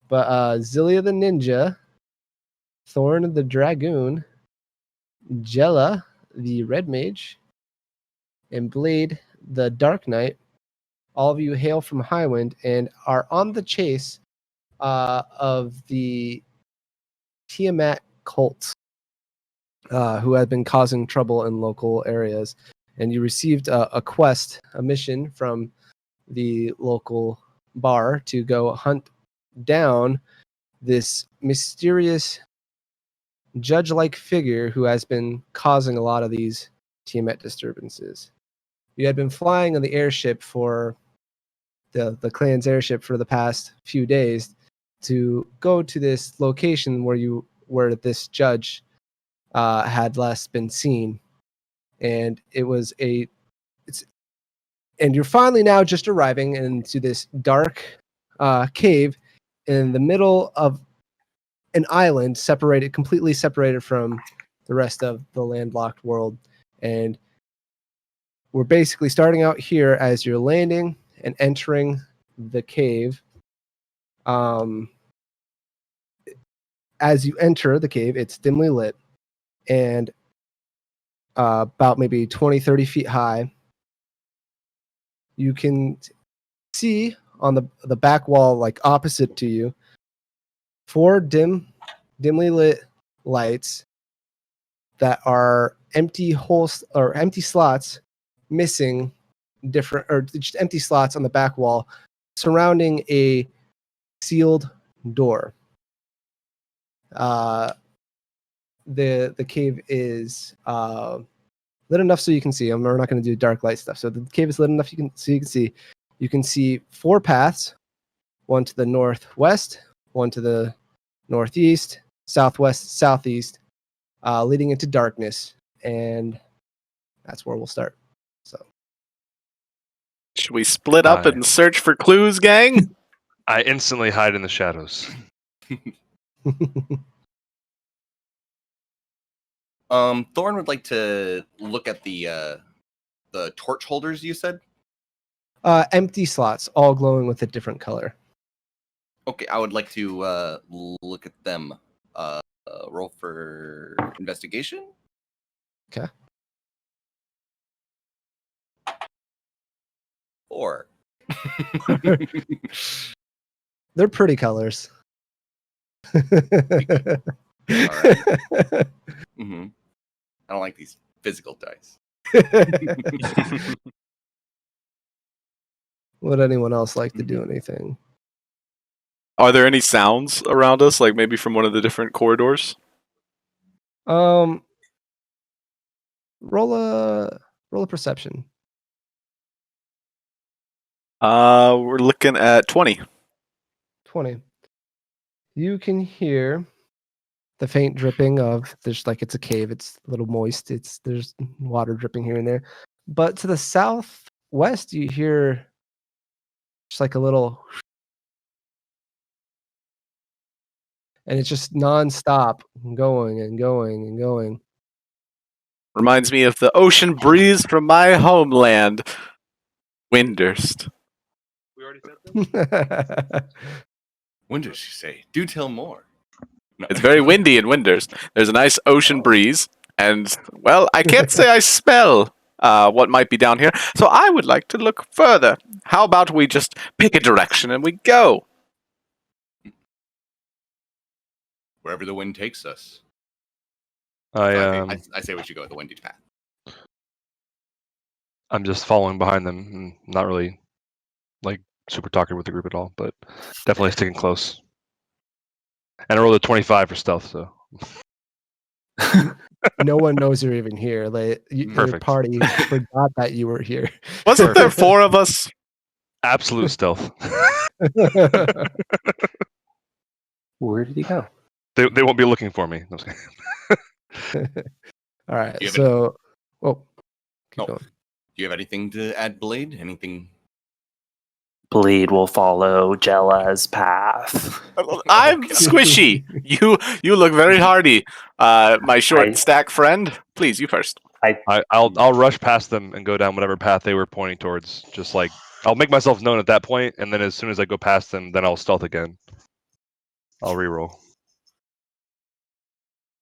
But Zilia the Ninja, Thorn the Dragoon, Jella the Red Mage, and Blade the Dark Knight, all of you hail from Highwind and are on the chase of the Tiamat cult, who had been causing trouble in local areas. And you received a quest, a mission from the local bar to go hunt down this mysterious judge-like figure who has been causing a lot of these Tiamat disturbances. You had been flying on the airship for the clan's airship for the past few days to go to this location where this judge had last been seen, and and you're finally now just arriving into this dark cave in the middle of an island, completely separated from the rest of the landlocked world. And we're basically starting out here as you're landing and entering the cave. As you enter the cave, it's dimly lit and about maybe 20, 30 feet high. You can see on the back wall, like opposite to you, 4 dimly lit lights that are empty slots, missing just empty slots on the back wall, surrounding a sealed door. The cave is lit enough so you can see. We're not going to do dark light stuff. So the cave is lit enough you can see. You can see 4 paths: one to the northwest, one to the northeast, southwest, southeast, leading into darkness, and that's where we'll start. So, should we split up and search for clues, gang? I instantly hide in the shadows. Thorn would like to look at the torch holders you said. Empty slots, all glowing with a different color. Okay, I would like to look at them. Roll for investigation. Okay. 4. They're pretty colors. All right. Mm-hmm. I don't like these physical dice. Would anyone else like to do anything? Are there any sounds around us, like maybe from one of the different corridors? Roll a perception. We're looking at 20. 20. You can hear the faint dripping of there's like it's a cave. It's a little moist. There's water dripping here and there. But to the southwest, you hear just like a little, and it's just nonstop, going and going and going. Reminds me of the ocean breeze from my homeland, Windurst. We already said that. Windurst, you say? Do tell more. No. It's very windy in Windurst. There's a nice ocean breeze, and well, I can't say I smell what might be down here. So I would like to look further. How about we just pick a direction and we go? Wherever the wind takes us. I say we should go the windy path. I'm just following behind them, and not really like super talking with the group at all, but definitely sticking close. And I rolled a 25 for stealth, so no one knows you're even here. Like your Perfect. party forgot that you were here. Wasn't there 4 of us? absolute stealth. Where did he go? They won't be looking for me. All right. Keep going. Do you have anything to add, Blade? Anything? Bleed will follow Jella's path. I'm squishy. You look very hardy. My short and stack friend. Please, you first. I'll rush past them and go down whatever path they were pointing towards. Just like I'll make myself known at that point, and then as soon as I go past them, then I'll stealth again. I'll reroll.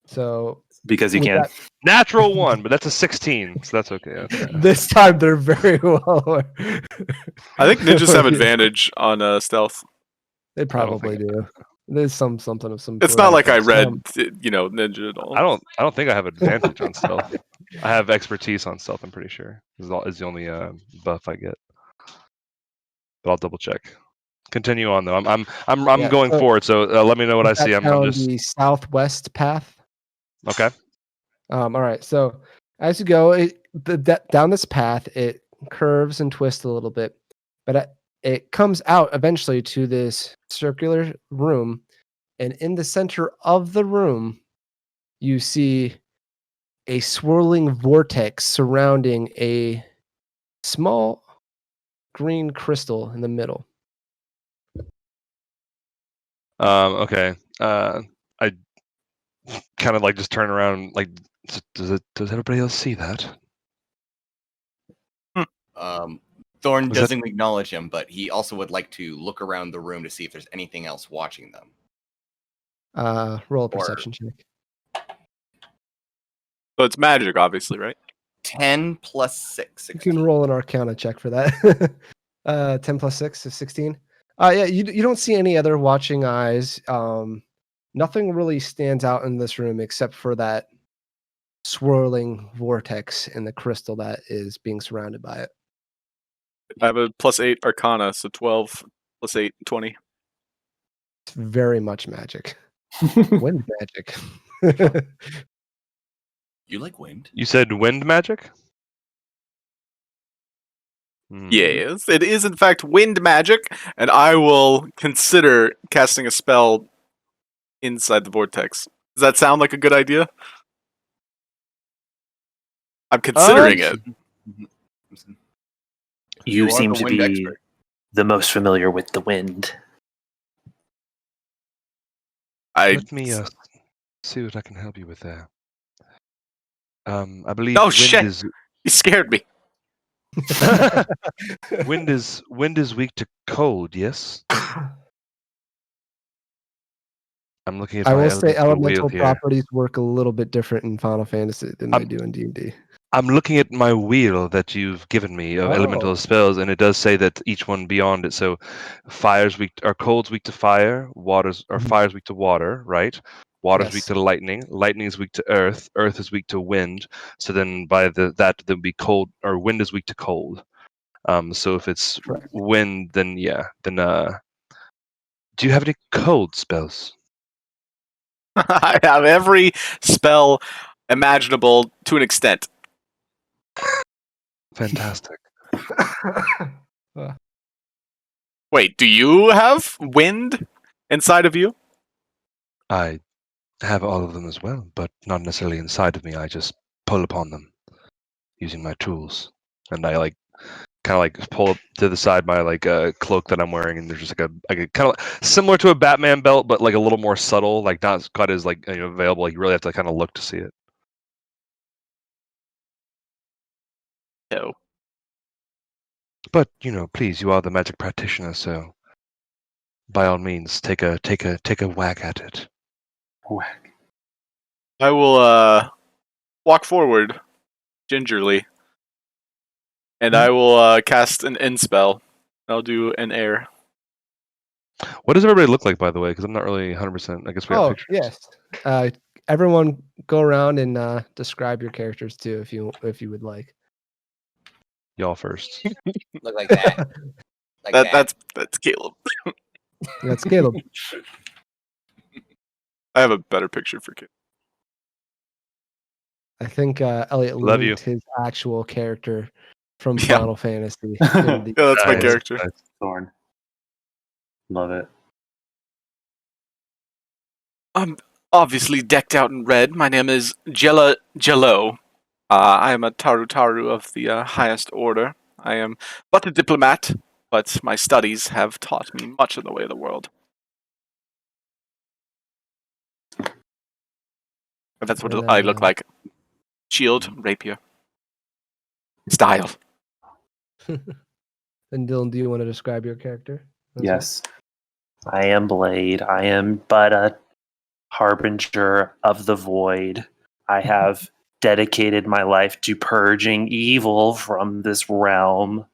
So Because you with can. that- Natural 1, but that's a 16, so that's okay. That's fine. this time they're very well. I think ninjas have advantage on stealth. They I don't probably think- do. There's something of some. It's sort not of like I this. read, ninja at all. I don't think I have advantage on stealth. I have expertise on stealth. I'm pretty sure is the only buff I get. But I'll double check. Continue on though. I'm Yeah, going so forward. So let me know what I see. I'm down just the southwest path. okay. All right. So as you go down this path, it curves and twists a little bit, but it comes out eventually to this circular room, and in the center of the room, you see a swirling vortex surrounding a small green crystal in the middle. Okay. I kind of like just turn around. Like, does everybody else see that? Thorn Was that- doesn't acknowledge him, but he also would like to look around the room to see if there's anything else watching them. Roll a perception check. So it's magic, obviously, right? 10 plus 6. You can 16. roll an Arcana check for that. 10 plus 6 is 16. Yeah, you don't see any other watching eyes. Nothing really stands out in this room except for that swirling vortex in the crystal that is being surrounded by it. I have a +8 Arcana, so 12 + 8, 20. It's very much magic. Wind magic. You like wind? You said wind magic? Hmm. Yes, it is in fact wind magic, and I will consider casting a spell inside the vortex. Does that sound like a good idea? I'm considering it. You are seem the to wind be expert. the most familiar with the wind. Let me see what I can help you with there. I believe Oh, wind shit. is You scared me. wind is weak to cold. Yes. I'm looking at I my will say elemental wheel here. properties work a little bit different in Final Fantasy than they do in D&D. I'm looking at my wheel that you've given me of elemental spells, and it does say that each one beyond it. So, fire's weak, or cold's weak to fire. Fire's weak to water, right? Water's weak Yes. to lightning. Lightning is weak to earth. Earth is weak to wind. So then, by that would be cold, or wind is weak to cold. So if it's Correct. wind, then yeah, then do you have any cold spells? I have every spell imaginable to an extent. Fantastic. Wait, do you have wind inside of you? I have all of them as well, but not necessarily inside of me. I just pull upon them using my tools, and I kind of like pull up to the side my cloak that I'm wearing, and there's just like a kind of similar to a Batman belt, but like a little more subtle, like not quite as available. Like you really have to kind of look to see it. No. But please, you are the magic practitioner, so by all means, take a whack at it. Whack. I will walk forward gingerly, and I will cast an end spell. I'll do an air. What does everybody look like, by the way? Because I'm not really 100%. I guess we have pictures. Yes. Everyone go around and describe your characters too, if you would like. Y'all first. Look like that. Like that. That's Caleb. That's Caleb. I have a better picture for Caleb. I think Elliot Love you. linked his actual character from Yeah. Final Fantasy. in the- Yeah, that's my Nice. character. Thorn. Love it. I'm obviously decked out in red. My name is Jello. I am a Taru of the highest order. I am but a diplomat, but my studies have taught me much of the way of the world. But that's what And, I look like. Shield, rapier. Style. And Dylan, do you want to describe your character? as well? Yes. I am Blade. I am but a harbinger of the void. I have dedicated my life to purging evil from this realm.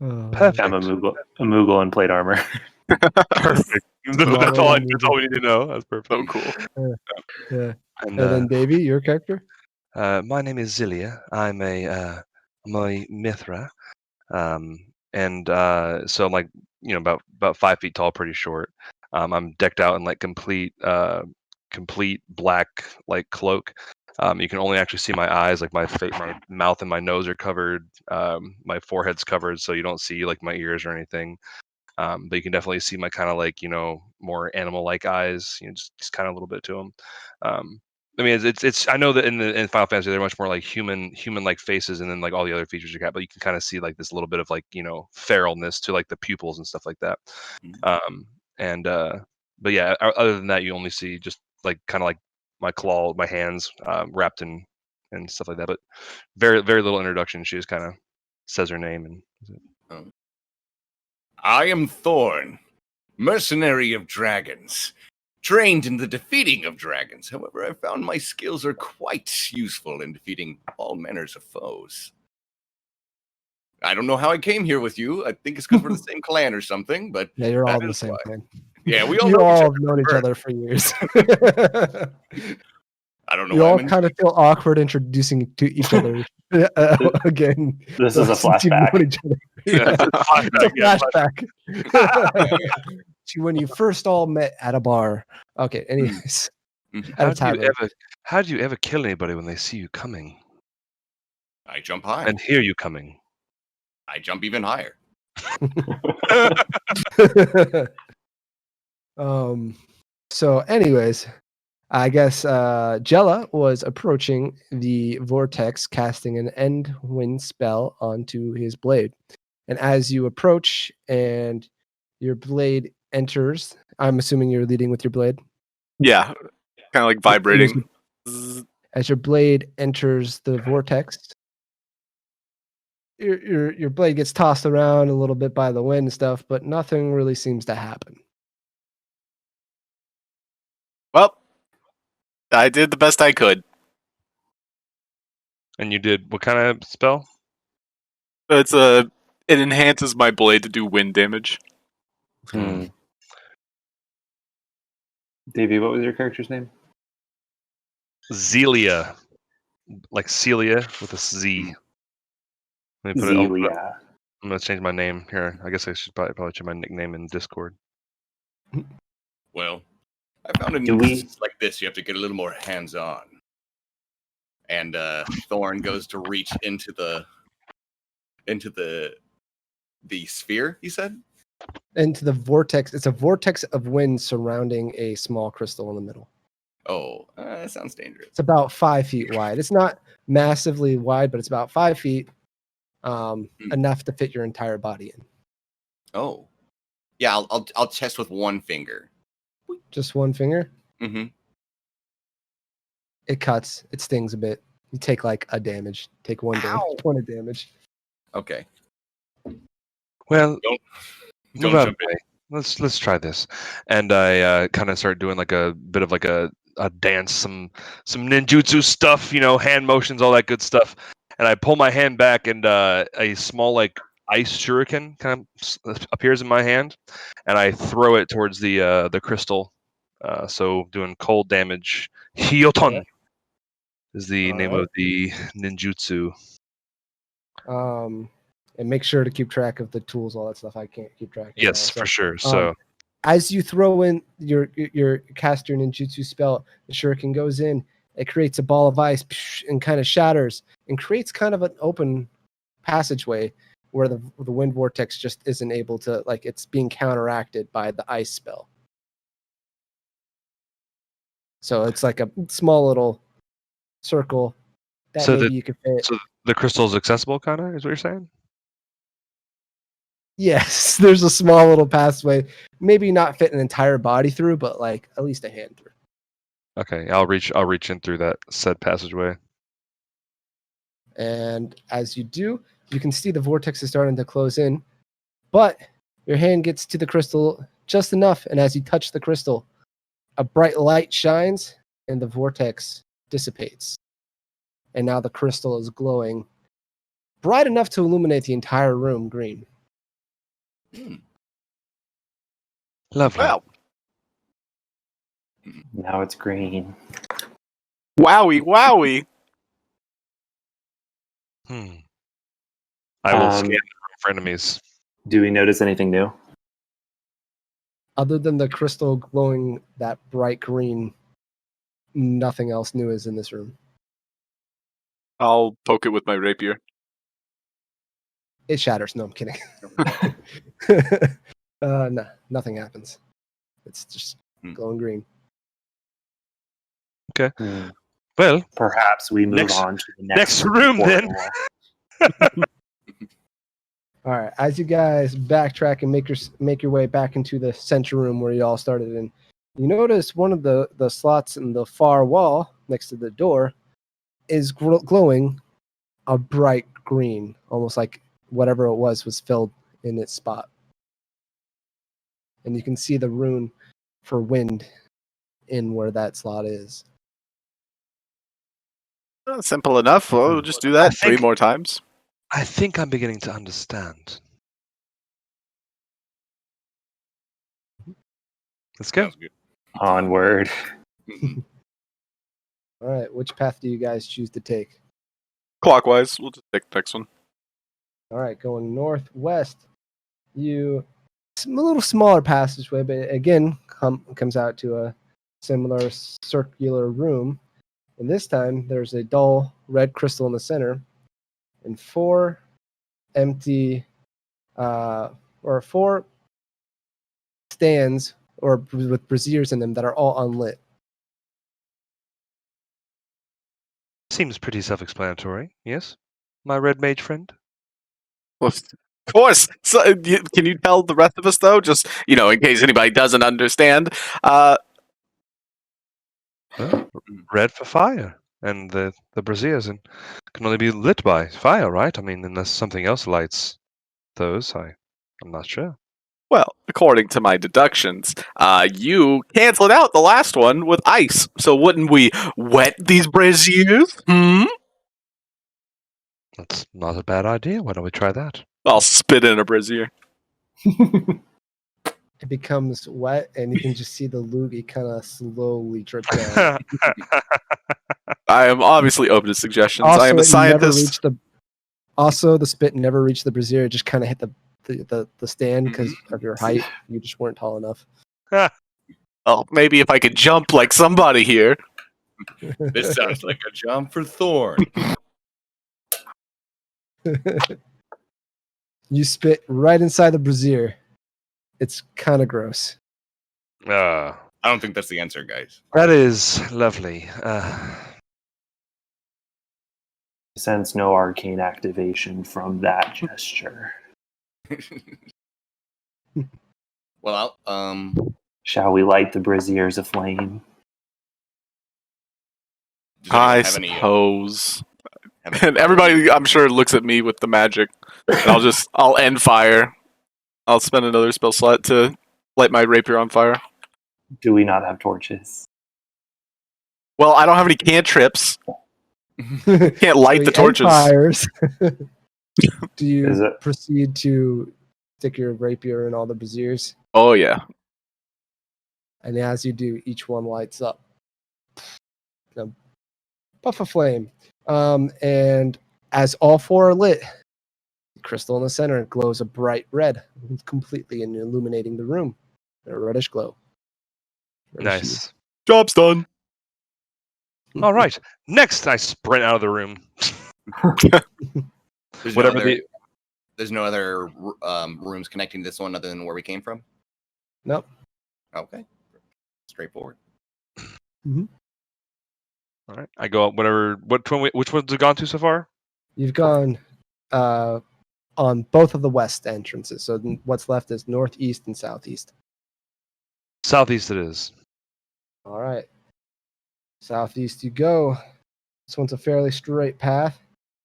Perfect. I'm a Moogle in plate armor. Perfect. That's all we need to know. That's perfect. So cool. Yeah. And And then Davey, your character? my name is Zilia. I'm a Mithra. And so I'm like, about 5 feet tall, pretty short. I'm decked out in like complete black like cloak. You can only actually see my eyes, like my mouth and my nose are covered. My forehead's covered, so you don't see like my ears or anything. But you can definitely see my kind of like more animal-like eyes. Just kind of a little bit to them. I mean, it's. I know that in Final Fantasy they're much more like human-like faces, and then like all the other features you got. But you can kind of see like this little bit of like feralness to like the pupils and stuff like that. And but yeah, other than that, you only see just like kind of like my hands wrapped in and stuff like that. But very very little introduction. She just kind of says her name and. I am Thorn, mercenary of dragons, trained in the defeating of dragons. However, I found my skills are quite useful in defeating all manners of foes. I don't know how I came here with you. I think it's because we're the same clan or something, but Yeah, you're all that in the is same why. clan. Yeah, we all You know each all other. have known each other for years. I don't know You why all I'm in. kind of feel awkward introducing to each other again. This is a since you've flashback. known each other. It's a flashback. To when you first all met at a bar. Okay, anyways. At a tavern. How do you ever kill anybody when they see you coming I jump high. and hear you coming? I jump even higher. So anyways, I guess Jella was approaching the vortex, casting an end wind spell onto his blade. And as you approach and your blade enters, I'm assuming you're leading with your blade. Yeah, kind of like vibrating. As your blade enters the vortex, your blade gets tossed around a little bit by the wind and stuff, but nothing really seems to happen. Well, I did the best I could. And you did what kind of spell? It enhances my blade to do wind damage. Davey, what was your character's name? Zelia, like Celia with a Z. Let me put Zelia. I'm gonna change my name here. I guess I should probably change my nickname in Discord. Well, I found in instances like this, you have to get a little more hands-on. And Thorn goes to reach into the sphere, he said? Into the vortex. It's a vortex of wind surrounding a small crystal in the middle. Oh, that sounds dangerous. It's about 5 feet wide. It's not massively wide, but it's about 5 feet, enough to fit your entire body in. Oh, yeah. I'll test with one finger. Just one finger. Mm-hmm. It cuts. It stings a bit. You take like a damage. Take one point of damage. Okay. Well, Don't move out of jump the way. Let's try this. And I kind of start doing like a bit of like a dance, some ninjutsu stuff, hand motions, all that good stuff. And I pull my hand back, and a small like ice shuriken kind of appears in my hand, and I throw it towards the crystal. So doing cold damage. Hyoton is the name of the ninjutsu. And make sure to keep track of the tools, all that stuff. I can't keep track. Yes, for sure. So as you throw in your caster ninjutsu spell, the shuriken goes in. It creates a ball of ice and kind of shatters and creates kind of an open passageway where the wind vortex just isn't able to, like, it's being counteracted by the ice spell. So it's like a small little circle that maybe you could fit. So the crystal is accessible, kind of, is what you're saying? Yes, there's a small little pathway. Maybe not fit an entire body through, but like at least a hand through. Okay, I'll reach in through that said passageway. And as you do, you can see the vortex is starting to close in, but Your hand gets to the crystal just enough, and as you touch the crystal, a bright light shines and the vortex dissipates. And now the crystal is glowing bright enough to illuminate the entire room green. Lovely. Wow. Now it's green. Wowie, wowie. I will scan the Um, room for enemies. Do we notice anything new? Other than the crystal glowing that bright green, nothing else new is in this room. I'll poke it with my rapier. It shatters. No, I'm kidding. No, nothing happens. It's just glowing green. Okay. Hmm. Well, Perhaps we move Next- on to the next room, then. portal. All right, as you guys backtrack and make your way back into the center room where you all started in, you notice one of the slots in the far wall next to the door is glowing a bright green, almost like whatever it was filled in its spot. And you can see the rune for wind in where that slot is. Simple enough. We'll just do that 3 more times. I think I'm beginning to understand. Let's go. Sounds good. Onward. Mhm. All right, which path do you guys choose to take? Clockwise. We'll just take the next one. All right, going northwest, it's a little smaller passageway, but again comes out to a similar circular room. And this time, there's a dull red crystal in the center, and 4 empty, or 4 stands or with braziers in them that are all unlit. Seems pretty self-explanatory. Yes, my red mage friend. Well, of course. So, can you tell the rest of us, though? Just, in case anybody doesn't understand. Well, red for fire, and the braziers can only be lit by fire, right? I mean, unless something else lights those, I'm not sure. Well, according to my deductions, you canceled out the last one with ice. So wouldn't we wet these braziers? That's not a bad idea. Why don't we try that? I'll spit in a brazier. It becomes wet, and you can just see the loogie kind of slowly drip down. I am obviously open to suggestions. Also, I am a scientist. The spit never reached the brazier. It just kind of hit the stand because of your height. You just weren't tall enough. Oh, maybe if I could jump like somebody here. This sounds like a job for Thorn. You spit right inside the brazier. It's kind of gross. I don't think that's the answer, guys. That is lovely. Sense no arcane activation from that gesture. Well, Shall we light the braziers aflame? does anyone I have any, suppose. have any- And everybody, I'm sure, looks at me with the magic. And I'll end fire. I'll spend another spell slot to light my rapier on fire. Do we not have torches? Well, I don't have any cantrips. Can't light the So you end torches. fires. Do you Is it- proceed to stick your rapier in all the braziers? Oh, yeah. And as you do, each one lights up. A puff of flame. And as all 4 are lit, the crystal in the center glows a bright red, completely illuminating the room. A reddish glow. Reddish hue. Nice. Job's done. All right. Next, I sprint out of the room. There's Whatever no other, the there's no other rooms connecting to this one other than where we came from? Nope. Okay. Straightforward. All right. I go up. Which ones have gone to so far? You've gone on both of the west entrances. So what's left is northeast and southeast. Southeast it is. All right. Southeast you go. This one's a fairly straight path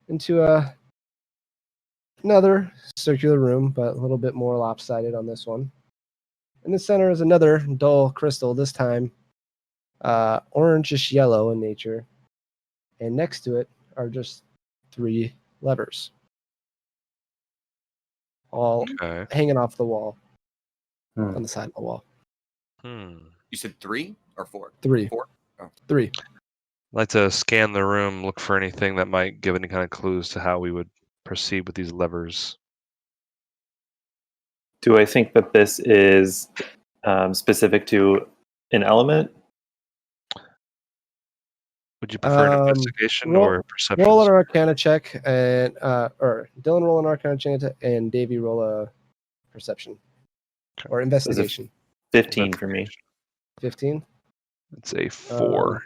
into a another circular room, but a little bit more lopsided on this one. In the center is another dull crystal, this time orangish yellow in nature. And next to it are just 3 levers, all Okay. hanging off the wall, Hmm. on the side of the wall. You said 3 or 4? 3. 4. Oh. 3. I'd like to scan the room, look for anything that might give any kind of clues to how we would proceed with these levers. Do I think that this is specific to an element? Would you prefer an investigation or perception? Roll an Arcana check, and or Dylan roll an Arcana check, and Davey roll a perception or investigation. 15 for me. 15. It's a 4.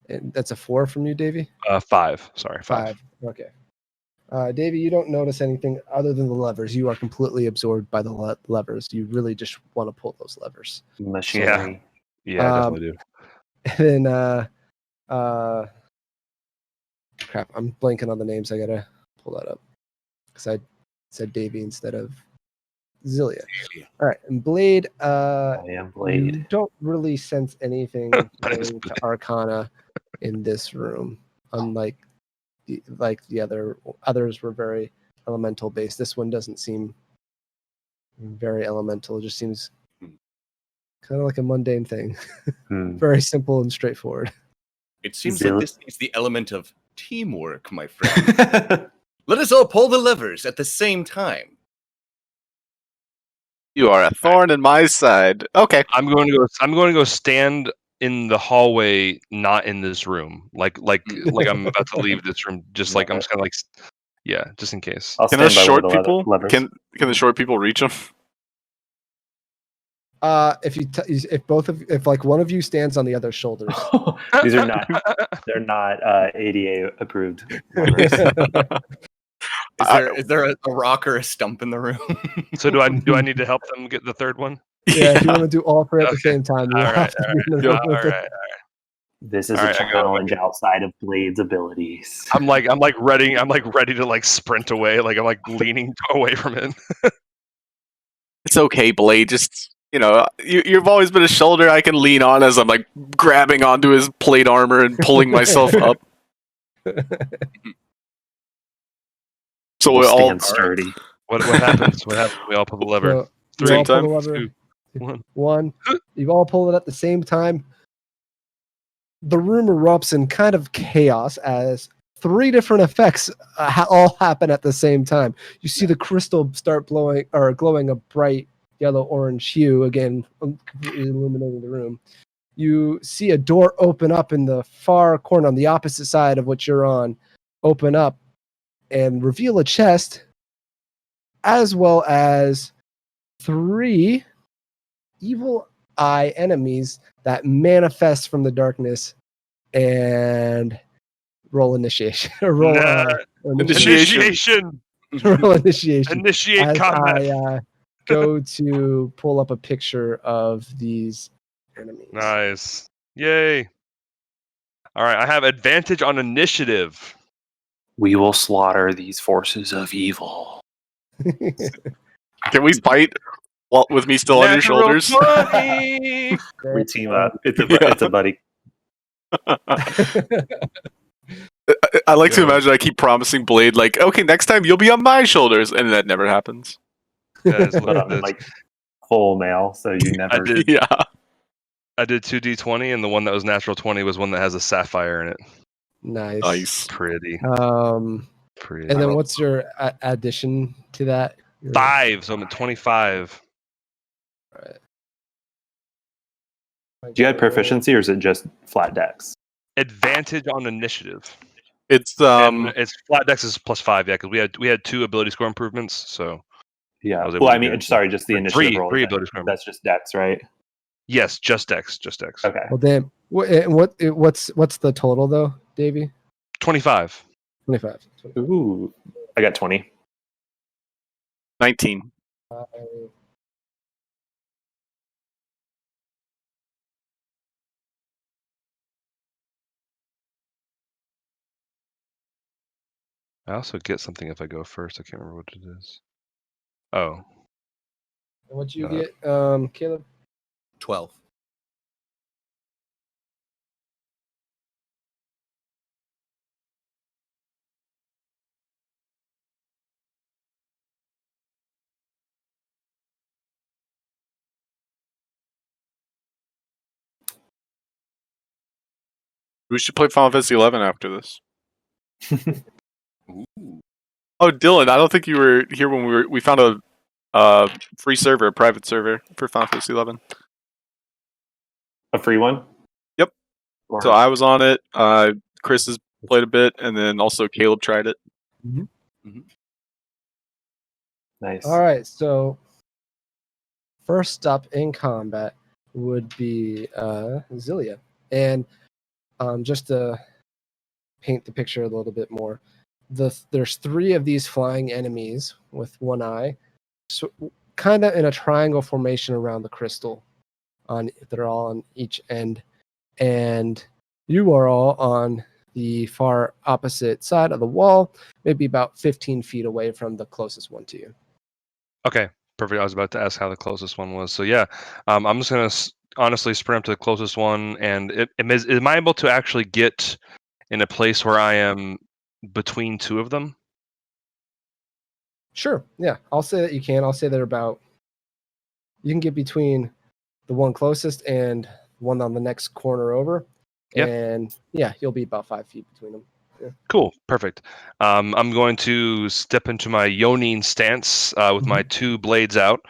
And that's a 4 from you, Davey. 5. Sorry, 5. Okay. Davey, you don't notice anything other than the levers. You are completely absorbed by the levers. You really just want to pull those levers. Machinery. Yeah, I definitely do. And then, crap, I'm blanking on the names. I gotta pull that up because I said Davey instead of Zilia. All right, and Blade. I am Blade. You don't really sense anything relating to Arcana in this room, unlike the others were very elemental based. This one doesn't seem very elemental. It just seems kind of like a mundane thing. Very simple and straightforward. It seems like this is the element of teamwork, my friend. Let us all pull the levers at the same time. You are a thorn in my side. Okay. I'm going to go stand in the hallway, not in this room. Like I'm about to leave this room. Just like I'm just kind of like, yeah, just in case. I'll Can stand the by short one of the people? levers. Can the short people reach them? If like one of you stands on the other's shoulders. These are not. They're not ADA approved levers. Is there a rock or a stump in the room? So do I need to help them get the third one? Yeah, if you want to do all 3 at the same time, you All have right, to be in the room with it. This is All a right, I go- challenge outside of Blade's abilities. I'm like ready to like sprint away. Like I'm like leaning away from it. It's okay, Blade. Just you've always been a shoulder I can lean on as I'm like grabbing onto his plate armor and pulling myself up. So We'll we all stand sturdy. What happens? What happens? We all pull the lever. So, you 3 all pull time? the lever. 2, 1. 1. You all pull it at the same time. The room erupts in kind of chaos as 3 different effects all happen at the same time. You see the crystal start glowing a bright yellow-orange hue, again, completely illuminating the room. You see a door open up in the far corner on the opposite side of what you're on, open up and reveal a chest, as well as 3 evil eye enemies that manifest from the darkness and roll initiation. Roll Initiation. roll initiation. Initiate As combat. I go to pull up a picture of these enemies. Nice. Yay. All right, I have advantage on initiative. We will slaughter these forces of evil. can we fight with me still on your shoulders? 20! We team up. It's a buddy. I like to Yeah. imagine I keep promising Blade, like, okay, next time you'll be on my shoulders, and that never happens. Yeah, it's But I'm like full male, so you never. Yeah. I did 2d20, and the one that was natural 20 was one that has a sapphire in it. Nice. Nice. Pretty. And then what's your addition to that? 5, so I'm at 25. Do you add proficiency, or is it just flat dex? Advantage on initiative. It's And it's flat dex is +5, yeah, because we had 2 ability score improvements, so Yeah. was able Well, to I mean, get- sorry, just the initiative roll. three ability score. That's just dex, right? Yes, just dex. Okay. Well, damn. What's the total though, Davey? 25. 25. Ooh, I got 20. 19. I also get something if I go first. I can't remember what it is. Oh, And what'd you Uh, get, Caleb? 12. We should play Final Fantasy 11 after this. Ooh. Oh, Dylan, I don't think you were here when we found a free server, a private server for Final Fantasy 11. A free one? Yep. Or- So I was on it. Chris has played a bit, and then also Caleb tried it. Nice. All right, so first up in combat would be Zilia. And just to paint the picture a little bit more, there's 3 of these flying enemies with one eye, so kind of in a triangle formation around the crystal. They're all on each end, and you are all on the far opposite side of the wall, maybe about 15 feet away from the closest one to you. okay, perfect. I was about to ask how the closest one was. So yeah, I'm just gonna honestly sprint up to the closest one, and am I able to actually get in a place where I am between 2 of them? Sure, yeah, I'll say that you can. I'll say they're about, you can get between the one closest and one on the next corner over. Yeah. And yeah, you'll be about 5 feet between them. Cool, perfect. I'm going to step into my Yonin stance with my 2 blades out.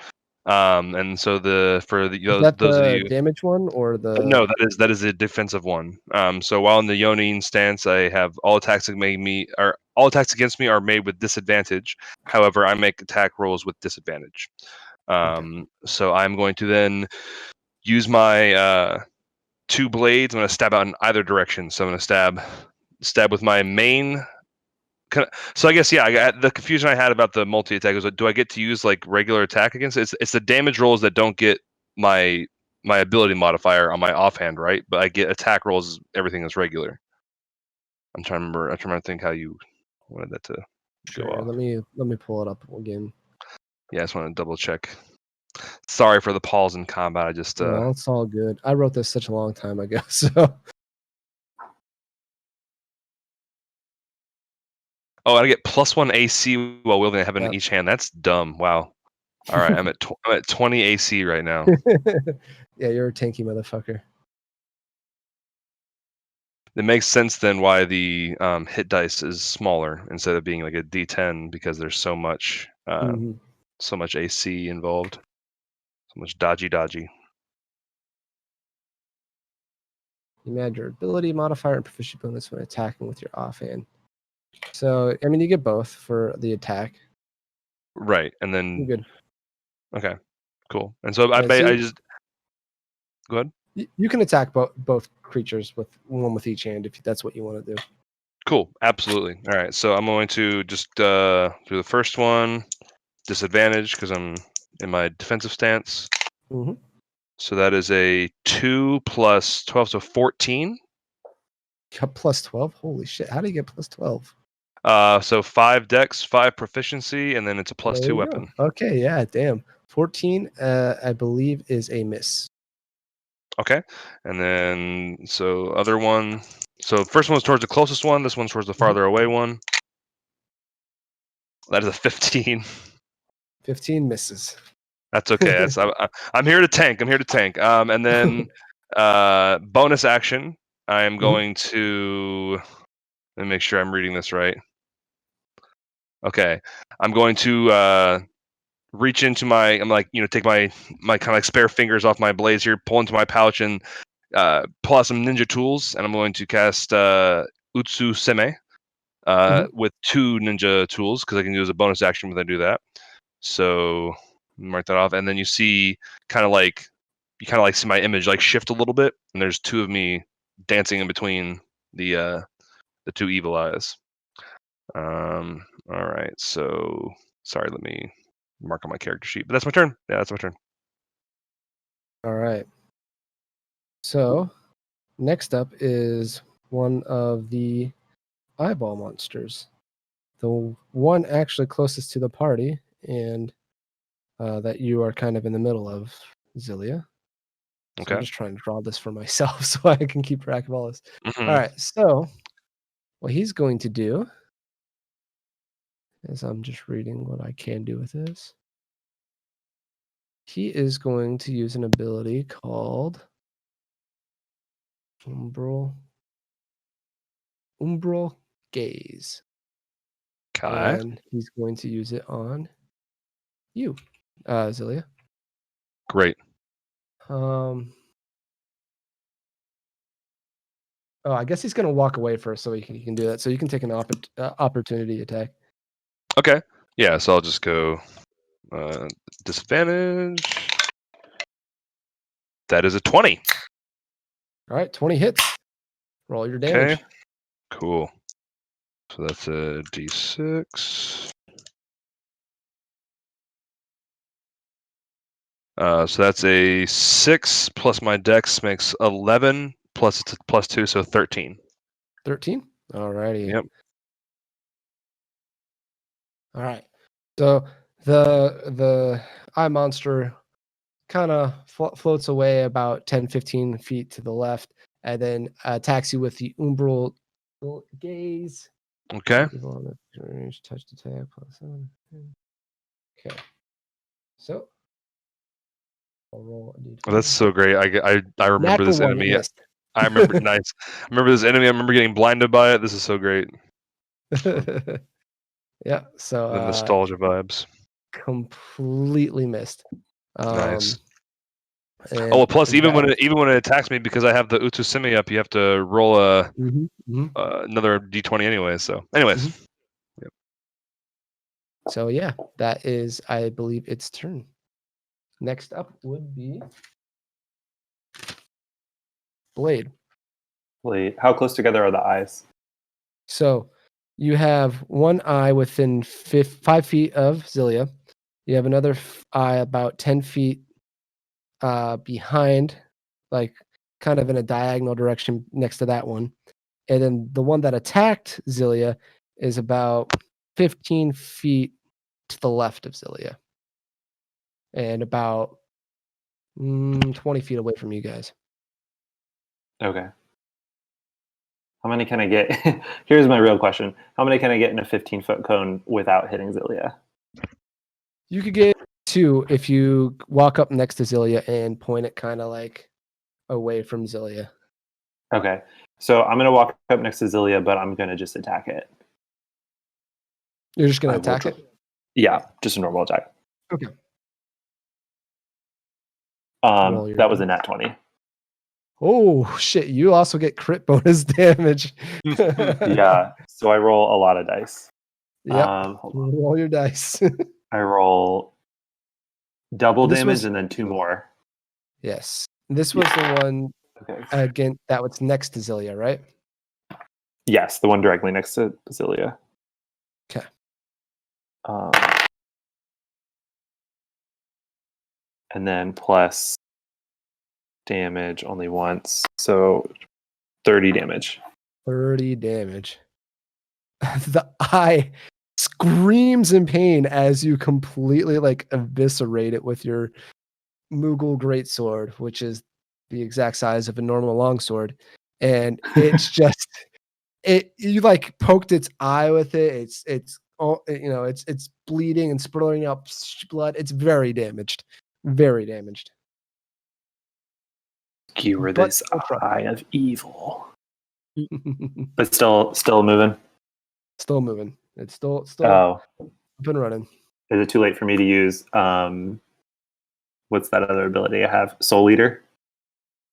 And so Is that those of the you damage one or the? no, that is a defensive one. So while in the Yonin stance, I have all attacks against me are made with disadvantage. However, I make attack rolls with disadvantage. So I'm going to then use my 2 blades. I'm going to stab out in either direction. So I'm going to stab with my main. So I guess the confusion I had about the multi attack is, do I get to use like regular attack against it? It's the damage rolls that don't get my ability modifier on my offhand, right? But I get attack rolls. Everything is regular. I'm trying to remember. I'm trying to think how you wanted that to go Sure. off. Let me pull it up again. Yeah, I just want to double check. Sorry for the pause in combat. I just No, it's all good. I wrote this such a long time ago, so. Oh, I get +1 AC while wielding a weapon in Yep. each hand. That's dumb. Wow. All right, I'm at 20 AC right now. Yeah, you're a tanky motherfucker. It makes sense then why the hit dice is smaller instead of being like a D10, because there's so much AC involved, so much dodgy. You add your ability modifier and proficiency bonus when attacking with your offhand. So I mean, you get both for the attack. Right, and You're then good. okay, cool. And so I just go ahead. You can attack both creatures with one with each hand if that's what you want to do. Cool, absolutely. All right, so I'm going to just do the first one, disadvantage because I'm in my defensive stance. Mm-hmm. So that is a 2 + 12, so 14. Plus 12? Holy shit! How do you get plus 12? So 5 dex, 5 proficiency, and then it's a +2 There you weapon. go. Okay, yeah, damn. 14, I believe, is a miss. Okay, and then so other one. So first one's towards the closest one. This one's towards the farther away one. That is a 15. 15 misses. That's okay. I'm here to tank. And then bonus action. I am going to. Let me make sure I'm reading this right. Okay, I'm going to reach into my. I'm like, take my kind of like spare fingers off my blades here, pull into my pouch, and pull out some ninja tools, and I'm going to cast Utsu Seme with 2 ninja tools because I can use a bonus action when I do that. So mark that off, and then you kind of like see my image like shift a little bit, and there's 2 of me dancing in between the 2 evil eyes. All right, so sorry, let me mark on my character sheet, but that's my turn. Yeah, that's my turn. All right. So next up is one of the eyeball monsters. the one actually closest to the party, and that you are kind of in the middle of, Zilia. So Okay. I'm just trying to draw this for myself so I can keep track of all this. Mhm. All right. So what he's going to do is I'm just reading what I can do with this. He is going to use an ability called Umbral Gaze. Okay. And he's going to use it on you, Zilia. Great. Oh, I guess he's going to walk away first so he can do that. So you can take an opportunity attack. Okay. Yeah, so I'll just go disadvantage. That is a 20. All right, 20 hits. Roll your damage. Okay. Cool. So that's a d6. So that's a 6 plus my dex makes 11 plus it's plus 2, so 13. 13? All righty. Yep. All right. So the eye monster kind of floats away about 10, 15 feet to the left and then attacks you with the umbral gaze. Okay. Evil on the range, touch attack plus 7. Okay. So I'll roll a d20. Well, that's so great. I remember Natural this one, enemy. missed. I remember nice. I remember this enemy. I remember getting blinded by it. This is so great. Yeah. So The nostalgia vibes. completely missed. Nice. And Oh, well, plus even that- when it attacks me, because I have the Utsusimi up, you have to roll Mhm, mhm. another d20 anyway. So, anyways, So yeah, that is, I believe, its turn. Next up would be Blade. Wait, how close together are the eyes? So you have one eye within 5 feet of Zilia. You have another eye about 10 feet behind, like kind of in a diagonal direction next to that one. And then the one that attacked Zilia is about 15 feet to the left of Zilia. And about 20 feet away from you guys. Okay. How many can I get? Here's my real question. How many can I get in a 15-foot cone without hitting Zilia? You could get 2 if you walk up next to Zilia and point it kind of like away from Zilia. Okay. So I'm going to walk up next to Zilia, but I'm going to just attack it. You're just going I to will attack tr- it? Yeah, just a normal attack. Okay. Roll your That was a damage. nat 20. Oh, shit. You also get crit bonus damage. Yeah. So I roll a lot of dice. Yep. Hold on. Roll your dice. I roll double This damage was- and then 2 more. Yes. This was the one, Okay. again, that was next to Zilia, right? Yes, the one directly next to Zilia. Okay. And then plus damage only once. So 30 damage. 30 damage. The eye screams in pain as you completely like eviscerate it with your Mughal greatsword, which is the exact size of a normal longsword. And it's just you like poked its eye with it. It's all it's bleeding and spurting out blood. It's very damaged. Very damaged. You were But this still fresh. eye of evil. But still moving. Still moving. It's still Oh, up and running. is it too late for me to use what's that other ability I have? Soul Eater?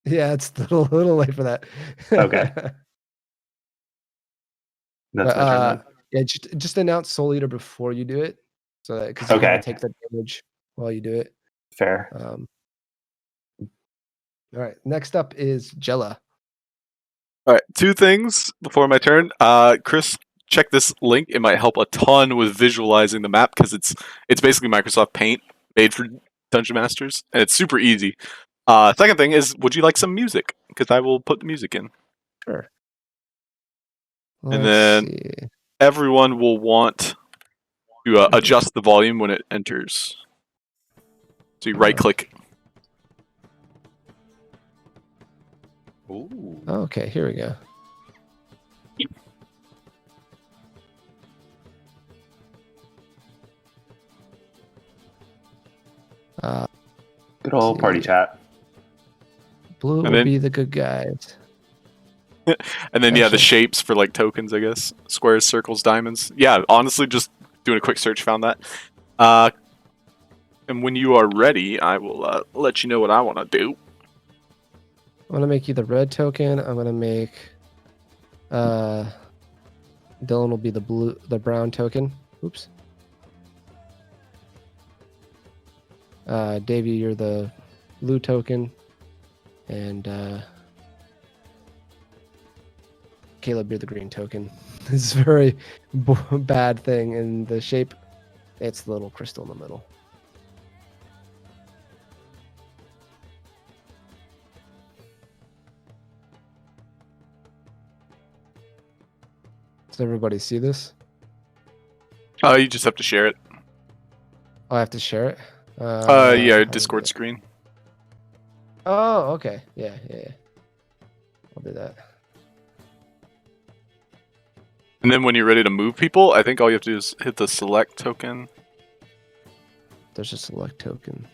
Yeah, it's a little late for that. Okay. That's But, my turn then. yeah, just announce Soul Eater before you do it, so that because you Okay. gotta take the damage while you do it. Fair. All right. Next up is Jella. All right, 2 things before my turn. Chris, check this link. It might help a ton with visualizing the map because it's basically Microsoft Paint made for Dungeon Masters, and it's super easy. Second thing is, would you like some music? Because I will put the music in. Sure. And Let's then- see. everyone will want to adjust the volume when it enters. So you right-click. Ooh. Okay, here we go. Good old party chat. Blue And will then- be the good guys. And then, yeah, the Gotcha. shapes for, like, tokens, I guess. Squares, circles, diamonds. Yeah, honestly, just doing a quick search found that. And when you are ready, I will let you know what I want to do. I'm gonna make you the red token. I'm gonna make Dylan will be the brown token. Oops. Davey, you're the blue token, and Caleb, you're the green token. This is a very bad thing in the shape. It's the little crystal in the middle. Does everybody see this? You just have to share it. Oh, I have to share it? Yeah, how do I do Discord it? screen. Oh, okay. Yeah. I'll do that. And then when you're ready to move people, I think all you have to do is hit the select token. There's a select token.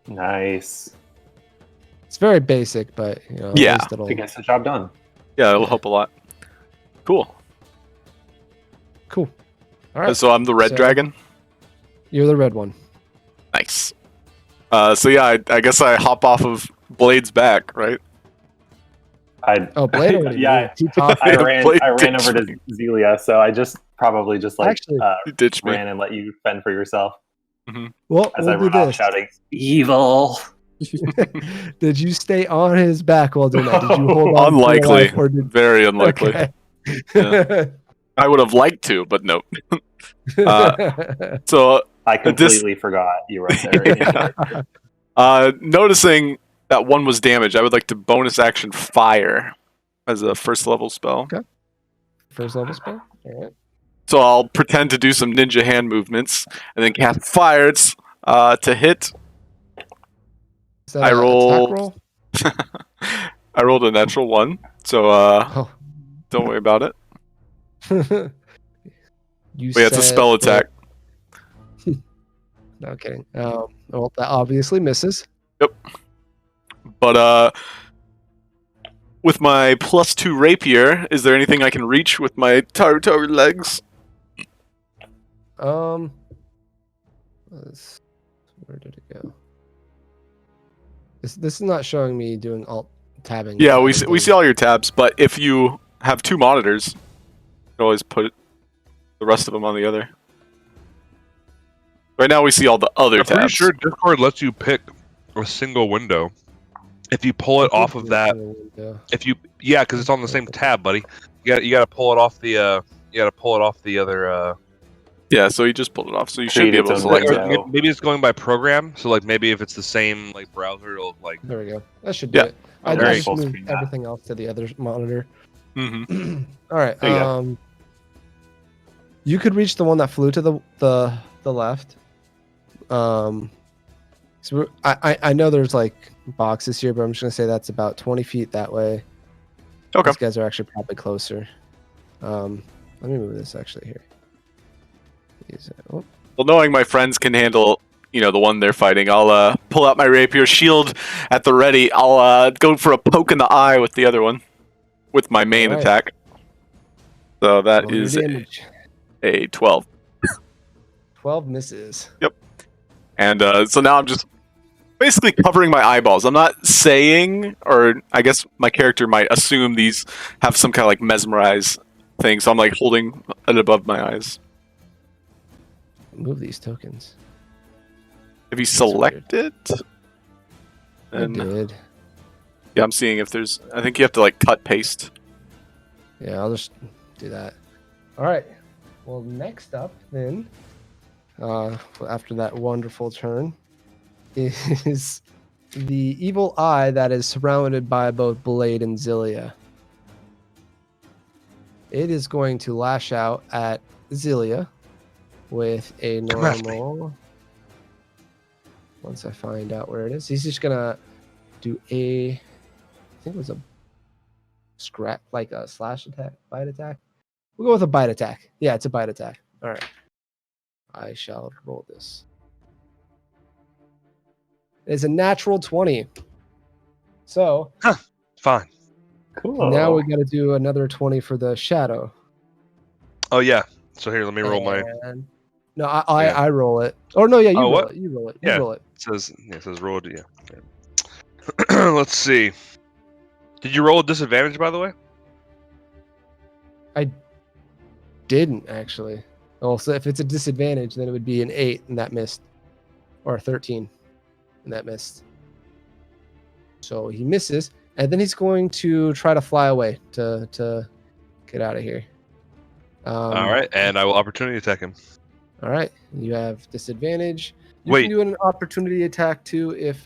Nice. It's very basic, but at Yeah. least it'll It gets the job done. Yeah, it'll Yeah. help a lot. Cool. cool. All right. So I'm the red So- dragon. You're the red one. Nice. So yeah, I guess I hop off of Blade's back, right? Oh, Blade already Yeah, moved. He topped I it. ran Blade over ditched to Zelia, so I probably just Actually, You ditched me. ran and let you fend for yourself Well, as I we'll ran do off this. shouting, "Evil!" Did you stay on his back while doing that? Did you hold on? to your Unlikely. life, or did... Very unlikely. Okay. I would have liked to, but no. So I completely forgot you were up there. noticing that one was damaged, I would like to bonus action fire as a first level spell. Okay. First level spell. All right. So I'll pretend to do some ninja hand movements and then cast fire. It's to hit. Is that I a roll- attack roll? I rolled a natural 1, so Oh. don't worry about it. You But yeah, it's a said spell that- attack. No kidding. Well, that obviously misses. But with my +2 rapier, is there anything I can reach with my tartar legs? Where did it go? This is not showing me doing alt tabbing. Yeah, we see all your tabs, but if you have 2 monitors, you can always put the rest of them on the other. Right now we see all the other I'm pretty tabs. sure Discord lets you pick a single window. If you pull it off of that, because it's on the same tab, buddy. You got to pull it off the other. Yeah, so you just pulled it off, so you should Create be able to its own select window. it. Or maybe it's going by program. So like maybe if it's the same like browser, it'll like. There we go. That should do Yeah. it. I Very just full moved screen that. everything else to the other monitor. Mm-hmm. All right. There you go. You could reach the one that flew to the left. So I know there's like boxes here, but I'm just gonna say that's about 20 feet that way. Okay. These guys are actually probably closer. Let me move this actually here. Oh, Well, knowing my friends can handle, the one they're fighting, I'll pull out my rapier, shield at the ready. I'll go for a poke in the eye with the other one, with my main Alright. attack. So that roll your is damage. a 12. 12 misses. And so now I'm just basically covering my eyeballs. I'm not saying, or I guess my character might assume these have some kind of like mesmerize thing. So I'm like holding it above my eyes. Move these tokens. If you select it, I then did. yeah, I'm seeing if there's. I think you have to like cut paste. Yeah, I'll just do that. All right. Well, next up then, after that wonderful turn, is the evil eye that is surrounded by both Blade and Zilia. It is going to lash out at Zelia with a Come after me. normal. Once I find out where it is, he's just gonna do a. I think it was a scrap, like a slash attack, bite attack. We'll go with a bite attack. Yeah, it's a bite attack. All right. I shall roll this. It's a natural 20. So Fine. Cool. now we got to do another 20 for the shadow. Oh yeah. So here, let me roll my. And no, I roll it. Oh no, yeah, you Oh, roll what? it. You roll it. You Yeah. roll it. It says roll. Yeah. Let's see. Did you roll a disadvantage, by the way? I didn't actually. Oh, so if it's a disadvantage, then it would be an 8, and that missed, or a 13, and that missed. So he misses, and then he's going to try to fly away to get out of here. All right, and I will opportunity attack him. All right, you have disadvantage. You Wait. can do an opportunity attack too if.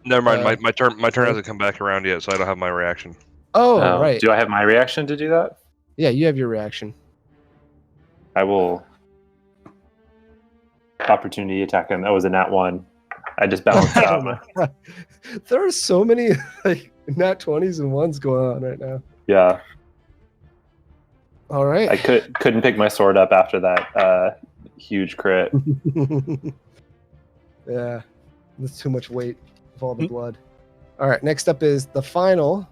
Never mind. Uh, My turn hasn't come back around yet, so I don't have my reaction. Oh, Oh, right. Do I have my reaction to do that? Yeah, you have your reaction. I will opportunity attack him. That was a nat 1. I just balanced out. There are so many like nat 20s and 1s going on right now. Yeah, All right. I couldn't pick my sword up after that huge crit. Yeah, that's too much weight of all the blood. All right, next up is the final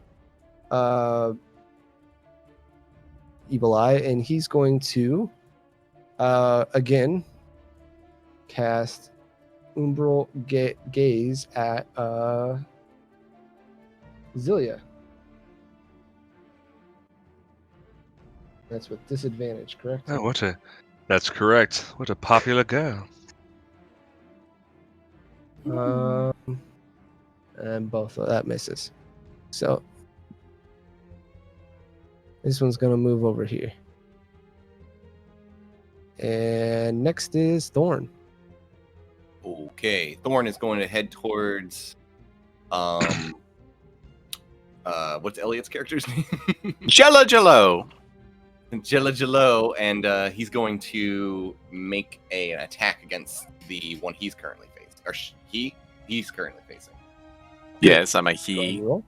Evil Eye, and he's going to again cast Umbral Gaze at Zelia. That's with disadvantage, correct? Oh, that's correct. What a popular girl. And both of that misses. So this one's gonna move over here. And next is Thorn. Okay, Thorn is going to head towards what's Elliot's character's name? Jello Jello. Jello, and he's going to make an attack against the one he's currently facing, or he's currently facing. Yes, I'm a Go ahead he. and roll.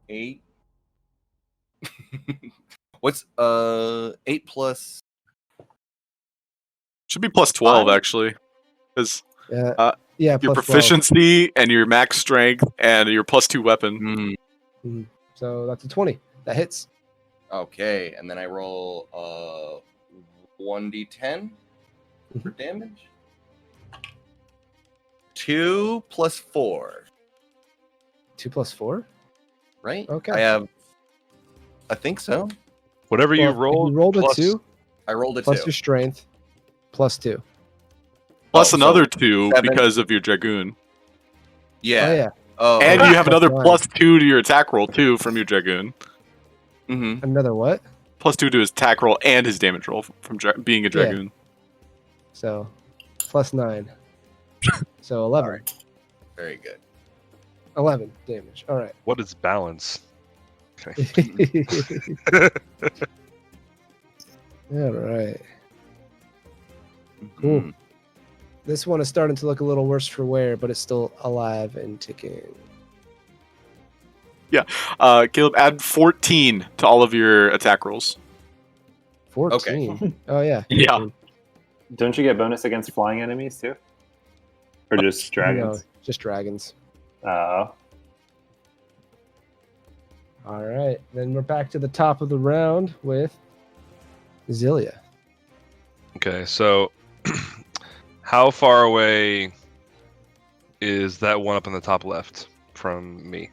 8. What's 8 plus? Should be plus 12 5? actually, because Yeah, your plus 12. proficiency and your max strength and your plus 2 weapon. So that's a 20. That hits. Okay, and then I roll 1d10 for damage. 2 plus 4. 2 plus 4. Right? Okay. I think so. Whatever you Well, roll. you rolled a plus- 2 I rolled a plus 2. your strength plus 2. Plus so another 2 7. because of your dragoon. Yeah. Oh yeah. Oh, And okay. you have another Fine. plus 2 to your attack roll too from your dragoon. Mm-hmm. Another what? Plus 2 to his attack roll and his damage roll from being a dragoon. So plus 9. So 11. Alright. Very good. 11 damage. All right. What is balance? Okay. All right. Cool. Mhm. This one is starting to look a little worse for wear, but it's still alive and ticking. Caleb, add 14 to all of your attack rolls. 14. Oh yeah. Yeah. 14. Don't you get bonus against flying enemies too? Or just dragons? No, just dragons. Oh. All right. Then we're back to the top of the round with Zelia. Okay, so how far away is that one up in the top left from me?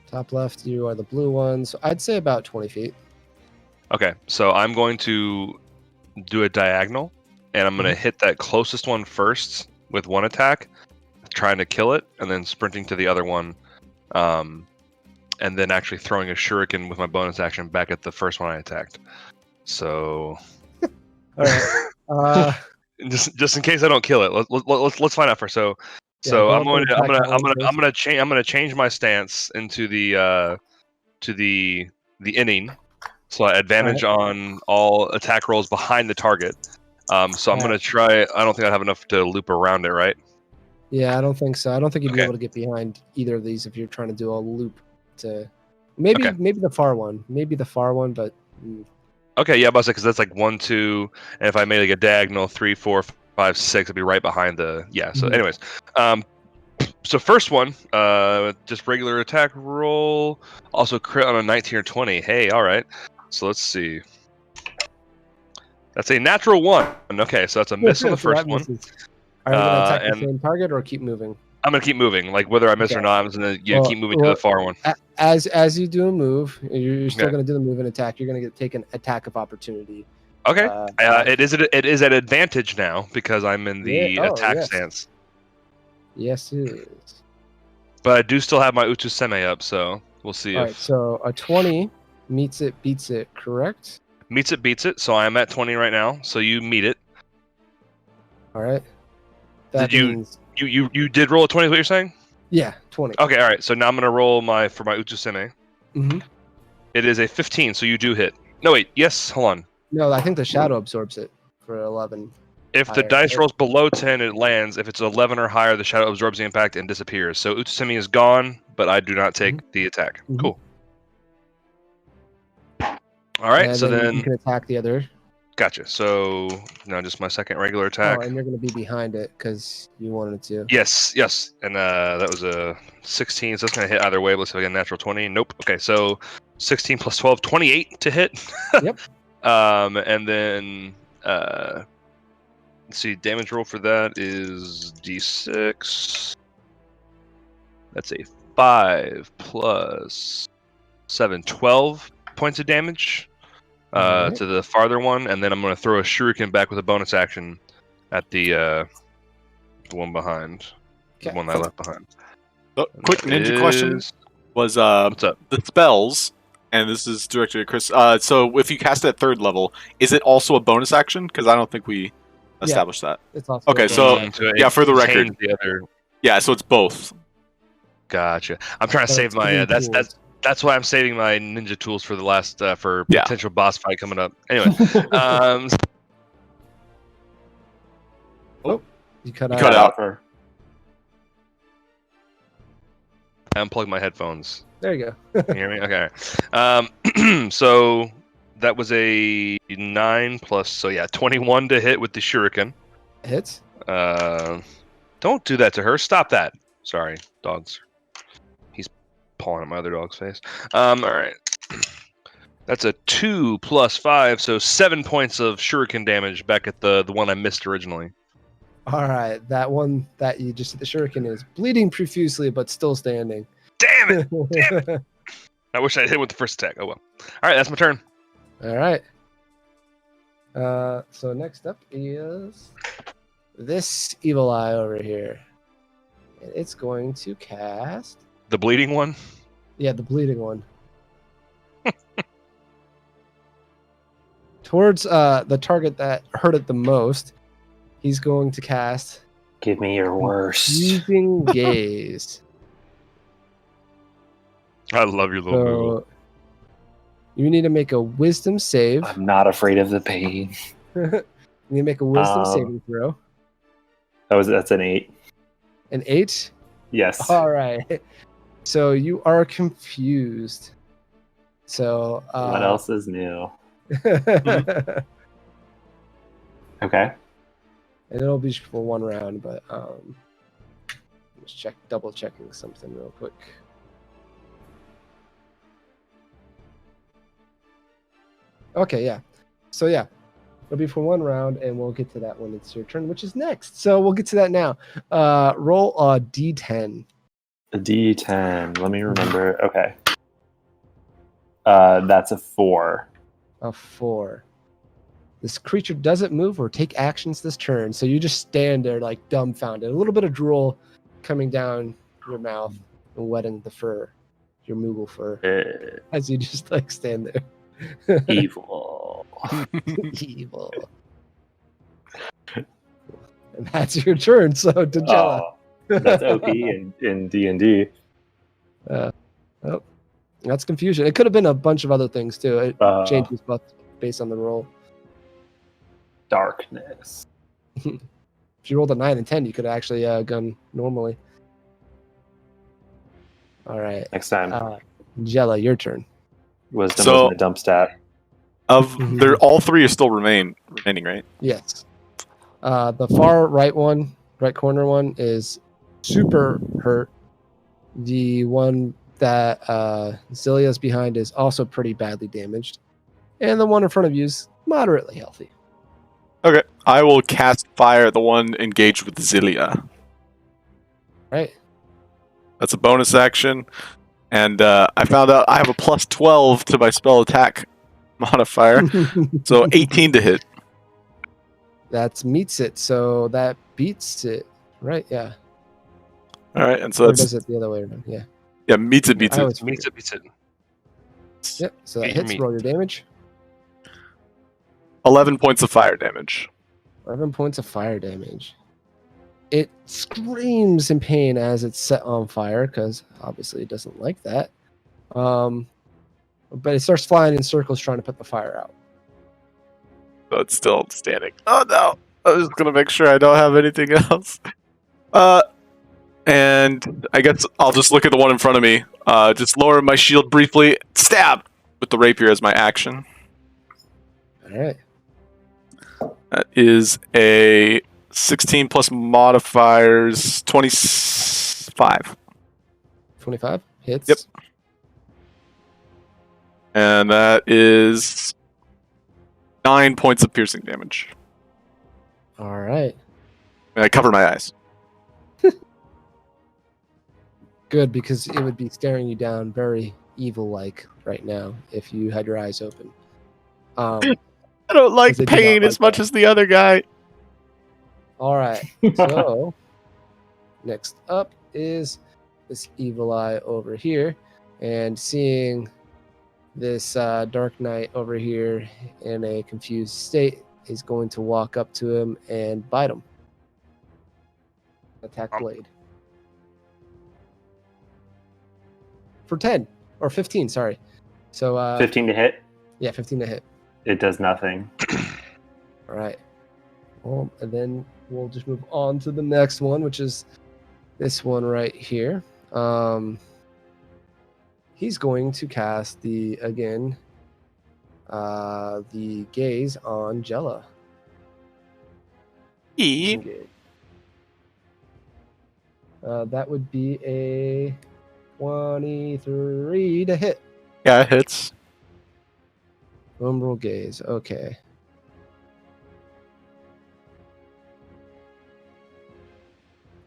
Top left, you are the blue ones. So I'd say about 20 feet. Okay, so I'm going to do a diagonal, and I'm going to hit that closest one first with one attack, trying to kill it, and then sprinting to the other one, and then actually throwing a shuriken with my bonus action back at the first one I attacked. So, All right. just in case I don't kill it, let's find out first. So Yeah, go I'm up going and to attack I'm gonna change my stance into the inning, So advantage on all attack rolls behind the target. So I'm going to try. I don't think I have enough to loop around it, right? Yeah, I don't think so. I don't think you'd be Okay. able to get behind either of these if you're trying to do a loop. To maybe Okay. maybe the far one, but Okay, yeah, but because that's like 1, 2, and if I made like a diagonal 3, 4, 5, 6, it'd be right behind the So, Mhm. anyways, so first one, just regular attack roll. Also crit on a 19 or 20. Hey, all right. So let's see. That's a natural 1. Okay, so that's a miss on the So first that one. misses. Are you gonna attack the And same target or keep moving? I'm gonna keep moving. Like whether I miss or Okay. not, I'm just gonna keep moving to Well, the far one. As you do a move, you're still Okay. gonna do the move and attack. You're gonna take an attack of opportunity. Okay. Uh, It is at advantage now because I'm in the attack yes. stance. Yes, it is. But I do still have my Utuseme up, so we'll see All if right, so a 20 meets it, beats it, correct? meets it, beats it. So I am at 20 right now. So you meet it. All right. That Did you- means You did roll a 20. Is what you're saying? yeah, 20. Okay. All right. So now I'm gonna roll for my Utuseme. Mm-hmm. It is a 15. So you do hit. No wait. Yes. Hold on. No, I think the shadow absorbs it for 11. If the Higher, dice right? rolls below 10, it lands. If it's 11 or higher, the shadow absorbs the impact and disappears. So Utusemi is gone, but I do not take the attack. Mhm. Cool. All right, And so then then you can attack the other. gotcha. So now just my second regular attack. Oh, and you're gonna be behind it because you wanted to. Yes, and that was a 16, so that's gonna hit either way. Let's see if I get a natural 20. Nope. Okay, so 16 plus 12, 28 to hit. Yep. And then let's see, damage roll for that is d6. That's a 5 plus 7, 12 points of damage Alright. to the farther one, and then I'm going to throw a shuriken back with a bonus action at the one behind, the Okay. one that I left behind. So, quick ninja question Is- was What's up? the spells, and this is directed at Chris. So if you cast it at 3rd level, is it also a bonus action? Because I don't think we established that. It's also Okay, a so- bonus So yeah, it for the record. changed the other. Yeah, so it's both. Gotcha. I'm trying to but save it's my. hidden tools. That's why I'm saving my ninja tools for the last for Yeah. potential boss fight coming up. Anyway, You cut You out. cut out. I unplugged my headphones. There you go. Can you hear me? Okay. So that was a 9 plus, so yeah, 21 to hit with the shuriken. Hits. Don't do that to her. Stop that. Sorry, dogs. He's pawing at my other dog's face. All right. That's a 2 plus 5, so 7 points of shuriken damage back at the one I missed originally. All right, that one that you just hit the shuriken is bleeding profusely but still standing. Damn it! I wish I hit with the first attack. Oh well. All right, that's my turn. All right. So next up is this evil eye over here. And it's going to cast. The bleeding one. Yeah, the bleeding one. Towards the target that hurt it the most, he's going to cast Give me your worst. Using Gaze. I love your little move. So you need to make a Wisdom save. I'm not afraid of the pain. You need to make a Wisdom saving throw. That's an 8. An 8? Yes. All right. So you are confused. So What else is new? and Okay. it'll be for one round, but just double checking something real quick. Okay, yeah. So yeah, it'll be for one round, and we'll get to that when it's your turn, which is next. So we'll get to that now. Roll a d10. A D10. Let me remember. Okay. That's a 4. A 4. This creature doesn't move or take actions this turn, so you just stand there like dumbfounded. A little bit of drool coming down your mouth and wetting the fur, your Moogle fur, as you just like stand there. Evil. Evil. And that's your turn. So Dejela. Oh, that's OP in D&D. Oh, That's confusion. It could have been a bunch of other things too. It changes based on the roll. Darkness. If you rolled a 9 and 10, you could have actually gone normally. All right. Next time. Jella, your turn. Wisdom So- was my dump stat. Of they're all three are still remaining, right? Yes. The far right corner one is super hurt. The one that Zilia's behind is also pretty badly damaged. And the one in front of you is moderately healthy. Okay. I will cast fire at the one engaged with Zilia. Right. That's a bonus action. And I found out I have a plus 12 to my spell attack modifier. So 18 to hit. That meets it. So that beats it. Right, yeah. Alright, and so Or that's does it the other way around? Yeah. yeah, beats it. I always Beats forget. it. Yep. So that Beat hits. me. Roll your damage. 11 points of fire damage. 11 points of fire damage. It screams in pain as it's set on fire because obviously it doesn't like that. But it starts flying in circles trying to put the fire out. So it's still standing. Oh no! I was just gonna make sure I don't have anything else. And I guess I'll just look at the one in front of me. Just lower my shield briefly. Stab with the rapier as my action. All right. That is a 16 plus modifiers, 25. 25 hits. Yep. And that is 9 points of piercing damage. All right. And I cover my eyes. Good, because it would be staring you down very evil-like right now if you had your eyes open. I don't like 'Cause they do not pain as like much that. as the other guy. All right. So next up is this evil eye over here, and seeing this Dark Knight over here in a confused state is going to walk up to him and bite him. Attack blade. For 10 or 15, sorry. So 15 to hit. yeah, 15 to hit. It does nothing. All right. Well, and then we'll just move on to the next one, which is this one right here. He's going to cast the gaze on Jella. Engage. That would be a 23 to hit. Yeah, it hits. Home-brew gaze. Okay.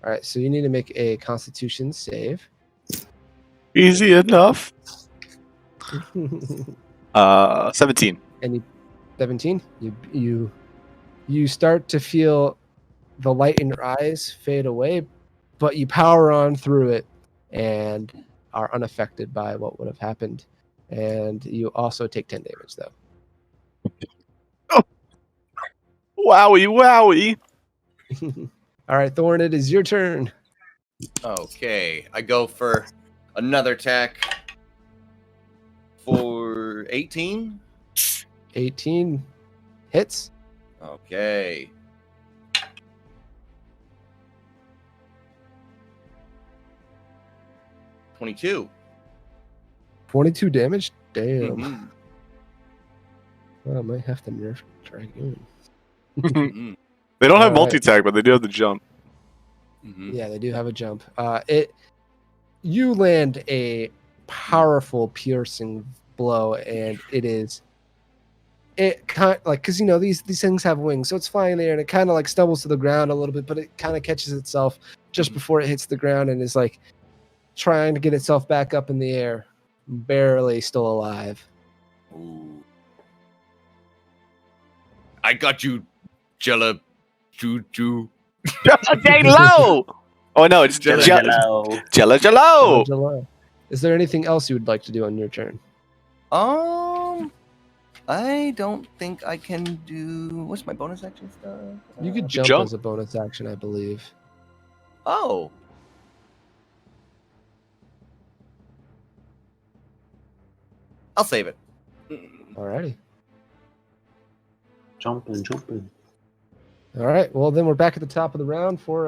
All right, so you need to make a Constitution save. Easy enough. 17. And you 17. You start to feel the light in your eyes fade away, but you power on through it and are unaffected by what would have happened. And you also take 10 damage, though. Wowie, wowie. All right, Thorn, it is your turn. Okay, I go for another attack for 18. 18 hits. Okay. $22. 22 damage. Damn. Mhm. Well, I might have to nerf Dragoon. Mhm. They don't have All right. multi-tag, but they do have the jump. Mhm. Yeah, they do have a jump. You land a powerful piercing blow, and it kind of like, because these things have wings, so it's flying there and it kind of like stumbles to the ground a little bit, but it kind of catches itself just before it hits the ground and is like trying to get itself back up in the air, barely still alive. Ooh. I got you, Jella. Choo. Stay low! Oh no, it's Jella. Hello. Jella Jello! July. Is there anything else you would like to do on your turn? I don't think I can do. What's my bonus action stuff? You could jump jump. as a bonus action, I believe. Oh. I'll save it. Alrighty. Jumping. All right. Well, then we're back at the top of the round for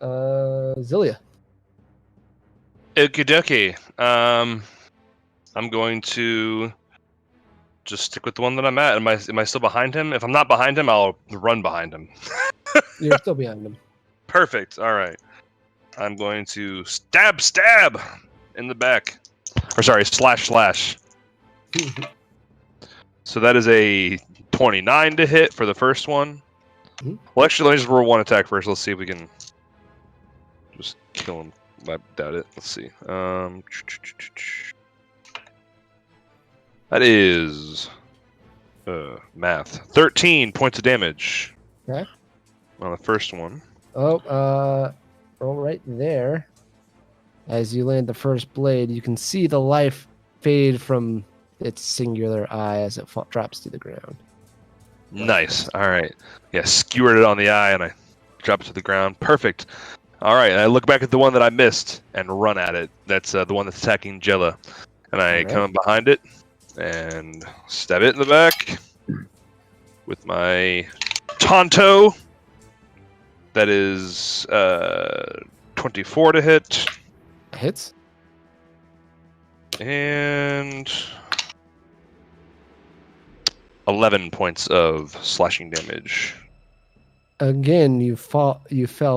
Zilia. Okie dokie. I'm going to just stick with the one that I'm at. Am I still behind him? If I'm not behind him, I'll run behind him. You're still behind him. Perfect. All right. I'm going to stab in the back. Or sorry, slash. So that is a 29 to hit for the first one. Mhm. Well, actually, let me just roll one attack first. Let's see if we can just kill him. I doubt it. Let's see. That is math. 13 points of damage. Okay. On the first one. Oh, roll right there. As you land the first blade, you can see the life fade from its singular eye as it drops to the ground. Nice. All right. Yeah, skewered it on the eye, and I drop it to the ground. Perfect. All right. And I look back at the one that I missed and run at it. That's the one that's attacking Jella. And I come behind it and stab it in the back with my Tonto. That is 24 to hit. Hits. And 11 points of slashing damage. Again, you fell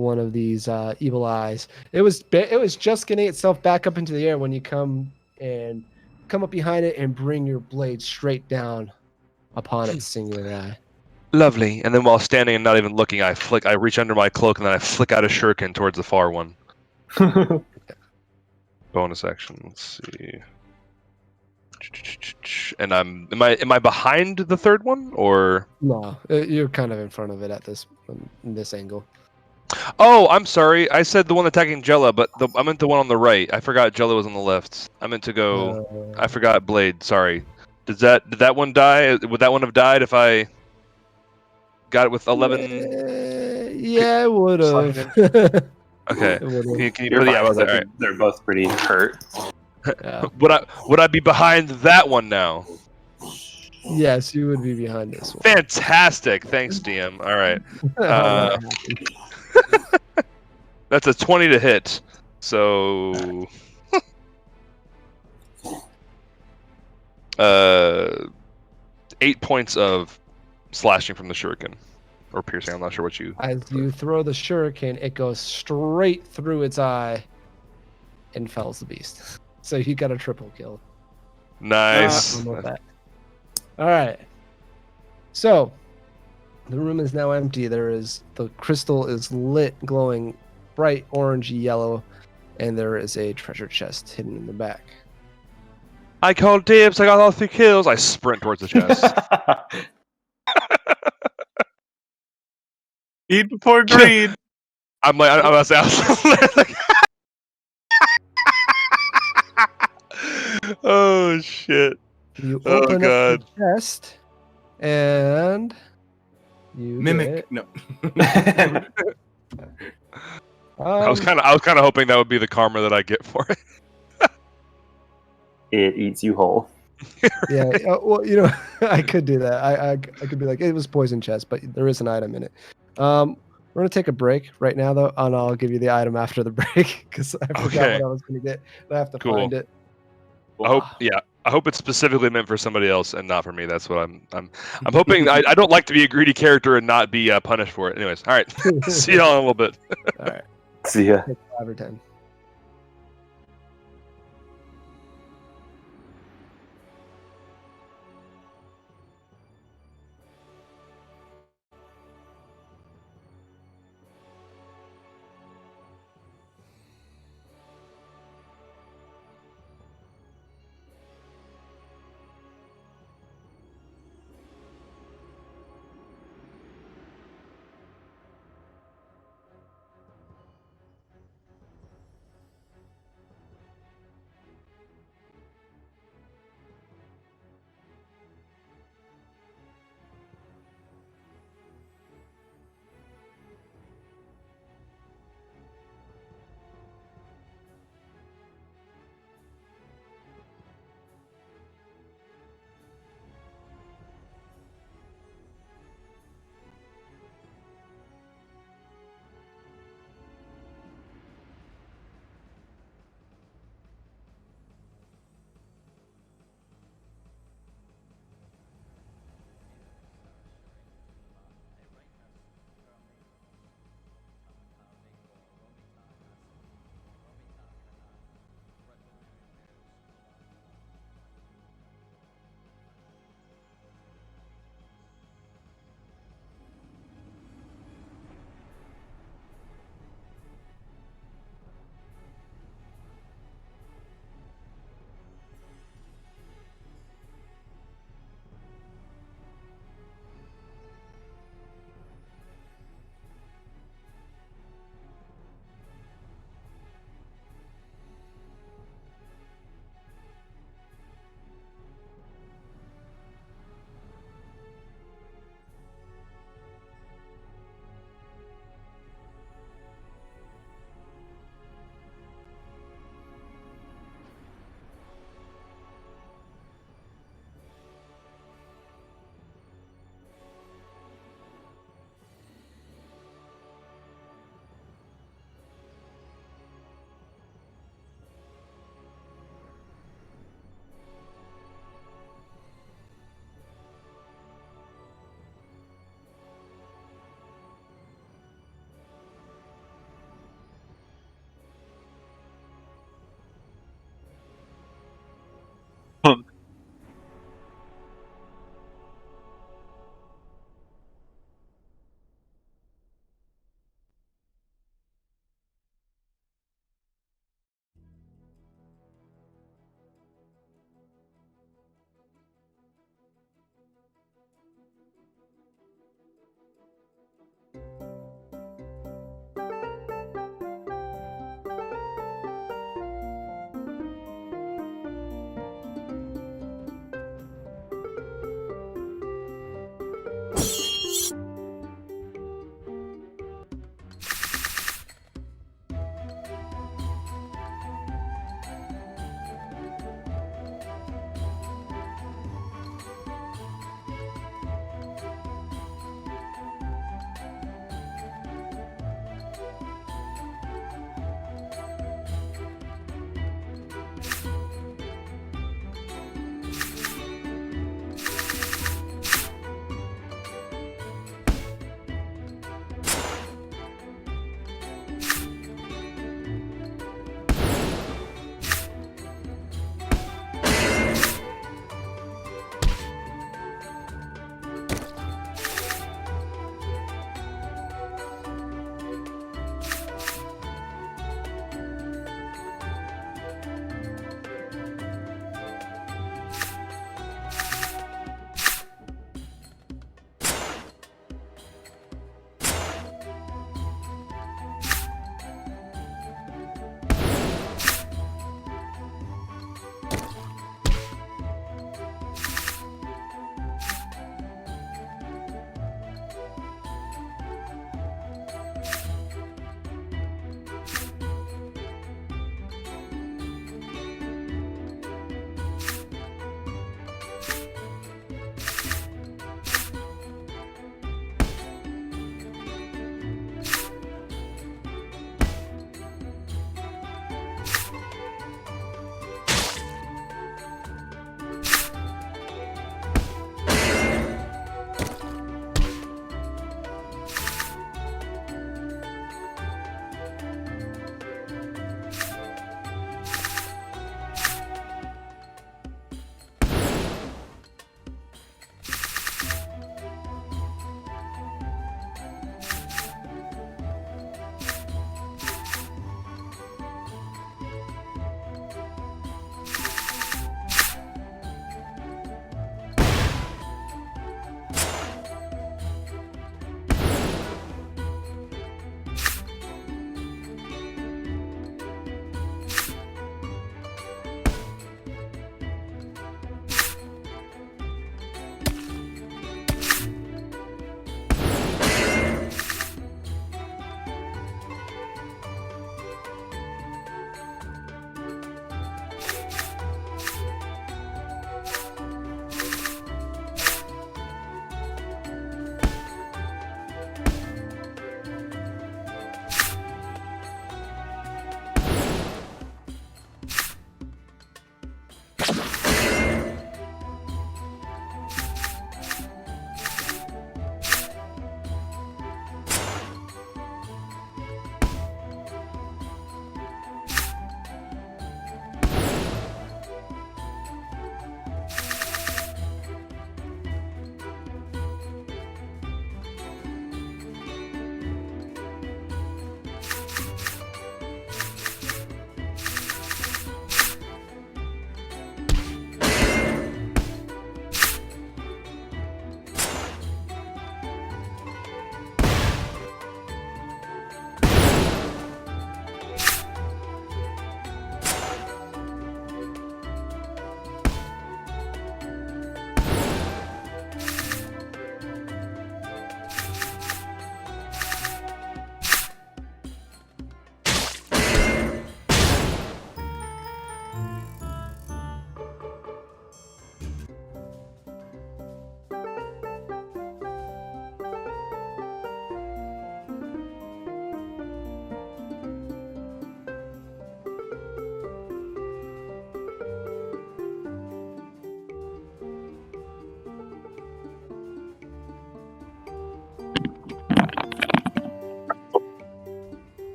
one of these evil eyes. It was just getting itself back up into the air when you come up behind it and bring your blade straight down upon its singular eye. Lovely. And then while standing and not even looking, I reach under my cloak and then I flick out a shuriken towards the far one. Bonus action. Let's see. And am I behind the third one or? No, you're kind of in front of it at in this angle. Oh, I'm sorry. I said the one attacking Jella, but I meant the one on the right. I forgot Jella was on the left. I meant to go. I forgot Blade. Sorry. Did that one die? Would that one have died if I got it with 11? Yeah, it would have. Okay. Can you really? Yeah, I was there. All right. They're both pretty hurt. Yeah. Would I be behind that one now? Yes, you would be behind this one. Fantastic. Thanks, DM. All right. That's a 20 to hit. So 8 points of slashing from the shuriken. Or piercing, I'm not sure what you... As you throw the shuriken, it goes straight through its eye and fells the beast. So you got a triple kill. Nice. All right. So the room is now empty. The crystal is lit, glowing bright orangey yellow, and there is a treasure chest hidden in the back. I called dibs. I got all 3 kills. I sprint towards the chest. Eat before greed. I'm like, oh shit! You open up the chest, and you Mimic. No. I was kind of hoping that would be the karma that I get for it. It eats you whole. Yeah. Well, I could do that. I could be like, it was poison chest, but there is an item in it. We're gonna take a break right now, though, and I'll give you the item after the break because I forgot what I was gonna get. I have to find it. I hope it's specifically meant for somebody else and not for me. That's what I'm hoping. I don't like to be a greedy character and not be punished for it. Anyways, all right. See y'all in a little bit. All right. See ya. 5 or 10.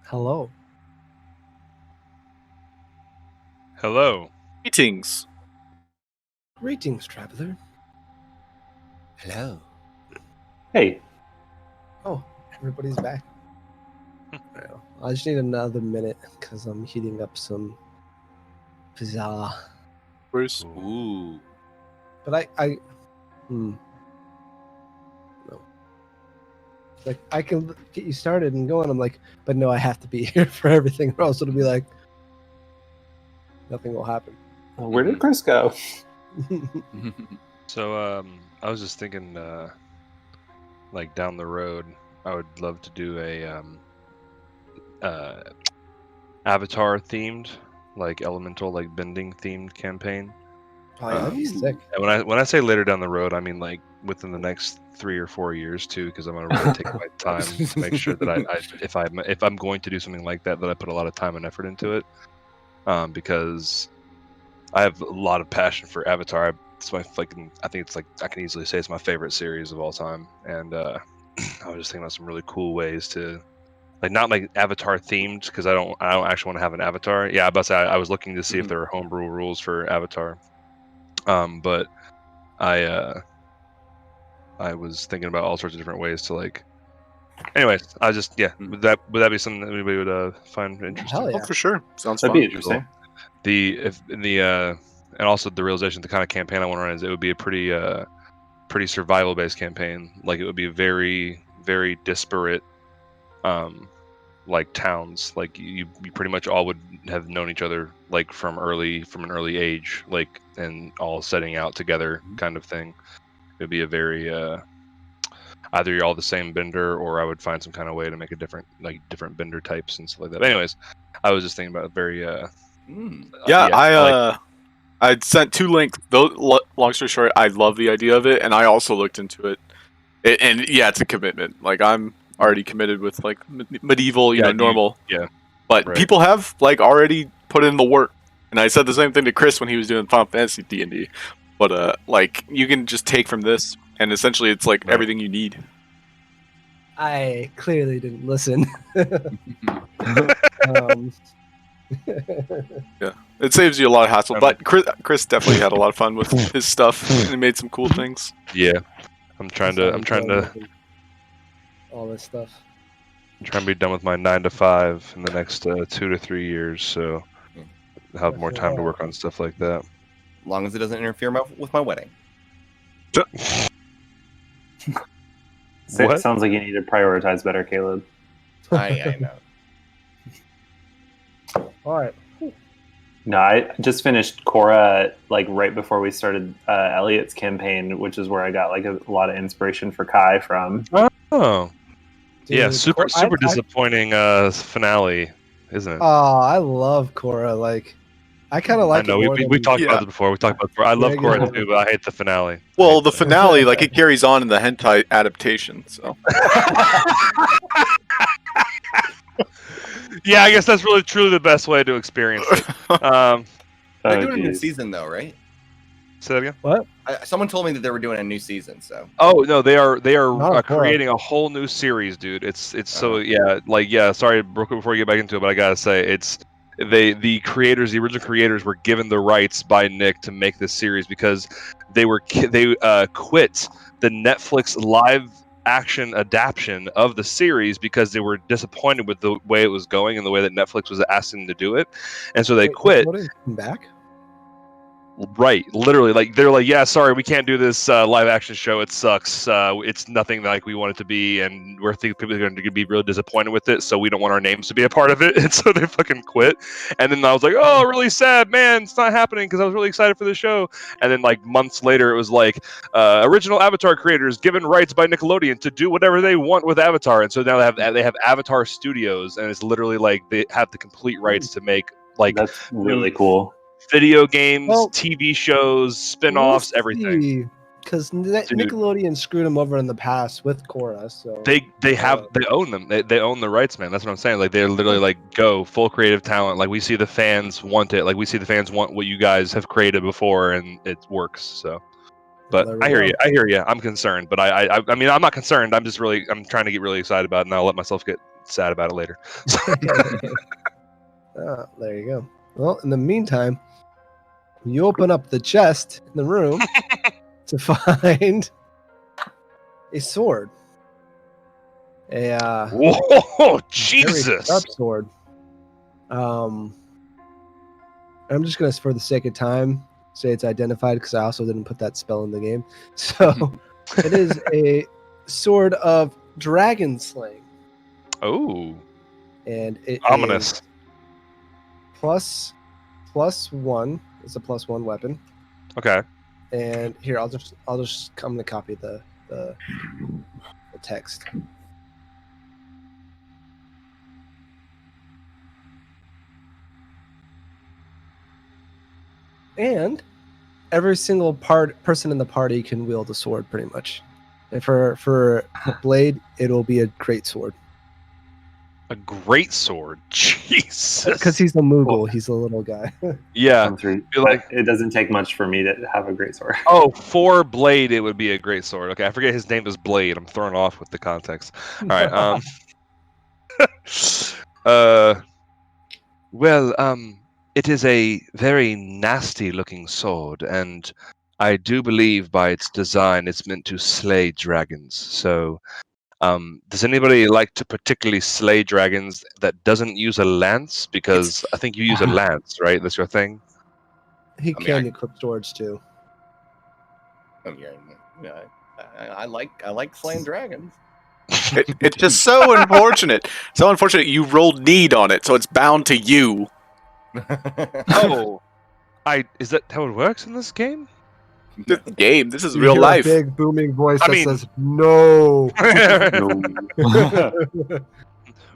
Hello. Hello. Greetings. Greetings, traveler. Hello. Hey, Oh, everybody's back. Well, I just need another minute because I'm heating up some pizza. Bruce. Ooh. But no. Like, I can get you started and going. I'm like, but no, I have to be here for everything, or else it'll be like, nothing will happen. where did Chris go? So I was just thinking, like down the road, I would love to do a Avatar themed, like elemental, like bending themed campaign. Oh, yeah, that'd be sick. And when I say later down the road, I mean like within the next 3 or 4 years too, because I'm gonna really take my time to make sure that if I'm going to do something like that, that I put a lot of time and effort into it. Because I have a lot of passion for Avatar. It's my fucking. I think it's like I can easily say it's my favorite series of all time. And I was just thinking about some really cool ways to, like, not like Avatar themed, because I don't actually want to have an Avatar. Yeah, but I was looking to see if there were homebrew rules for Avatar. But I was thinking about all sorts of different ways to, like. Anyways, I just would that be something that anybody would find interesting? Hell yeah. Oh, for sure. Sounds That'd fun. be interesting. And also the realization, the kind of campaign I want to run is it would be a pretty survival based campaign. Like it would be very, very disparate, like towns. Like you pretty much all would have known each other like from an early age, like, and all setting out together kind of thing. It would be a very either you're all the same bender, or I would find some kind of way to make a different bender types and stuff like that. But anyways, I was just thinking about very I sent 2 links. Though, long story short, I love the idea of it, and I also looked into it. And yeah, it's a commitment. Like I'm already committed with like medieval, normal. But right. people have like already put in the work, and I said the same thing to Chris when he was doing Final Fantasy D&D. But like you can just take from this, and essentially it's like everything you need. I clearly didn't listen. Yeah, it saves you a lot of hassle. But Chris definitely had a lot of fun with his stuff, and he made some cool things. Yeah, I'm trying to all this stuff. I'm trying to be done with my 9 to 5 in the next 2 to 3 years, so I'll have more time to work on stuff like that. As long as it doesn't interfere with my wedding. What? Sounds like you need to prioritize better, Caleb. I know. All right. No, I just finished Korra like right before we started Elliot's campaign, which is where I got like a lot of inspiration for Kai from. Oh, Dude, yeah, super disappointing finale, isn't it? Oh, I love Korra. Like, I kind of like. I know we talked about it before. I love Korra too, but I hate the finale. Well, the finale, like it carries on in the hentai adaptation. So. Yeah, I guess that's really truly the best way to experience it. They're doing a new season though, right? Say that again. What? Someone told me that they were doing a new season. So. Oh no, they are Not creating a whole new series, dude. It's so Sorry, broke it before you get back into it, but I gotta say the original creators were given the rights by Nick to make this series because they quit the Netflix live action adaptation of the series because they were disappointed with the way it was going and the way that Netflix was asking them to do it, and so they quit. Come back. Right, literally, like they're like, yeah, sorry, we can't do this live action show. It sucks. It's nothing like we want it to be, and we're thinking people are going to be really disappointed with it. So we don't want our names to be a part of it, and so they fucking quit. And then I was like, oh, really sad, man. It's not happening because I was really excited for the show. And then like months later, it was like original Avatar creators given rights by Nickelodeon to do whatever they want with Avatar, and so now they have Avatar Studios, and it's literally like they have the complete rights to make like that's really cool. Video games, TV shows, spin-offs, everything. Because Nickelodeon screwed them over in the past with Korra, so they own them. They own the rights, man. That's what I'm saying. Like they're literally like go full creative talent. Like we see the fans want it. Like we see the fans want what you guys have created before, and it works. So, but I hear you. I'm concerned, but I mean I'm not concerned. I'm trying to get really excited about it, and I'll let myself get sad about it later. There you go. Well, in the meantime, you open up the chest in the room to find a sword. Whoa, Very Jesus! sharp sword. I'm just gonna, for the sake of time, say it's identified because I also didn't put that spell in the game. So it is a sword of dragon slaying, Oh, and it ominous. is plus one. It's a plus one weapon. Okay. And here, I'm gonna copy the text. And every single person in the party can wield a sword, pretty much. And for Blade, it'll be a great sword A great sword. Jesus. because he's a Moogle. He's a little guy. Yeah. I'm three. You're like- It doesn't take much for me to have a great sword. Oh, for Blade, it would be a great sword. Okay, I forget his name is Blade. I'm thrown off with the context. All right. It is a very nasty-looking sword, and I do believe by its design, it's meant to slay dragons. So, does anybody like to particularly slay dragons that doesn't use a lance? Because I think you use a lance, right? That's your thing. He I mean, can equip swords too. I like slaying dragons. It's just so unfortunate. So unfortunate you rolled need on it, so it's bound to you. Oh, is that how it works in this game? This game. This is You real hear a life. big booming voice I that mean- says no.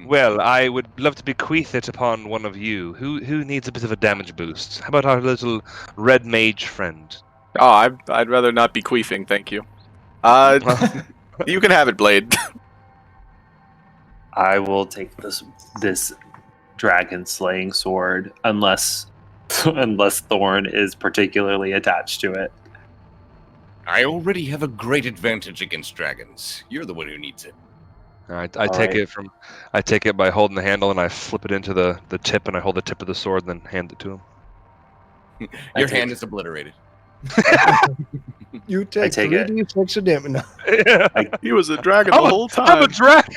Well, I would love to bequeath it upon one of you. Who needs a bit of a damage boost? How about our little red mage friend? Oh, I'd rather not be queefing, thank you. You can have it, Blade. I will take this dragon slaying sword unless Thorn is particularly attached to it. I already have a great advantage against dragons. You're the one who needs it. All right, All right. I take it by holding the handle and I flip it into the tip and I hold the tip of the sword and then hand it to him. Your take- hand is obliterated. You take take it. 3d6 of damage. No. He was a dragon I'm the a- whole I'm a time. dragon.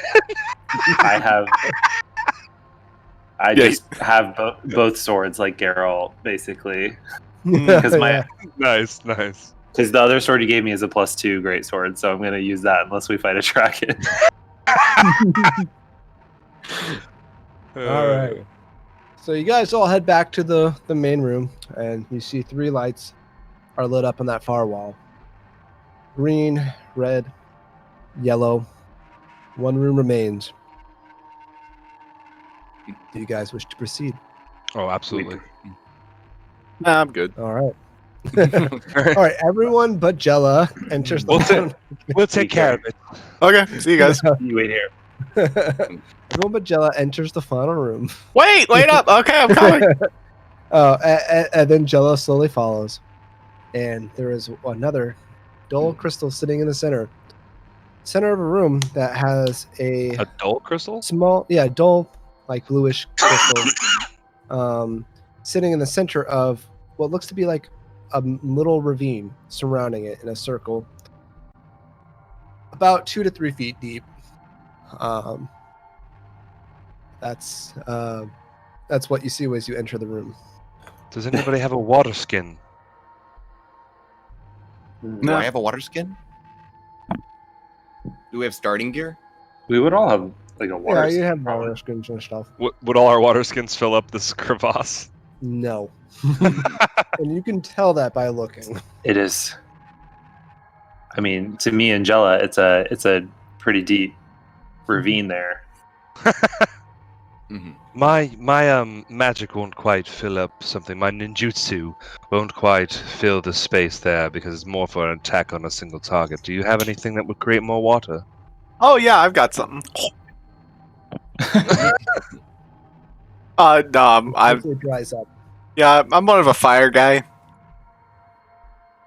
I Yeah. just have both swords like Geralt, basically. Because Yeah. Nice. Because the other sword you gave me is a +2 great sword, so I'm going to use that unless we fight a dragon. All right. So you guys all head back to the main room, and you see 3 lights are lit up on that far wall. Green, red, yellow. 1 room remains. Do you guys wish to proceed? Oh, absolutely. Nah, I'm good. All right. All right. Everyone but Jella enters the We'll room. We'll take care of it. Okay, see you guys. You wait here. Everyone but Jella enters the final room. Wait up. Okay, I'm coming. And then Jella slowly follows. And there is another dull crystal sitting in the center of a room that has a A dull crystal? small, dull, like bluish crystal, sitting in the center of what looks to be like a little ravine surrounding it in a circle, about 2 to 3 feet deep. That's what you see as you enter the room. Does anybody have a water skin? Do I have a water skin? Do we have starting gear? We would all have like a water. Yeah, you skin, have probably. water skins and stuff. Would all our water skins fill up this crevasse? No. And you can tell that by looking. It is. I mean, to me and Jella, it's a pretty deep ravine there. Mm-hmm. My magic won't quite fill up something. My ninjutsu won't quite fill the space there because it's more for an attack on a single target. Do you have anything that would create more water? Oh yeah, I've got something. No, I'm It dries up. yeah, I'm more of a fire guy.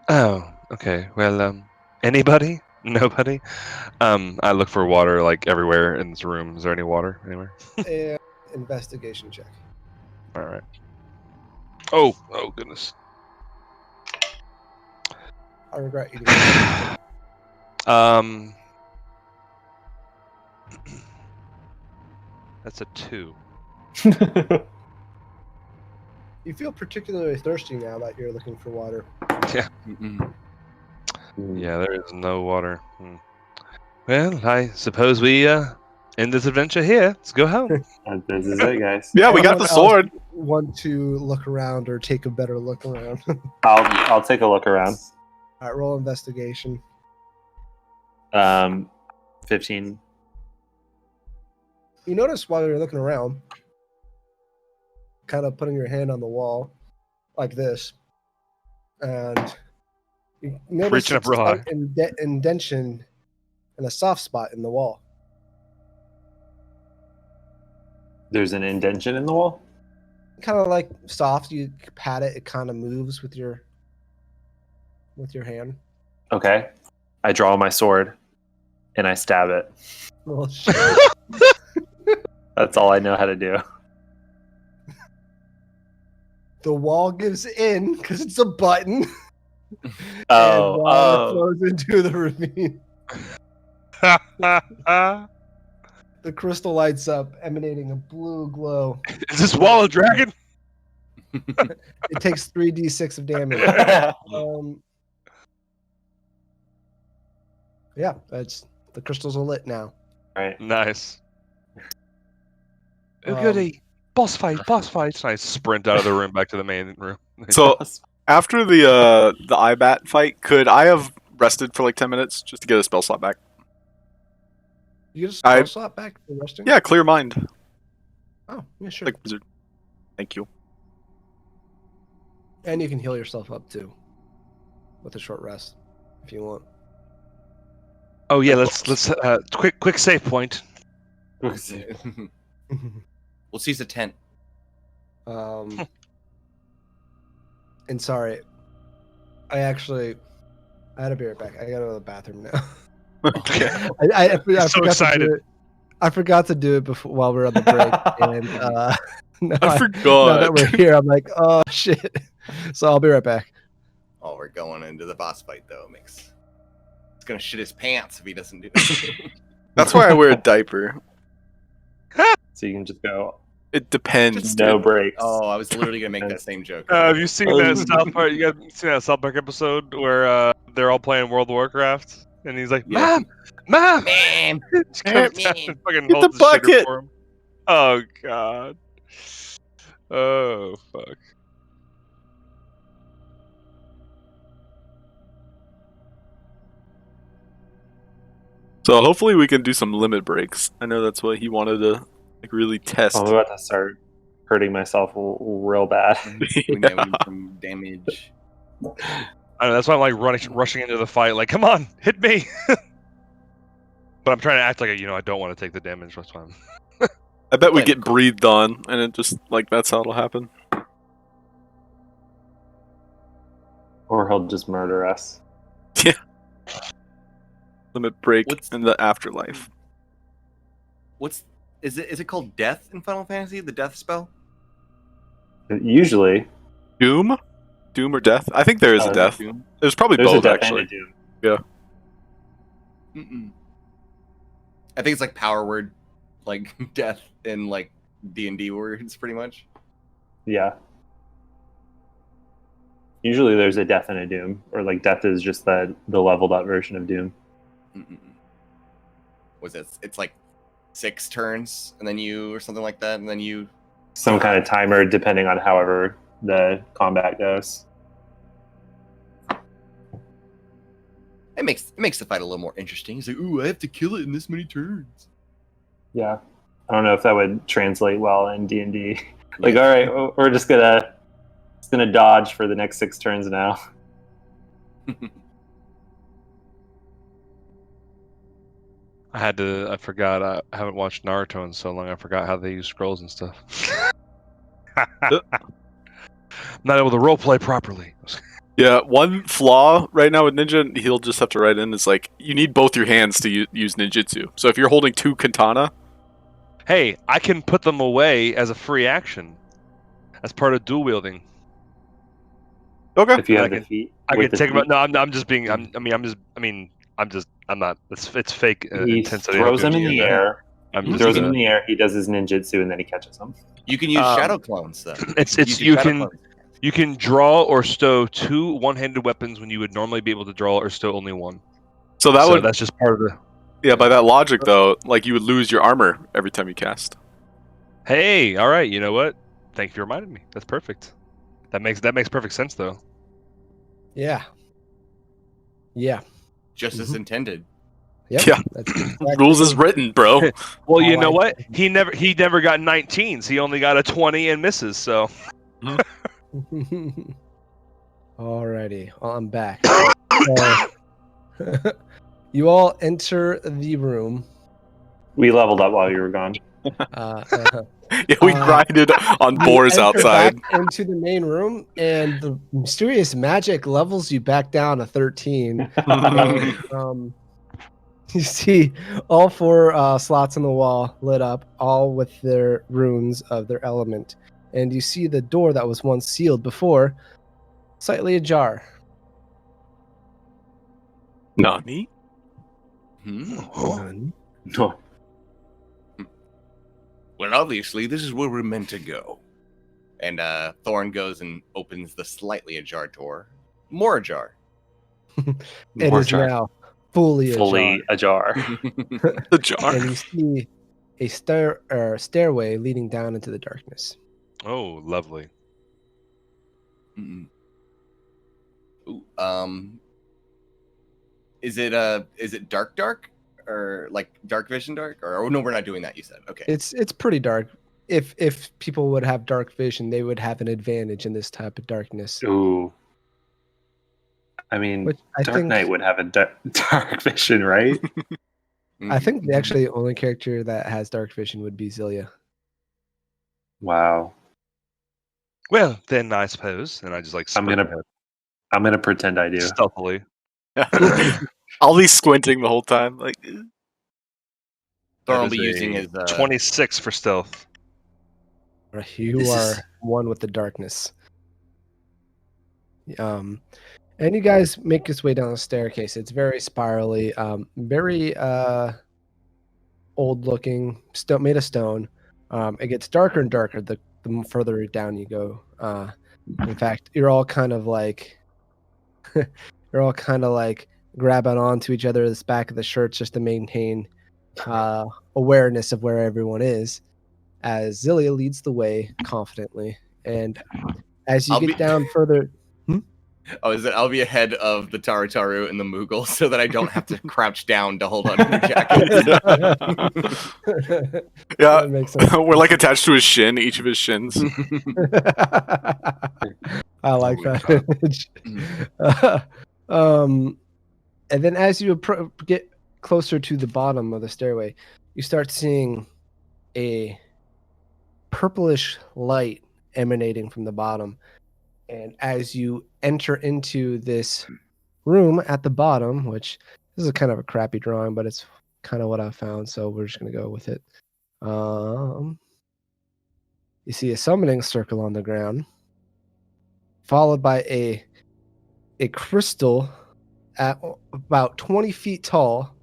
Oh, okay. Well, anybody? Nobody. I look for water like everywhere in this room. Is there any water anywhere? And investigation check. All right. Oh goodness. I regret eating it. That's a 2. You feel particularly thirsty now that you're looking for water. Mm-mm. Yeah, there is no water. Well, I suppose we end this adventure here. Let's go home. This is it, guys. Yeah, we got Anyone the sword. else want to look around or take a better look around? I'll take a look around. All right, roll investigation. 15. You notice while you're looking around, kind of putting your hand on the wall like this, and you notice Reaching up a real high. slight indentation and a soft spot in the wall. There's an indention in the wall? Kind of like soft. You pat it, it kind of moves with your hand. Okay. I draw my sword and I stab it. Oh shit! That's all I know how to do. The wall gives in because it's a button. And Oh, water flows into the ravine. The crystal lights up, emanating a blue glow. Is this wall a dragon? It takes 3d6 of damage. Yeah, that's the crystals are lit now. Right. Nice. Oh Um, goody. Boss fight. And I sprint out of the room back to the main room. So after the IBAT fight, could I have rested for like 10 minutes just to get a spell slot back? You get a spell slot back for resting? Yeah, clear mind. Oh, yeah, sure. Like wizard. Thank you. And you can heal yourself up too with a short rest if you want. Oh yeah, let's quick save point. We'll seize a tent. And sorry, I had to be right back. I gotta go to the bathroom now. Okay. I forgot so to excited. do it. I forgot to do it before while we were on the break, and now I forgot. now that we're here, I'm like, oh shit. So I'll be right back. Oh, we're going into the boss fight though. It's gonna shit his pants if he doesn't do it. That's why I wear a diaper. So you can just go It depends. no dude. breaks. Oh, I was literally gonna make that same joke. Have you seen that South Park? You guys seen that South Park episode where they're all playing World of Warcraft, and he's like, Yeah. "Mom, Man, Just comes down and fucking Get holds the shitter bucket. for him. Oh god. Oh fuck. So hopefully we can do some limit breaks. I know that's what he wanted to like really test. I'm about to start hurting myself real bad. doing some damage. I know, that's why I'm like rushing into the fight. Like, come on, hit me. But I'm trying to act like I don't want to take the damage. That's why. I bet we Playing get cool. breathed on, and it just like that's how it'll happen. Or he'll just murder us. Limit break What's- in the afterlife. Is it called death in Final Fantasy? The death spell? Usually, Doom or death? I think there is a death. Doom? There's probably there's a both death actually. and a doom. Mm-mm. I think it's like power word, like death in like D&D words, pretty much. Yeah. Usually there's a death and a doom, or like death is just the leveled up version of doom. Mm-mm. Was it? It's like 6 turns, and then you, or something like that, and then you. Some kind of timer depending on however the combat goes. It makes the fight a little more interesting. It's like, ooh, I have to kill it in this many turns. Yeah. I don't know if that would translate well in D&D. Like, all right, we're just gonna dodge for the next 6 turns now. I forgot. I haven't watched Naruto in so long. I forgot how they use scrolls and stuff. Not able to roleplay properly. Yeah, one flaw right now with ninja, he'll just have to write in, is like, you need both your hands to use ninjutsu. So if you're holding 2 katana, Hey, I can put them away as a free action, as part of dual wielding. okay. If you I have the can- feet, I with can the take them. feet, No, I'm just being. I'm not. It's fake he intensity. throws them in the air. I'm He just, throws them in the air. He does his ninjutsu, and then he catches them. You can use Um, shadow clones though. It's Use your you shadow can clones. you can draw or stow 2 one-handed weapons when you would normally be able to draw or stow only one. So that So would, that's just part of the. yeah, by that logic though, like you would lose your armor every time you cast. Hey, all right. You know what? Thank you for reminding me. That's perfect. That makes perfect sense though. Yeah. Yeah. Just as intended. Yep. Yeah. That's Rules is written, bro. Well, you Oh, know I- what? He never got 19s. He only got a 20 and misses. So Alrighty. Well, I'm back. So, you all enter the room. We leveled up while you were gone. Yeah, we Uh, grinded on You boars enter outside. back into the main room, and the mysterious magic levels you back down to 13. And, you see all 4 slots on the wall lit up, all with their runes of their element. And you see the door that was once sealed before, slightly ajar. Nani? Hmm. No. Well, obviously, this is where we're meant to go. And Thorn goes and opens the slightly ajar door. More ajar. It More is ajar. now fully Fully ajar. The jar. and you see a stairway leading down into the darkness. Oh, lovely. Mm-mm. Ooh, is it dark or like dark vision dark, or oh no, we're not doing that, you said. Okay. It's pretty dark. If people would have dark vision, they would have an advantage in this type of darkness. Ooh. I mean, Which I Dark think Knight would have a dark vision, right? I think actually the only character that has dark vision would be Zilia. Wow. Well, then I suppose, and I just like I'm sprint gonna- I'm gonna pretend I do. stealthily. I'll be squinting the whole time. Like, Thorn That will is be using a his 26 for stealth. You This are is- one with the darkness. And you guys make this way down the staircase. It's very spirally, very old looking, made of stone. It gets darker and darker the further down you go. In fact, you're all kind of like grabbing onto each other's back of the shirts just to maintain awareness of where everyone is. As Zilia leads the way confidently, and as you I'll get be- down further. Oh, is it? I'll be ahead of the Tarutaru and the Moogle, so that I don't have to crouch down to hold on to their jackets. yeah, That makes sense. we're like attached to his shin, each of his shins. I like Holy that image. And then as you get closer to the bottom of the stairway, you start seeing a purplish light emanating from the bottom. And as you enter into this room at the bottom, which this is kind of a crappy drawing, but it's kind of what I found, so we're just gonna go with it. You see a summoning circle on the ground, followed by a crystal at about 20 feet tall,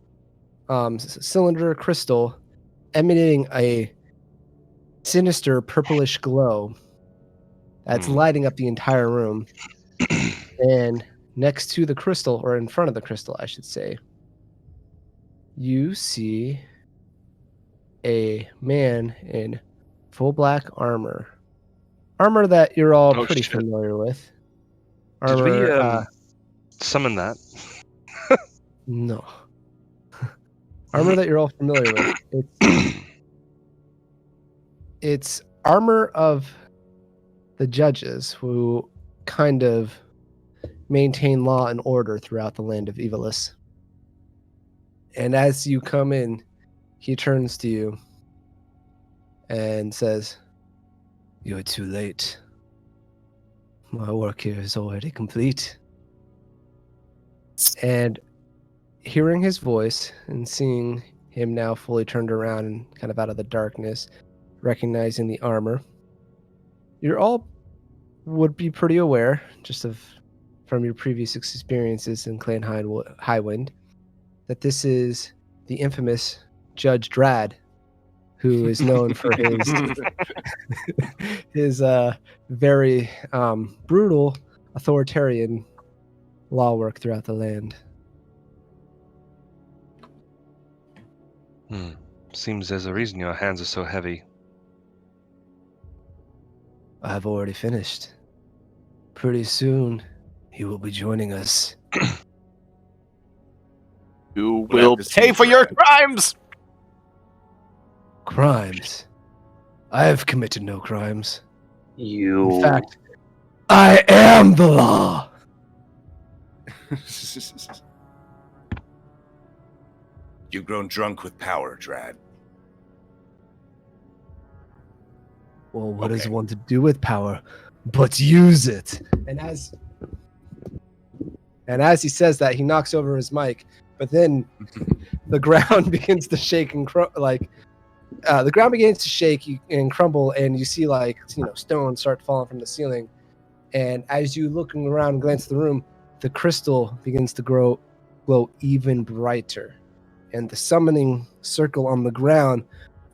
cylinder crystal emanating a sinister purplish glow that's lighting up the entire room. And next to the crystal, or in front of the crystal, I should say, you see a man in full black armor. Armor that you're all Oh, pretty shit. familiar with. Did we Armor, summon that? no. Armor that you're all familiar with. It's armor of the judges who kind of maintain law and order throughout the land of Evilus. And as you come in, he turns to you and says, "You're too late. My work here is already complete." And hearing his voice and seeing him now fully turned around and kind of out of the darkness, recognizing the armor, you're all would be pretty aware just of from your previous experiences in Clan Highwind that this is the infamous Judge Drad, who is known for his very brutal authoritarian law work throughout the land. Seems there's a reason your hands are so heavy. I've already finished. Pretty soon, he will be joining us. You We'll will have to see, pay for your Brad. crimes! Crimes? I have committed no crimes. You. In fact, I am the law. You've grown drunk with power, Drad. Well, what does Okay. one to do with power but use it? And as he says that, he knocks over his mic, but then the ground begins to shake and the ground begins to shake and crumble, and you see stones start falling from the ceiling. And as you looking around and glance at the room, the crystal begins to glow even brighter, and the summoning circle on the ground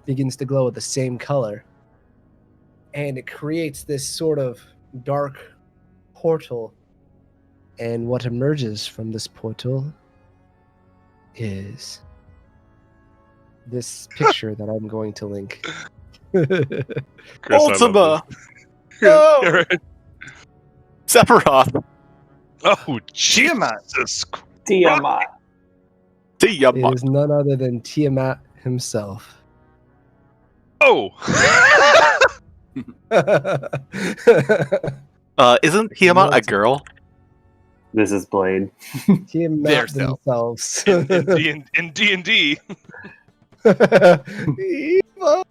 begins to glow with the same color. And it creates this sort of dark portal. And what emerges from this portal is this picture that I'm going to link. Chris, Ultima! No! No! Sephiroth! Oh, Jesus! Tiamat. It Tiamat. is none other than Tiamat himself. Oh! Isn't Tiamat a girl? This is Blade. Tiamat There's no. themselves. in D&D. Evil.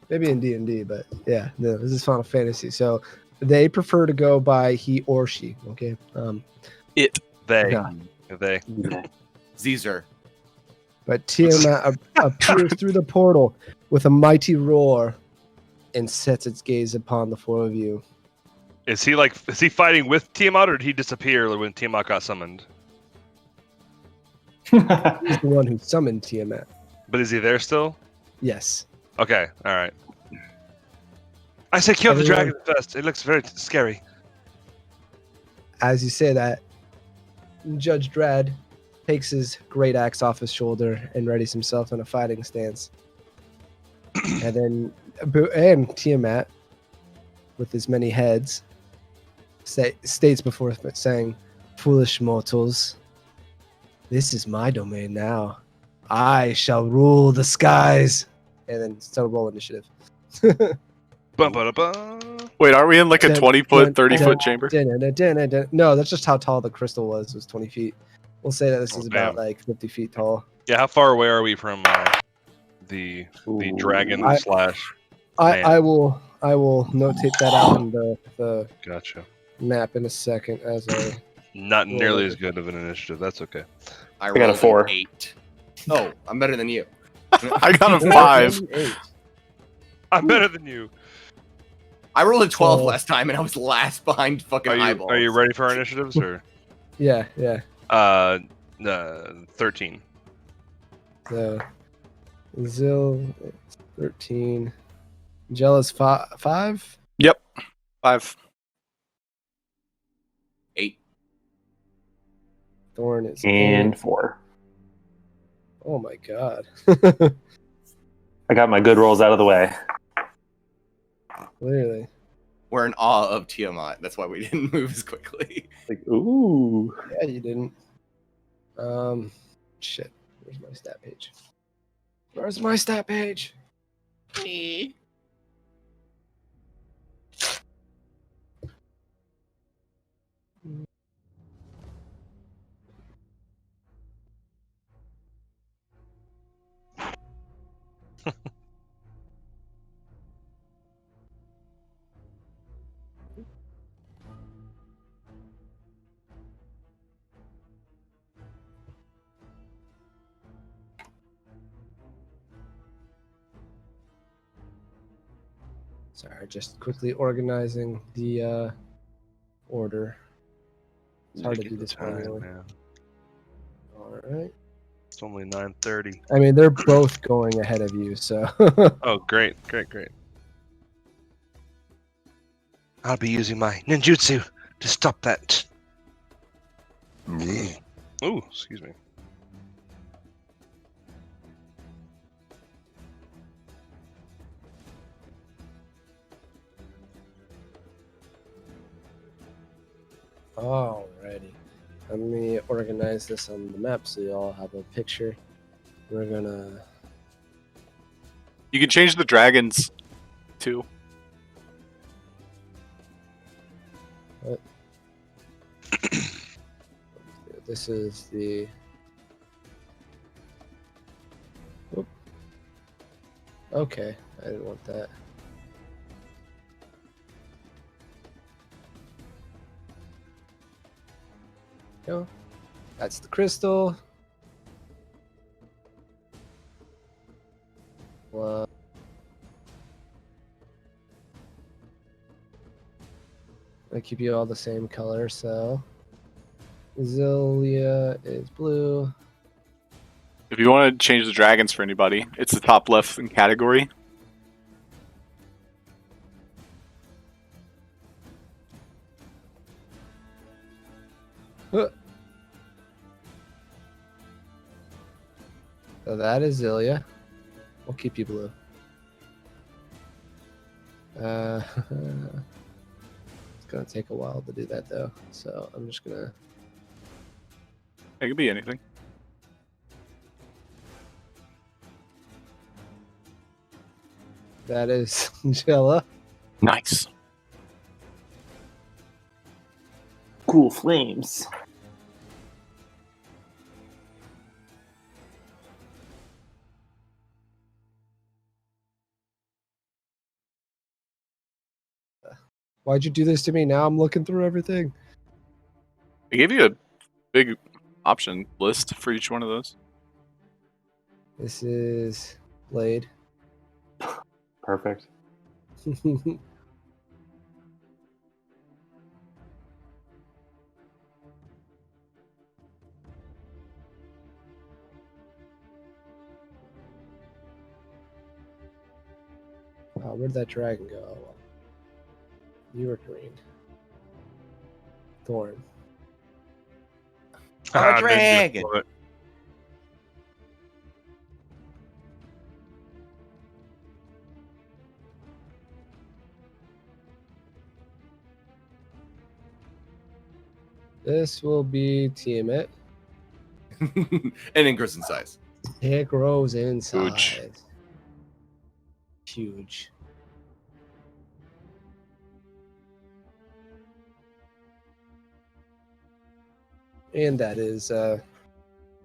Maybe in D&D, but yeah, no, this is Final Fantasy. So they prefer to go by he or she. Okay. It. They. Yeah. They. Caesar. But Tiamat appears through the portal with a mighty roar and sets its gaze upon the four of you. Is he fighting with Tiamat, or did he disappear when Tiamat got summoned? He's the one who summoned Tiamat. But is he there still? Yes. Okay, alright. I say kill the Everyone- dragon first. It looks very scary. As you say that, Judge Dredd takes his great axe off his shoulder and readies himself in a fighting stance. And then Tiamat, with his many heads, states before saying, "Foolish mortals, this is my domain now. I shall rule the skies." And then still roll initiative. Bum-ba-da-bum. Wait, are we in like a Dun, 20-foot, dun, 30-foot dun, chamber? No, that's just how tall the crystal was. It was 20 feet. We'll say that this is about damn. like 50 feet tall. Yeah, how far away are we from the Ooh. dragon I- slash? I will notate that out in the Gotcha. map in a second as I Not nearly as good of an initiative. That's okay. I got a rolled 4. an 8. Oh, I'm better than you. I got a 5. 8. I'm better than you. I rolled a 12 Oh. last time, and I was last behind fucking eyeballs. Are you ready for our initiatives or? Yeah. 13. So Zil 13. Jella's 5. 5. 8. Thorn is And 8. 4. Oh my god. I got my good rolls out of the way. Clearly. We're in awe of Tiamat. That's why we didn't move as quickly. Like, ooh. Yeah, you didn't. Shit. Where's my stat page? Where's my stat page? Sorry, just quickly organizing the order. It's hard to Taking do the this time, manually. man. All right. It's only 9:30. I mean, they're both going ahead of you, so. Oh, great. I'll be using my ninjutsu to stop that. Ooh, excuse me. Alrighty. Let me organize this on the map so you all have a picture. We're gonna. You can change the dragons too. This is the. Oop. Okay, I didn't want that. Go. That's the crystal. Well, I keep you all the same color, so Zilia is blue. If you want to change the dragons for anybody, it's the top left in category. So that is Zilia. We'll keep you blue. It's gonna take a while to do that though, so I'm just gonna. It could be anything. That is Jella. Nice. Cool flames. Why'd you do this to me? Now I'm looking through everything. They gave you a big option list for each one of those. This is Blade. Perfect. Where'd that dragon go? You were green. Thorn. Oh, Ninja, dragon. love it. This will be Tiamat. And it grows in size. It grows in Huge. size. Huge. And that is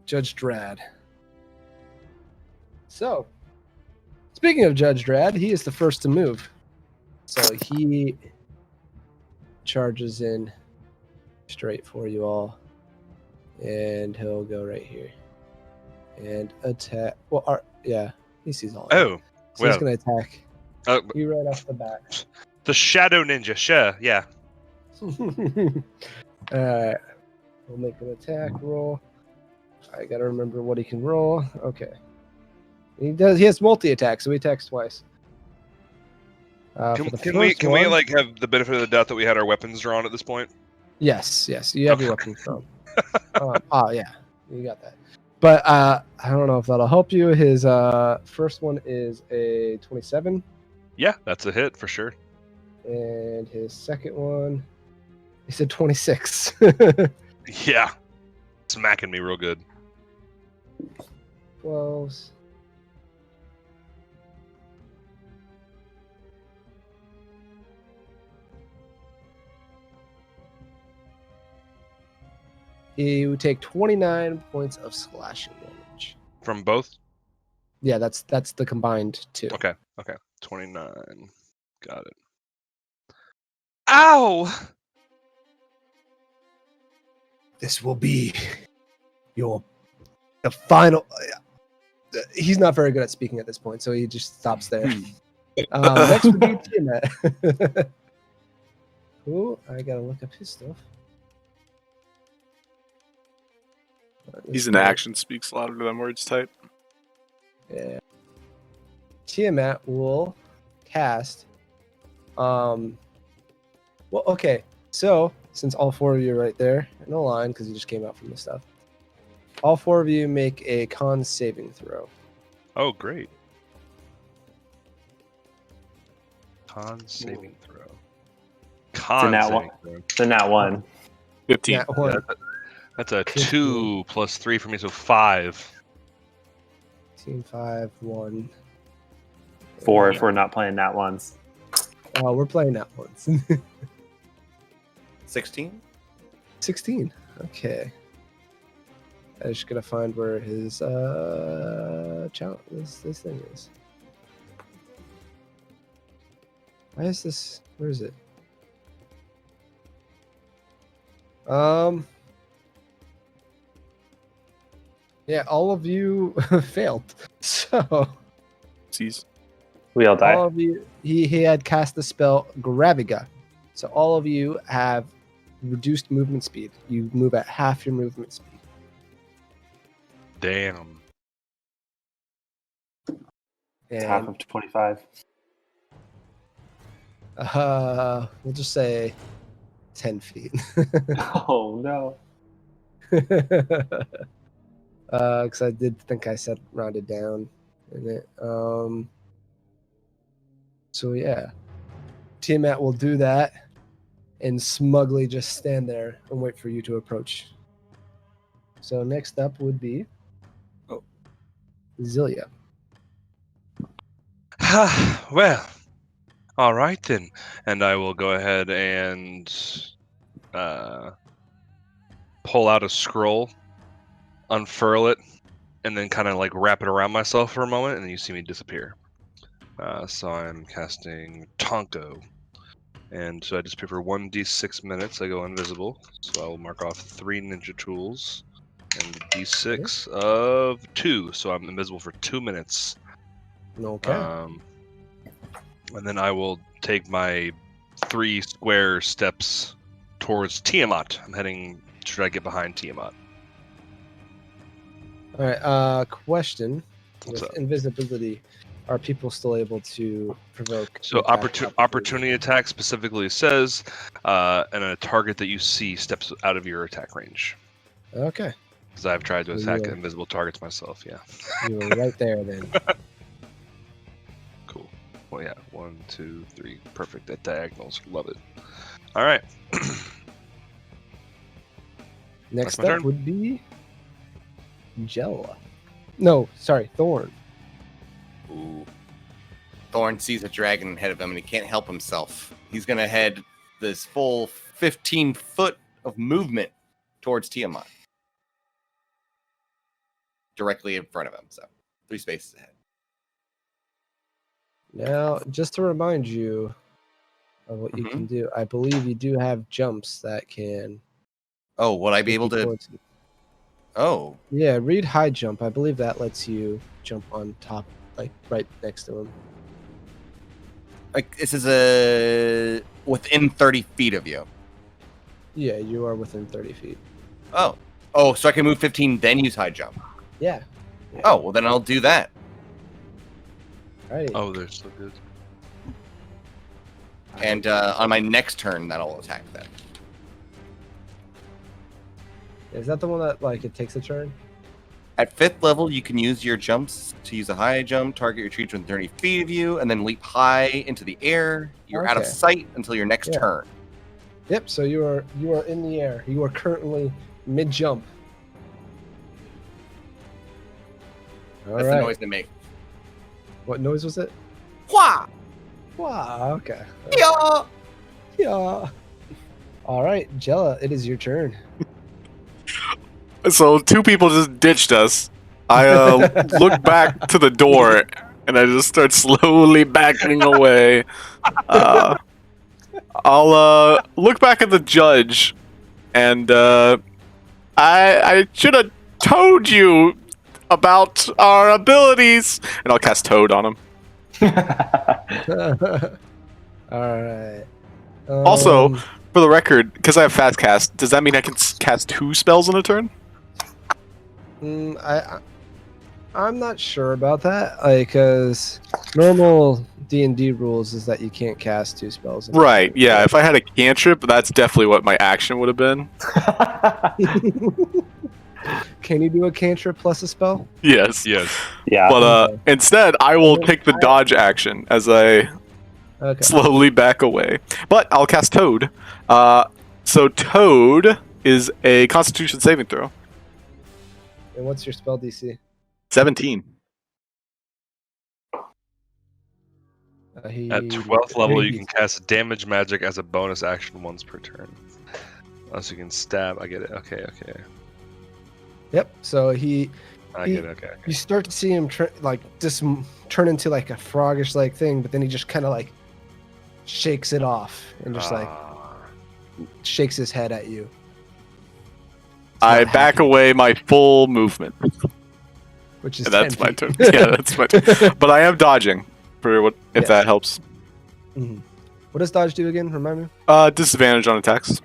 Judge Drad. So, speaking of Judge Drad, he is the first to move. So he charges in straight for you all. And he'll go right here. And attack. Well, yeah, he sees all of it. Oh, So he's well. going to attack Uh, you right off the bat. the Shadow Ninja, sure, yeah. Alright. We'll make an attack roll. I gotta remember what he can roll. Okay. He has multi-attack, so he attacks twice. Can we like have the benefit of the doubt that we had our weapons drawn at this point? Yes, you have your weapon thrown. Yeah, you got that. But I don't know if that'll help you. His first one is a 27. Yeah, that's a hit for sure. And his second one, he said 26. Yeah, smacking me real good. 12s. He would take 29 points of slashing damage. From both? Yeah, that's the combined two. Okay. 29. Got it. Ow! This will be the final. He's not very good at speaking at this point, so he just stops there. Next would be Tiamat. Ooh, I gotta look up his stuff. He's an action speaks louder than words type. Yeah. Tiamat will cast. Well, okay. So since all four of you are right there in a line, because you just came out from the stuff, all four of you make a con saving throw. Oh, great. Con saving throw. Con nat saving one. throw. So not one. 15. Nat one. That's a 15. 2 plus 3 for me, so 5. Team 5, 1. 4 if we're not playing nat ones. Oh, we're playing that once. 16. 16. Okay. I just gotta find where his challenge this thing is. Why is this? Where is it? Yeah, all of you failed. So Jeez. We all die. all of you, he had cast the spell Graviga. So all of you have reduced movement speed. You move at half your movement speed. Damn. It's half And of 25. we'll just say 10 feet. Oh no. Because I did think I said rounded down in it. So yeah, Tiamat will do that and smugly just stand there and wait for you to approach. So next up would be Zilia. Well, all right then. And I will go ahead and pull out a scroll, unfurl it, and then kind of like wrap it around myself for a moment, and then you see me disappear. So I'm casting Tonko. And so I disappear for 1d6 minutes. I go invisible. So I will mark off 3 ninja tools and d6 of 2. So I'm invisible for 2 minutes. Okay. And then I will take my 3 square steps towards Tiamat. I'm heading to try to get behind Tiamat. All right. Question: What's with up? invisibility, are people still able to provoke? So an attack opportunity attack specifically says, and a target that you see steps out of your attack range. Okay. Because I've tried to So attack you are- invisible targets myself. Yeah. You were right there then. Cool. Well, yeah. 1, 2, 3. Perfect at diagonals. Love it. All right. Next my up turn. would be Jella. No, sorry, Thorn. Ooh. Thorn sees a dragon ahead of him and he can't help himself. He's going to head this full 15 foot of movement towards Tiamat. Directly in front of him. So 3 spaces ahead. Now, just to remind you of what you Mhm. can do, I believe you do have jumps that can. Oh, would I be take able you to? towards you. Oh, Yeah, read high jump. I believe that lets you jump on top, like right next to him. like this is a within 30 feet of you. Yeah, you are within 30 feet. Oh, so I can move 15, then use high jump. Yeah. Oh, well then I'll do that. Alrighty. Oh, they're so good. And on my next turn, that'll attack them. Is that the one that like it takes a turn? At 5th level, you can use your jumps to use a high jump, target your tree within 30 feet of you, and then leap high into the air. You're out of Okay. sight until your next Yeah. turn. Yep. So you are in the air. You are currently mid jump. All That's right. the noise they make. What noise was it? Wah! Wow. Okay. Yeah! Yeah. All right, Jella, it is your turn. So 2 people just ditched us. I look back to the door and I just start slowly backing away. I'll look back at the judge and I should have told you about our abilities, and I'll cast Toad on him. All right. Also, for the record, because I have fast cast, does that mean I can cast 2 spells in a turn? I'm not sure about that. Like, because normal D&D rules is that you can't cast 2 spells. In a Right. turn. Yeah. If I had a cantrip, that's definitely what my action would have been. Can you do a cantrip plus a spell? Yes. Yes. Yeah. But Okay. instead, I will take the dodge action as I Okay. slowly back away. But I'll cast Toad. So Toad is a Constitution saving throw. And what's your spell DC? 17. At 12th level, you can cast damage magic as a bonus action once per turn. Unless you can stab. I get it. Okay. Yep. So I get it. Okay. you start to see him turn into like a froggish like thing, but then he just kind of like shakes it off and just like shakes his head at you. I back away my full movement. Which is And that's 10 my feet. turn. Yeah, that's my turn. But I am dodging for what if Yes. that helps. Mhm. What does dodge do again? Remind me. Disadvantage on attacks.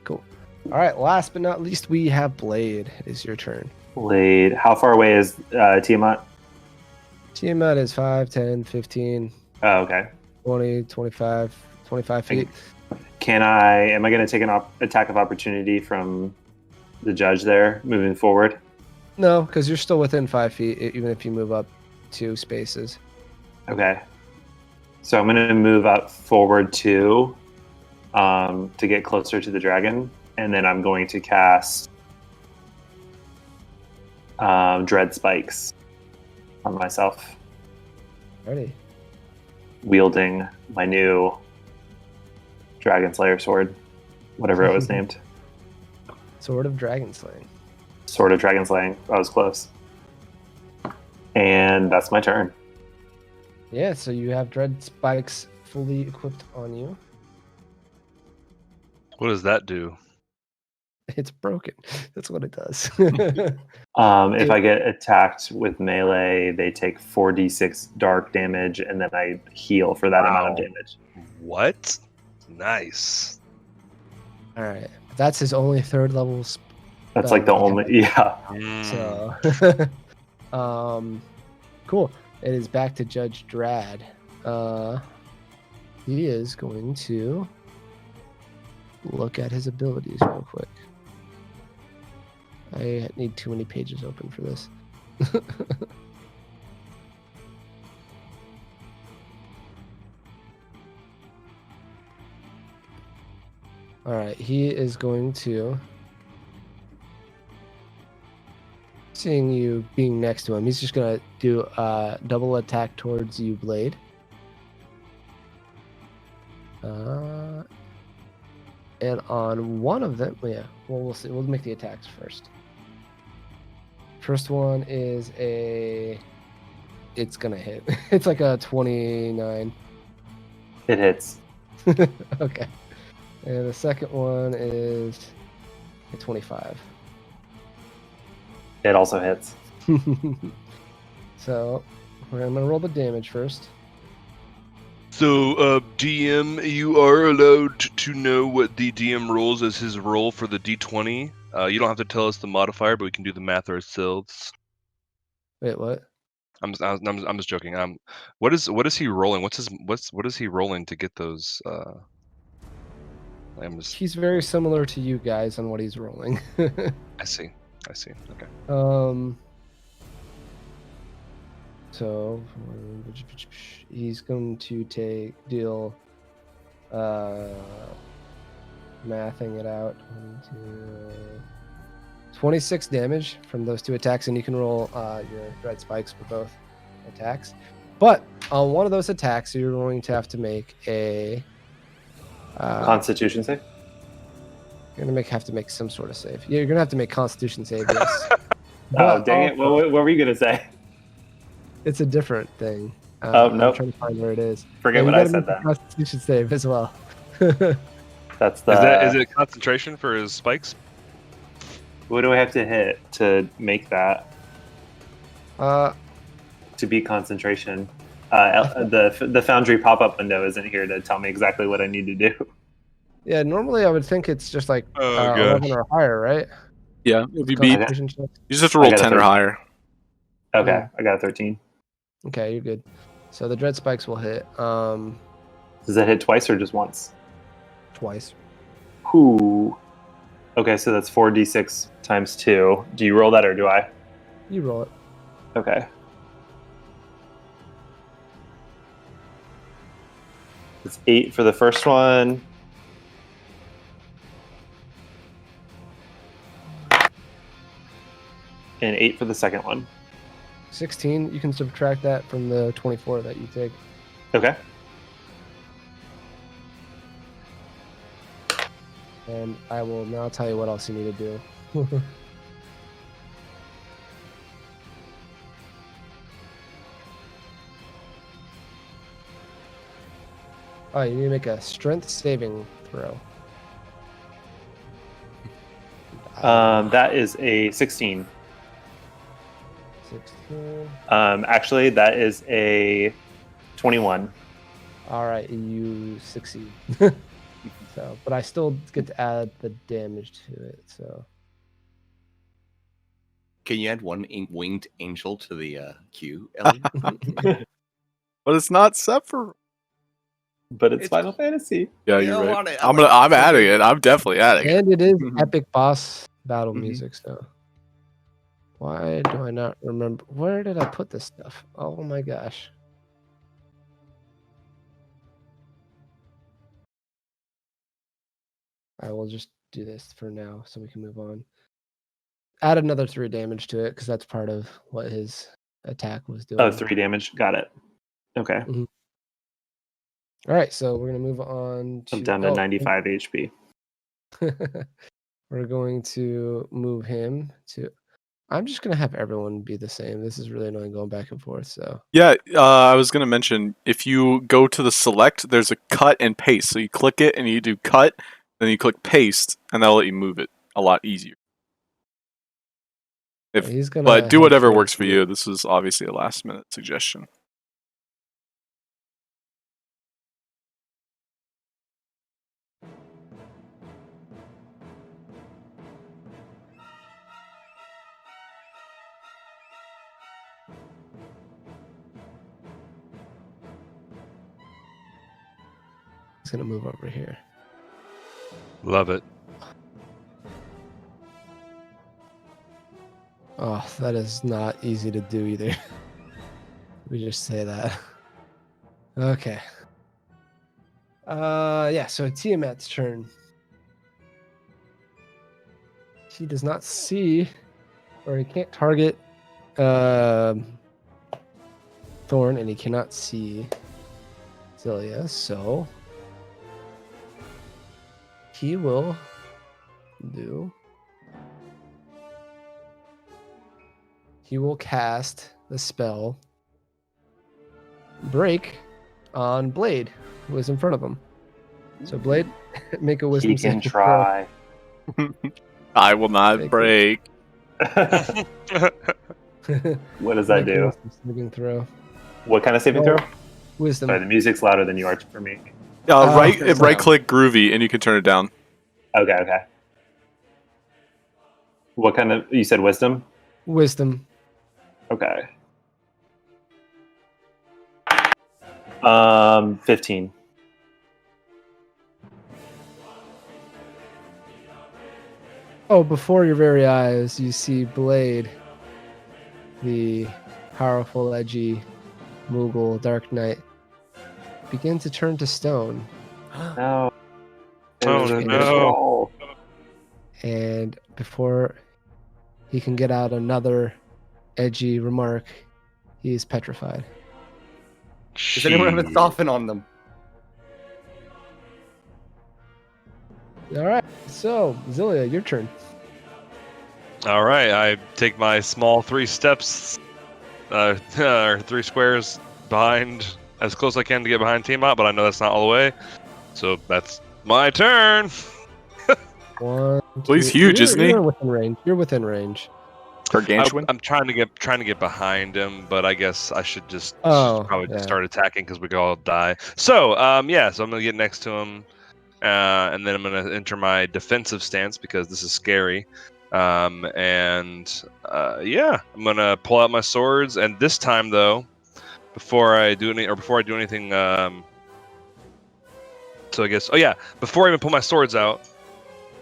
Cool. All right. Last but not least, we have Blade. It is your turn. Blade. How far away is Tiamat? Tiamat is 5, 10, 15, Oh, okay. 20, 25 feet. Am I going to take an attack of opportunity from the judge there moving forward? No, because you're still within 5 feet, even if you move up 2 spaces. Okay. So I'm going to move up forward 2 to get closer to the dragon. And then I'm going to cast Dread Spikes on myself, Ready. wielding my new Dragon Slayer sword, whatever it was named. Sword of Dragon Slaying. Sword of Dragon Slaying. I was close. And that's my turn. Yeah, so you have Dread Spikes fully equipped on you. What does that do? It's broken. That's what it does. If I get attacked with melee, they take 4d6 dark damage, and then I heal for that amount of damage. What? Nice. All right. That's his only 3rd level spell. That's like the only, yeah. So, cool. It is back to Judge Drad. He is going to look at his abilities real quick. I need too many pages open for this. All right, he is going to, seeing you being next to him, he's just gonna do a double attack towards you, Blade. And on one of them, yeah, well, we'll see. We'll make the attacks first. First one is it's gonna hit. It's like a 29. It hits. Okay. And the second one is a 25. It also hits. So I'm gonna roll the damage first. So, DM, you are allowed to know what the DM rolls as his roll for the D20. You don't have to tell us the modifier, but we can do the math ourselves. Wait, what? I'm just joking. What is he rolling? What is he rolling to get those? He's very similar to you guys on what he's rolling. I see. Okay. So he's going to deal mathing it out, 26 damage from those 2 attacks, and you can roll your Dread Spikes for both attacks. But on one of those attacks, you're going to have to make a Constitution save? You're going to have to make some sort of save. Yeah, you're going to have to make Constitution save, yes. Oh, dang it. What were you going to say? It's a different thing. Nope. I'm trying to find where it is. Forget what I said then. Constitution save as well. That's the. Is it concentration for his spikes? What do I have to hit to make that? Uh, To be concentration? The Foundry pop-up window isn't here to tell me exactly what I need to do. Yeah, normally I would think it's just like Oh, gosh. 11 or higher, right? Yeah, if you With beat, concentration checks. you just have to roll I got a 10 or 30. higher. Okay, I got a 13. Okay, you're good. So the dread spikes will hit Does that hit twice or just once? twice. Ooh. Okay, so that's 4d6 times 2. Do you roll that or do I? You roll it. Okay. It's 8 for the first one. And 8 for the second one. 16. You can subtract that from the 24 that you take. Okay. And I will now tell you what else you need to do. Oh, you need to make a strength saving throw. That is a 16. 16. Actually, that is a 21. All right, you succeed. So, but I still get to add the damage to it. So, Can you add one winged angel to the queue, Ellie? But it's not Sephiroth. But it's It's- Final Fantasy. Yeah, Yeah, you're I right. want it. I'm adding it. I'm definitely adding it. and it is Mhm. epic boss battle Mhm. music. So, why do I not remember? Where did I put this stuff? Oh my gosh. I will just do this for now so we can move on. Add another 3 damage to it because that's part of what his attack was doing. Oh, 3 damage. Got it. Okay. All right, so we're going to move on to. I'm down to 95 HP. We're going to move him to. I'm just going to have everyone be the same. This is really annoying going back and forth. So, Yeah, I was going to mention, if you go to the select, there's a cut and paste. So you click it and you do cut, then you click paste, and that'll let you move it a lot easier. he's going to. But do whatever works for you. This is obviously a last minute suggestion. He's going to move over here. Love it. Oh, that is not easy to do either. We just say that. Okay. Yeah, so Tiamat's turn. He does not see, or he can't target Thorn, and he cannot see Zelia, so he will do. He will cast the spell Break on Blade, who is in front of him. So Blade, make a wisdom He can saving throw. try. I will not Thank you. break. What does that Make a do? wisdom saving throw. What kind of saving Roll. throw? Wisdom. Sorry, the music's louder than you are for me. it's Right down. click Groovy, and you can turn it down. Okay. What kind of? You said wisdom? Wisdom. Okay. 15. Oh, before your very eyes, you see Blade, the powerful, edgy Moogle Dark Knight, begin to turn to stone. No. Oh, It was no. control. And before he can get out edgy remark, he is petrified. Does anyone have a soften on them? All right, so Zelia, your turn. All right, I take my small 3 steps, or 3 squares behind, as close as I can to get behind Tiamat, but I know that's not all the way. So that's my turn. One. Well, he's two- huge, isn't he? You're within range. You're within range. Gargantuan. I'm trying to get behind him, but I guess I should just Oh, yeah. start attacking because we could all die. So so I'm gonna get next to him, and then I'm gonna enter my defensive stance because this is scary. I'm gonna pull out my swords, and this time though, before I do anything, so I guess before I even pull my swords out.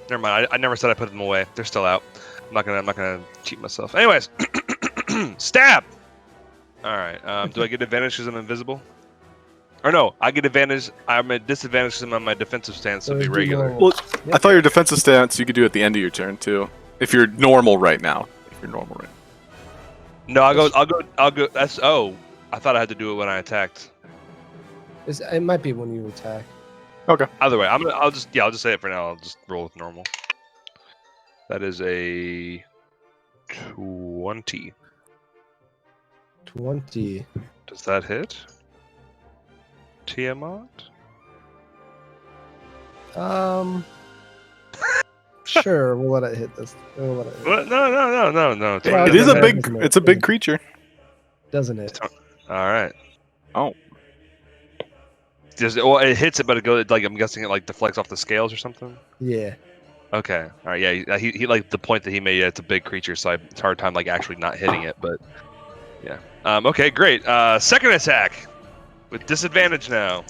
Never mind. I never said I put them away. They're still out. I'm not gonna cheat myself. Anyways, stab. All right. Do I get advantage because I'm invisible? Or no, I get advantage. I'm at disadvantage because I'm on my defensive stance, so it'd be regular. Well, I thought your defensive stance you could do at the end of your turn too, if you're normal right now. No, I'll go. That's I thought I had to do it when I attacked. It might be when you attack. Okay. Either way, I'll just say it for now. I'll just roll with normal. That is a 20. 20. Does that hit? Tiamat? Sure, we'll let it hit this. What? No. Well, It is doesn't a it? big. Doesn't it? It's a big creature. Doesn't it? All right. Oh. It hits it, but it goes like I'm guessing it like deflects off the scales or something. Yeah. Okay. All right. Yeah. He like the point that he made. It's a big creature, so it's a hard time like actually not hitting it. But yeah. Okay. Great. Second attack with disadvantage now.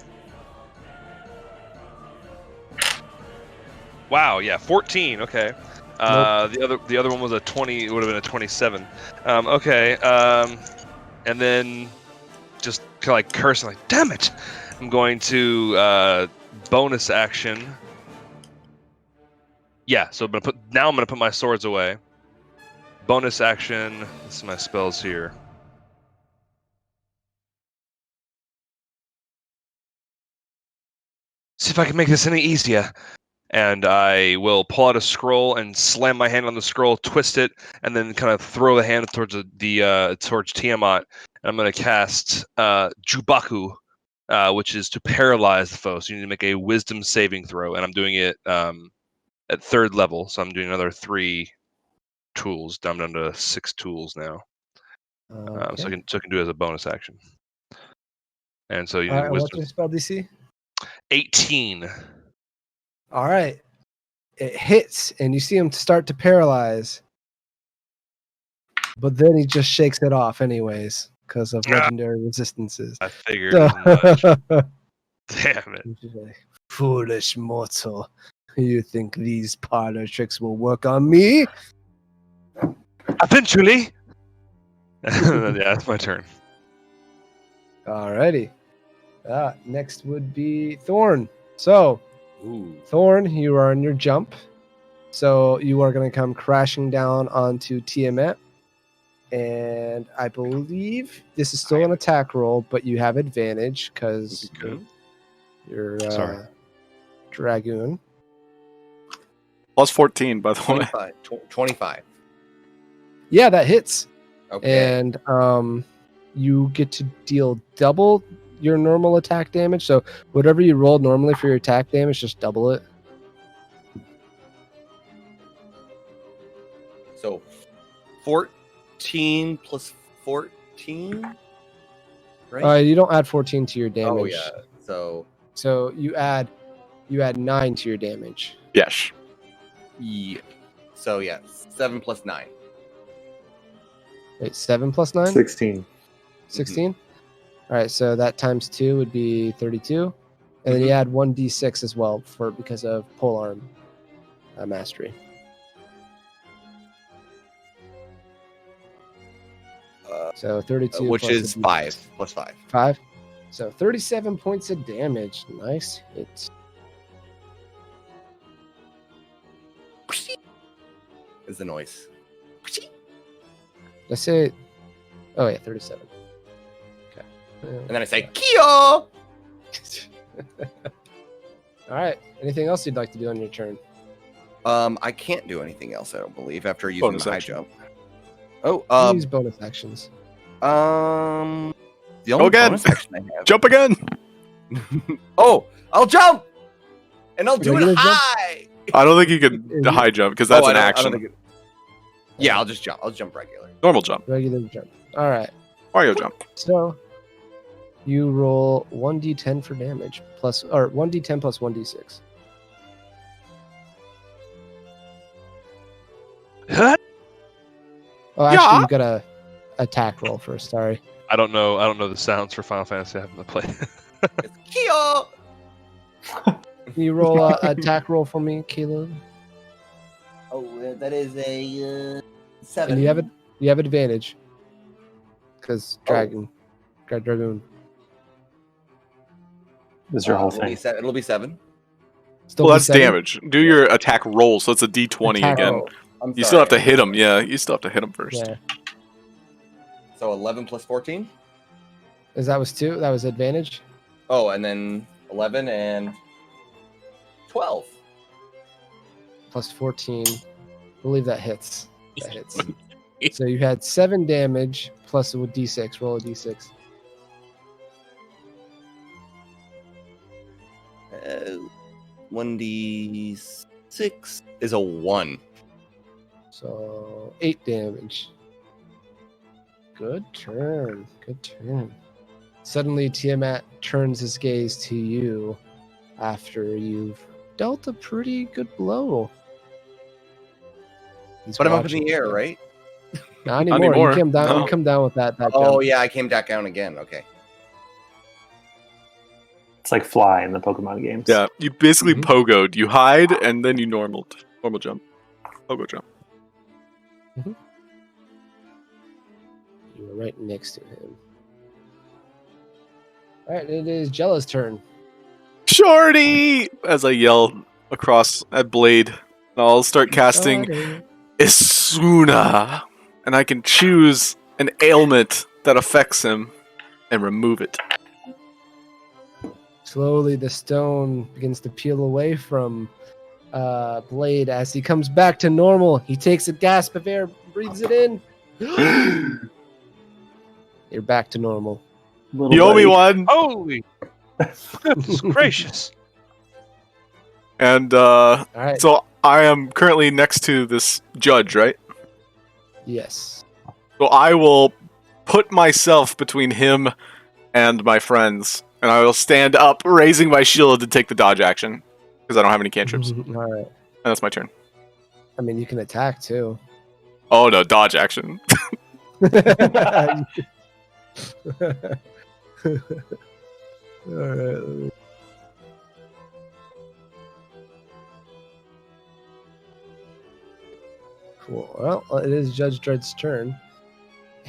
Wow. Yeah. 14. Okay. Nope. The other one was a 20. It would have been a 27. Okay. And then just kind of like cursing, like, damn it! I'm going to bonus action. Yeah, so I'm gonna put my swords away. Bonus action. This is my spells here. See if I can make this any easier. And I will pull out a scroll and slam my hand on the scroll, twist it, and then kind of throw the hand towards towards Tiamat. And I'm gonna cast Jubaku, which is to paralyze the foe. So you need to make a Wisdom saving throw, and I'm doing it at 3rd level. So I'm doing another 3 tools. I'm down to 6 tools now. Okay. So I can do it as a bonus action. And so you All need right, what's Wisdom your spell DC? 18. All right. It hits, and you see him start to paralyze. But then he just shakes it off anyways because of legendary resistances. I figured as much. Damn it. He's just like, foolish mortal. You think these parlor tricks will work on me? Eventually. Yeah, that's my turn. Alrighty. Next would be Thorn. So, Thorn, you are on your jump. So you are going to come crashing down onto Tiamat. And I believe this is still an attack roll, but you have advantage because you're Dragoon. Plus 14, by the way. 25. Yeah, that hits. Okay. And you get to deal double your normal attack damage. So whatever you rolled normally for your attack damage, just double it. So 14 plus 14, right? You don't add 14 to your damage. Oh yeah. So you add 9 to your damage. Yes. Yeah. So yeah, 7 plus 9. Wait, 7 plus 9? 16. 16? All right, so that times 2 would be 32. And then you add 1d6 as well because of polearm mastery. So 32 Which plus is a d6. 5 plus 5. 5. So 37 points of damage. Nice hit. Is the noise. Let's say, oh yeah, 37. Okay. And then I say, Kyo! All right. Anything else you'd like to do on your turn? I can't do anything else, I don't believe, after using Bonus my high action. jump. Oh, Use bonus actions. the only again. bonus action I have. Jump again. Oh, I'll jump! And I'll do Regular it jump? high! I don't think you can high jump because that's an I action. don't think Yeah, I'll just jump. I'll jump regular. Normal jump. Regular jump. All right. Mario jump. So you roll 1d10 for damage plus, or 1d10 plus 1d6. Huh? Oh, actually, Yeah. you got a attack roll first. Sorry. I don't know the sounds for Final Fantasy. I haven't played. It's Kyo! Can you roll a attack roll for me, Caleb? Oh, that is a 7. And you have advantage because dragoon. This is your whole It'll be thing. it'll be 7. Still Well, be that's 7? damage. Do your attack roll, so it's a d20 Attack again. roll. I'm You sorry. still have to hit him. Yeah, you still have to hit him first. Yeah. So 11 plus 14? That was 2? That was advantage? Oh, and then 11 and 12. Plus 14. I believe that hits. That hits. So you had 7 damage plus a d6. Roll a d6. 1d6 is a 1. So 8 damage. Good turn. Good turn. Suddenly, Tiamat turns his gaze to you after you've dealt a pretty good blow. He's But I'm up in watching the air, you. right? Not anymore. anymore. You came down. No. You come down with that. Oh, jump. yeah, I came back down again. Okay. It's like fly in the Pokemon games. Yeah, you basically Mhm. pogoed. You hide and then you normaled. Normal jump. Pogo jump. You were right next to him. All right, it is Jella's turn. Shorty! As I yell across at Blade, and I'll start casting Sorry. Isuna. And I can choose an ailment that affects him and remove it. Slowly, the stone begins to peel away from Blade as he comes back to normal. He takes a gasp of air, breathes it in. You're back to normal. Little You owe me buddy. one! Holy goodness gracious! And All right. so I am currently next to this judge, right? Yes. So I will put myself between him and my friends, and I will stand up, raising my shield to take the dodge action, because I don't have any cantrips. And All right. that's my turn. I mean, you can attack too. Oh no, dodge action. All right. Cool. Well, it is Judge Dredd's turn,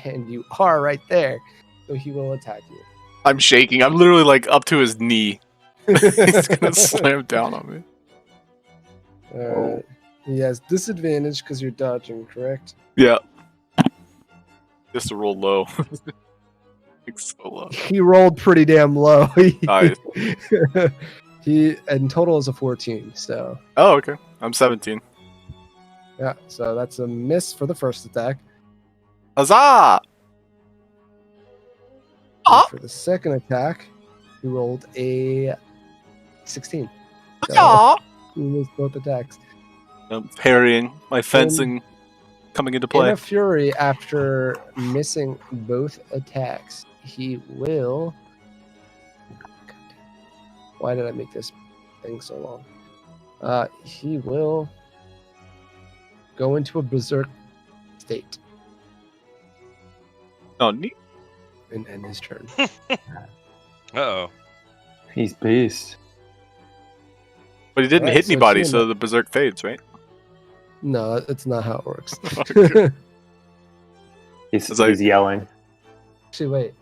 and you are right there, so he will attack you. I'm shaking. I'm literally like up to his knee. He's gonna slam down on me. All right. He has disadvantage because you're dodging, correct? Yeah. Just to roll low. Like so low. He rolled pretty damn low. Nice. He in total is a 14. So Oh, okay. I'm 17. yeah, so that's a miss for the first attack. Huzzah! And Ah! for the second attack, he rolled a 16. So Huzzah! he missed both attacks. I'm parrying my fencing coming into In play. a fury, after missing both attacks, he will. Why did I make this thing so long? He will go into a berserk state Oh, neat. and end his turn. Uh-oh. He's beast. But he didn't Alright, hit so anybody, Tiamat- so the berserk fades, right? No, that's not how it works. He's, It's like- he's yelling. Actually, wait.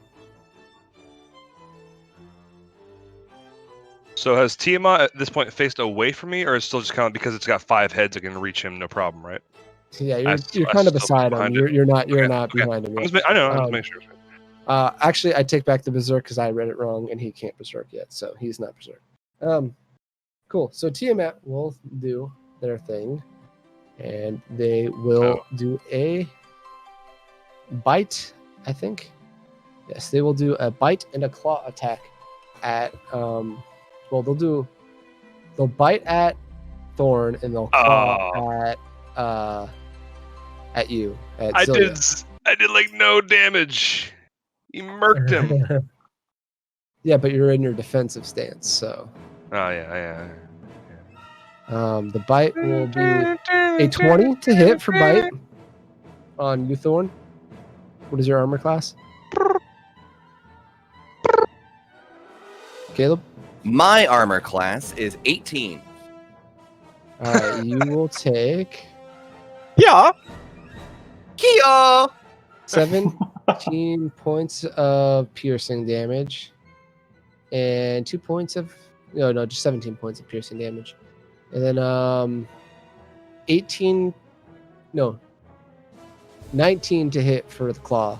So has Tiamat at this point faced away from me, or is it still just kind of because it's got 5 heads, I can reach him, no problem, right? Yeah, I you're s- kind of I still beside him. behind You're not Okay, not okay. behind him. I Yet. know, I'm just Um, making sure. Actually, I take back the berserk because I read it wrong, and he can't berserk yet, so he's not berserk. Cool. So Tiamat will do their thing, and they will do a bite. I think. Yes, they will do a bite and a claw attack at. Well, they'll bite at Thorn and they'll claw at you. At I Celia. did like no damage. He murked him. Yeah, but you're in your defensive stance, so Oh yeah. the bite will be a 20 to hit for bite on you, Thorn. What is your armor class? Caleb? My armor class is 18. All right, you will take Yeah. Kia! 17 points of piercing damage and 2 points of just 17 points of piercing damage. And then 19 to hit for the claw.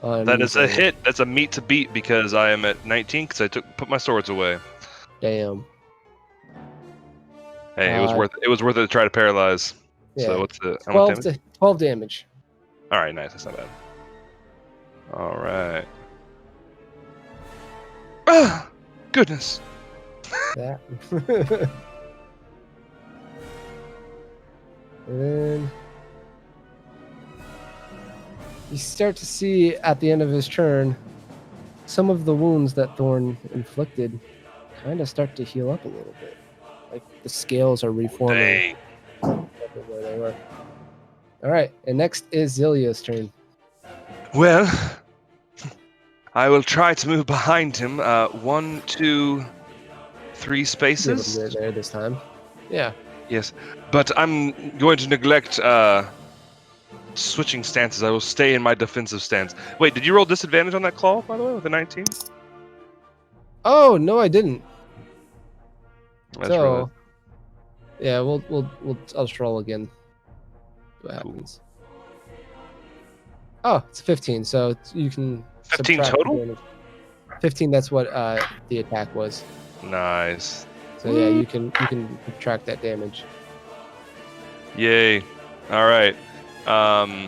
That is a hit. That's a meat to beat because I am at 19 because I put my swords away. Damn. Hey, it was worth it to try to paralyze. Yeah. So what's the how much damage? 12 damage. All right, nice. That's not bad. All right. Ah, goodness. That. And then you start to see at the end of his turn some of the wounds that Thorn inflicted kind of start to heal up a little bit. Like the scales are reforming. Dang. Where they were. All right, and next is Zilia's turn. Well, I will try to move behind him. 1, 2, 3 spaces. You're there this time. Yeah. Yes, but I'm going to neglect switching stances. I will stay in my defensive stance. Wait, did you roll disadvantage on that claw, by the way, with a 19? Oh no, I didn't. That's right. Yeah, I'll just roll again. See what happens. Oh, it's 15. So you can 15 subtract total? the damage. 15. That's what the attack was. Nice. So yeah, you can subtract that damage. Yay. All right. I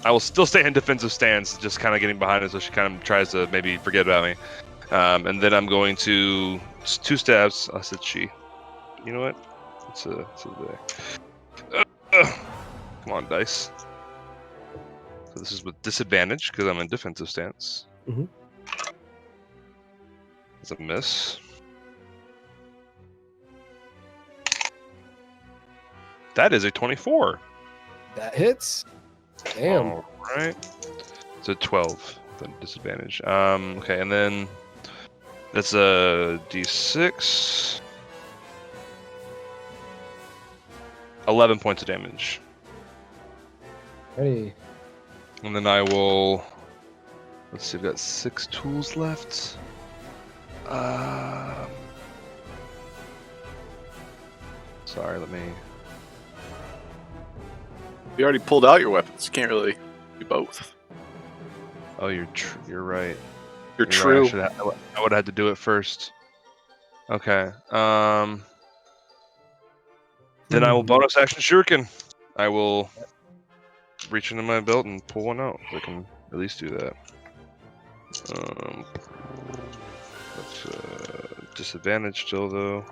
will still stay in defensive stance, just kind of getting behind her so she kind of tries to maybe forget about me. And then I'm going to 2 stabs. I said she. You know what? It's there. Come on, dice. So this is with disadvantage because I'm in defensive stance. Mhm. It's a miss. That is a 24. That hits. Damn. All right. It's a 12. Then disadvantage. Okay, and then that's a d6. 11 points of damage. Ready. And then I will. Let's see, I've got 6 tools left. Sorry, let me. You already pulled out your weapons. You can't really do both. Oh, you're right. You're Right, true. I would have had to do it first. Okay. Then I will bonus action shuriken. I will reach into my belt and pull one out. I can at least do that. That's disadvantage still though.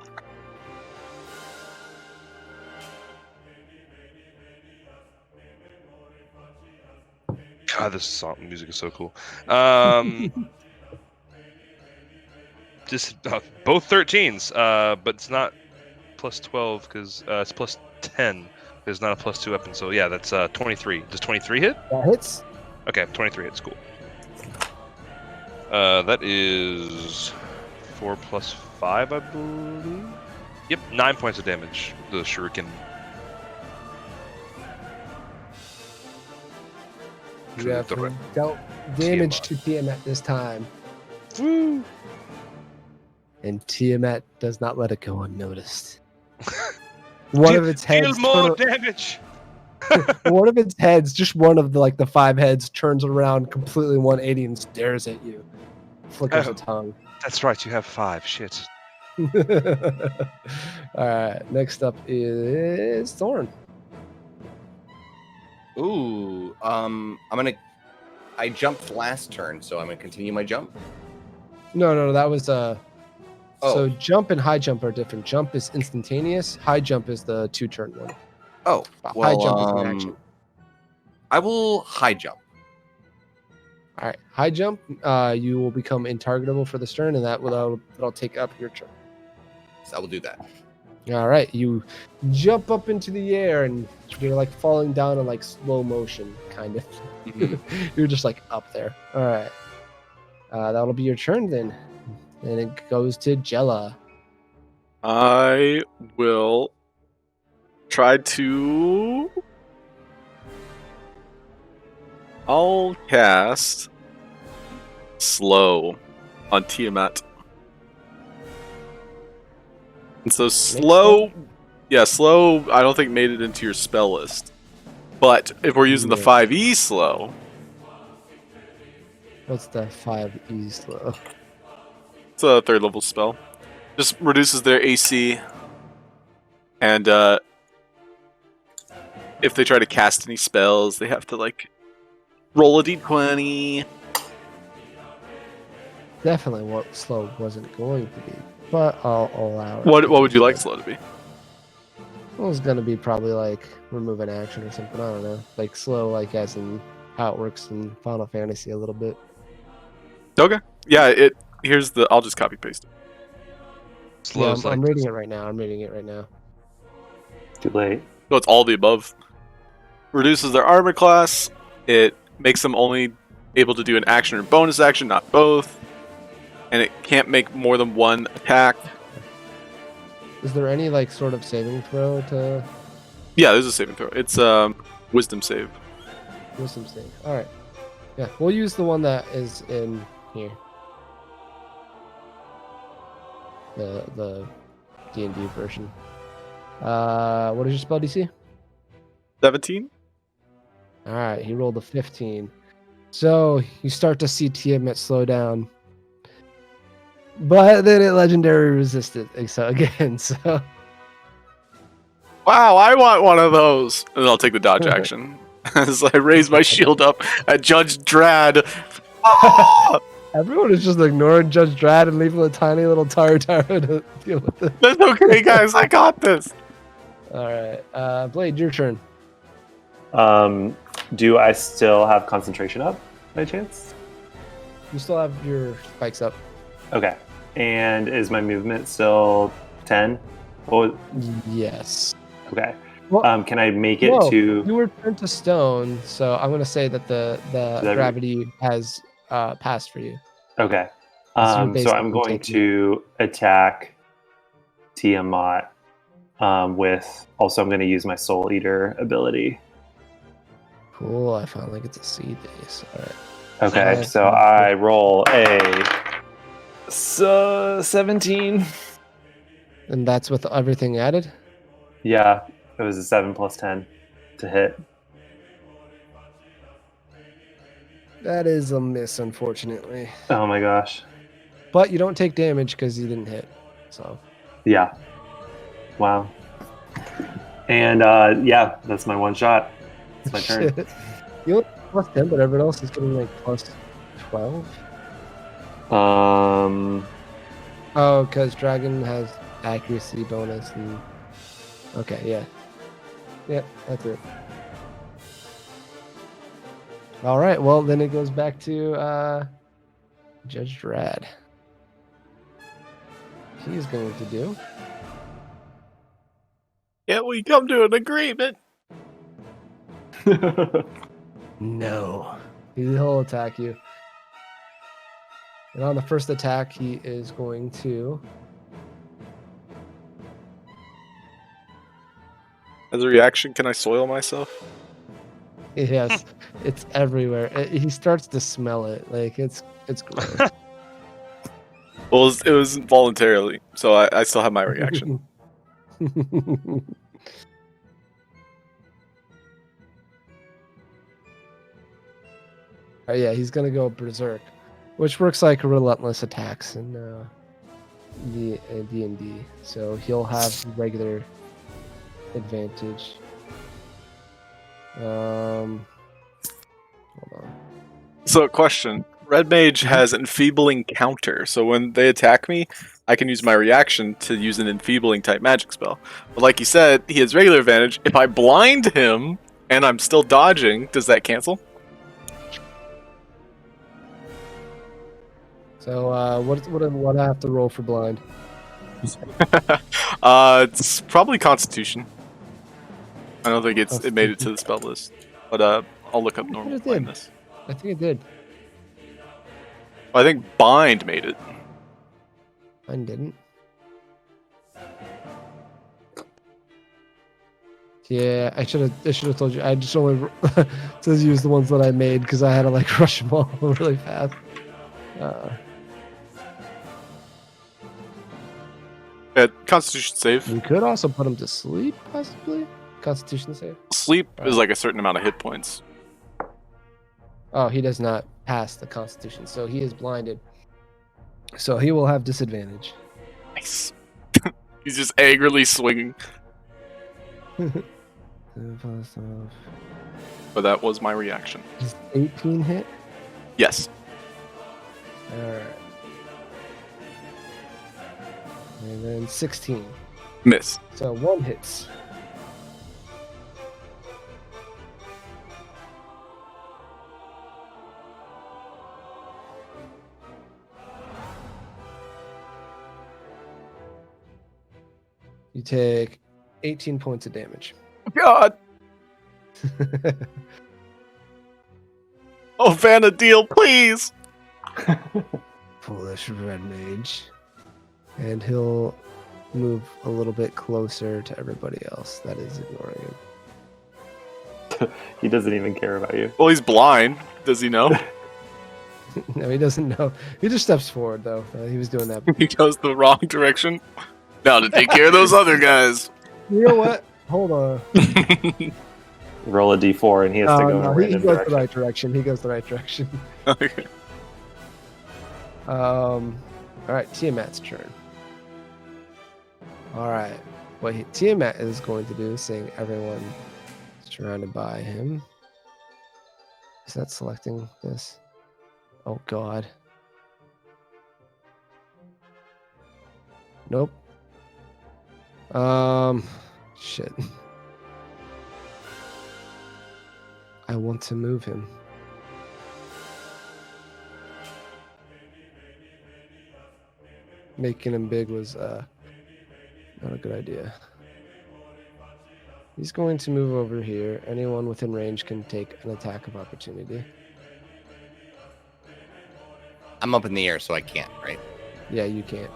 God, this song music is so cool. Just both 13s, but it's not plus 12 because it's plus 10. There's not a plus 2 weapon, so yeah, that's 23. Does 23 hit? That hits. Okay, 23 hits. Cool. That is 4 plus 5, I believe. Yep, 9 points of damage. The shuriken. You have dealt damage to Tiamat this time. Woo! And Tiamat does not let it go unnoticed. One of its heads. Deal more damage. One of its heads, just one of the 5 heads, turns around completely 180 and stares at you. Flickers a tongue. That's right. You have 5. Shit. All right. Next up is Thorn. Ooh, I jumped last turn, so I'm gonna continue my jump. No, that was Oh. So jump and high jump are different. Jump is instantaneous. High jump is the 2-turn one. Oh, High well, jump is an action. I will high jump. All right, high jump. You will become intargetable for this turn, and that'll take up your turn. So I will do that. All right, you jump up into the air, and you're like falling down in like slow motion, kind of. Mhm. You're just like up there. All right, that'll be your turn then, and it goes to Jella. I will try to. I'll cast slow on Tiamat. And so slow, slow. I don't think made it into your spell list. But if we're using the Yeah. 5e slow, What's the 5e slow? it's a 3rd level spell. Just reduces their AC, and if they try to cast any spells, they have to like roll a d20. Definitely what slow wasn't going to be, but I'll allow it. What would you like slow to be? It was gonna be probably like remove an action or something. I don't know, like slow, like as in how it works in Final Fantasy a little bit. Okay. Yeah. Here's the. I'll just copy paste it. Yeah, Slow's I'm like reading it right now. I'm reading it right now. Too late. So it's all the above. Reduces their armor class. It makes them only able to do an action or bonus action, not both. And it can't make more than one attack. Is there any like sort of saving throw to Yeah, there's a saving throw. It's wisdom save. wisdom save? All right. Yeah, we'll use the one that is in here. The D&D version. What is your spell DC? 17. All right, he rolled a 15. So you start to see Tiamat slow down. But then it legendary resisted so again, so Wow, I want one of those. And then I'll take the dodge action as I raise my shield up at Judge Drad. Ah! everyone is just ignoring Judge Drad and leaving a tiny little Taro to deal with it. That's okay, guys. I got this. All right, Blade, your turn. Do I still have concentration up by chance? You still have your spikes up. Okay. And is my movement still 10? Oh, Yes. okay. Well, Can I make it whoa, to? you were turned to stone, so I'm gonna say that the gravity has passed for you. Okay. So you're So I'm basically going taking- to attack Tiamat with. Also, I'm going to use my Soul Eater ability. Cool. I finally get to see this. All right. Okay. Nice. So I roll a 17. And that's with everything added. Yeah, it was a 7 plus 10 to hit. That is a miss, unfortunately. Oh my gosh. But you don't take damage because you didn't hit. So Yeah. Wow. And yeah, that's my one shot. It's my turn. you only plus 10, but everyone else is getting like plus 12. Oh, because dragon has accuracy bonus and okay, yeah, that's it. All right, well then it goes back to Judge Drad. He's going to do. Can't we come to an agreement? No, he'll attack you. And on the first attack, he is going to. As a reaction, can I soil myself? Yes, it's everywhere. He starts to smell it. Like it's gross. Well, it was voluntarily, so I still have my reaction. Yeah, he's gonna go berserk, which works like relentless attacks in the D&D. So he'll have regular advantage. Hold on. So, question. Red Mage has enfeebling counter, so when they attack me, I can use my reaction to use an enfeebling type magic spell. But like you said, he has regular advantage. If I blind him, And I'm still dodging. Does that cancel? So what do I have to roll for blind? It's probably Constitution. I don't think it made it to the spell list, but I'll look up I thought normal it did. blindness. I think it did. I think bind made it. Mine didn't. Yeah, I should have told you. I just only says use the ones that I made because I had to like rush them all really fast. Yeah, Constitution save. We could also put him to sleep, possibly. Constitution save. Sleep is like a certain amount of hit points. Oh, he does not pass the Constitution, so he is blinded. So he will have disadvantage. Nice. He's just angrily swinging. But that was my reaction. Is 18 hit? Yes. Alright. And then 16. Miss. So 1 hits. You take 18 points of damage. God. Oh, Vanna, deal, please. Foolish red mage. And he'll move a little bit closer to everybody else that is ignoring him. He doesn't even care about you. Well, he's blind. Does he know? No, he doesn't know. He just steps forward, though. He was doing that. He goes the wrong direction. Now to take care of those other guys. You know what? Hold on. Roll a d4 and he has to go in a He random goes direction. the right direction. He goes the right direction. Okay. All right, Tiamat's turn. All right, what Tiamat is going to do, seeing everyone surrounded by him, is that selecting this? Oh God. Nope. Shit. I want to move him. Making him big was not a good idea. He's going to move over here. Anyone within range can take an attack of opportunity. I'm up in the air, so I can't, right? Yeah, you can't.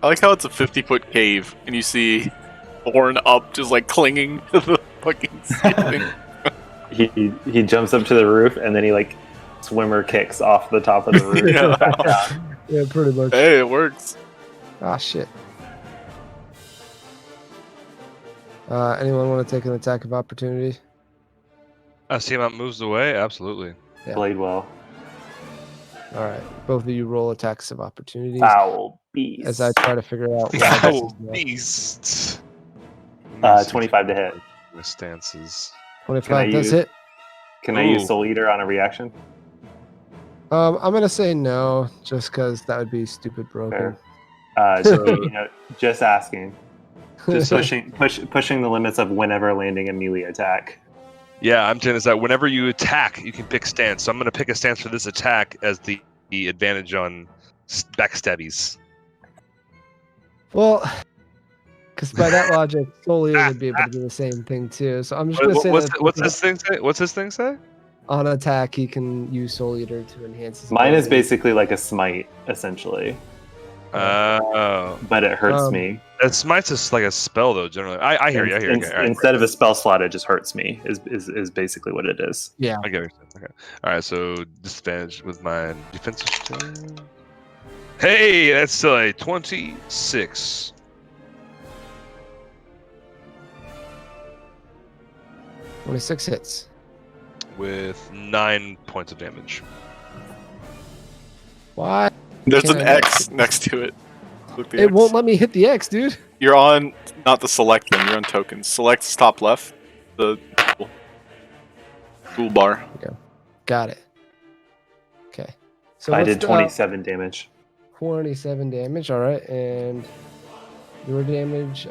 I like how it's a 50-foot cave, and you see Thorn up, just like clinging to the fucking ceiling. He jumps up to the roof and then he like swimmer kicks off the top of the roof. Yeah. Back down. Yeah, pretty much. Hey, it works. Ah, shit. Anyone want to take an attack of opportunity? I see him moves away. Absolutely. Yeah. Played well. All right, both of you roll attacks of opportunity Foul beast. as I try to figure out why this is Foul not. beast. 25 to hit. My stances. 25 does use- hit. Can I use Soul Eater on a reaction? I'm gonna say no, just because that would be stupid broken. Fair. So just asking. Just pushing the limits of whenever landing a melee attack. Yeah, I'm saying is that whenever you attack, you can pick stance. So I'm going to pick a stance for this attack as the advantage on backstabbies. Well, because by that logic, Soul Eater would be able to do the same thing too. So I'm just gonna say What's this thing say? What's this thing say? on attack, he can use Soul Eater to enhance his. Mine is ability. basically like a smite, essentially, Oh, but it hurts me. smite's just like a spell though. Generally, I hear you. I hear you. Okay, all right. Instead of a spell slot, it just hurts me. Is basically what it is. Yeah. I get it. Okay. All right. So disadvantage with my defensive. Skill. Hey, that's still a 26. 26 hits. With 9 points of damage. Why? There's Can an I- X next to it. Look the It X. won't let me hit the X, dude. You're on not the select thing. You're on tokens. Select's top left. The toolbar. Got it. Okay. So I what's did the- 27 damage. 27 damage. All right, and your damage,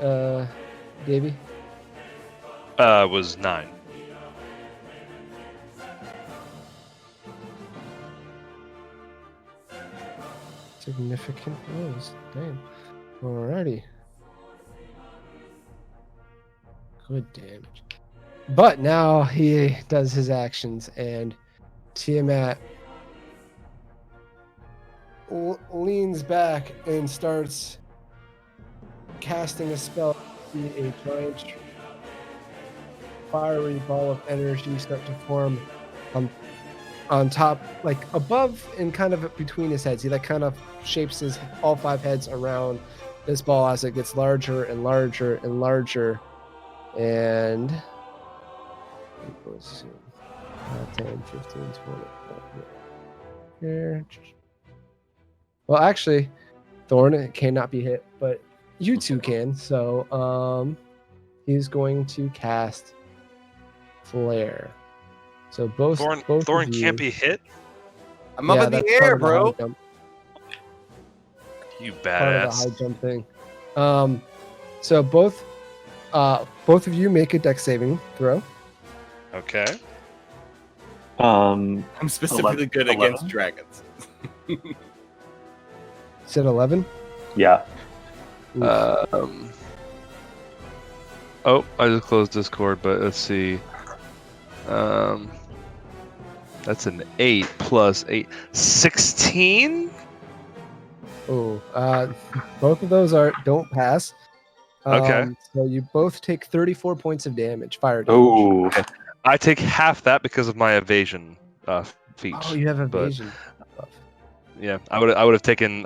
Davey. Was 9. Significant blows. Damn. Alrighty. Good damage. But now he does his actions, and Tiamat leans back and starts casting a spell. See a giant fiery ball of energy start to form on top, like above and kind of between his heads. He like kind of shapes his all 5 heads around this ball as it gets larger and larger and larger. And it goes 10, 15, 20. Here. Well, actually, Thorn cannot be hit, but you two can. So he's going to cast Flare. So both Thorn of you, can't be hit. I'm up in the that's air, part of bro. high jump, You part of the badass. high jump thing. So both of you make a dex saving throw. Okay. I'm specifically 11. good against dragons. Said 11. Yeah. Oh, I just closed Discord, but let's see. That's an 8 plus 8. 16? Oh, both of those don't pass. Okay. So you both take 34 points of damage, fire damage. Oh. I take half that because of my evasion feat. Oh, you have but- evasion. Yeah, I would have taken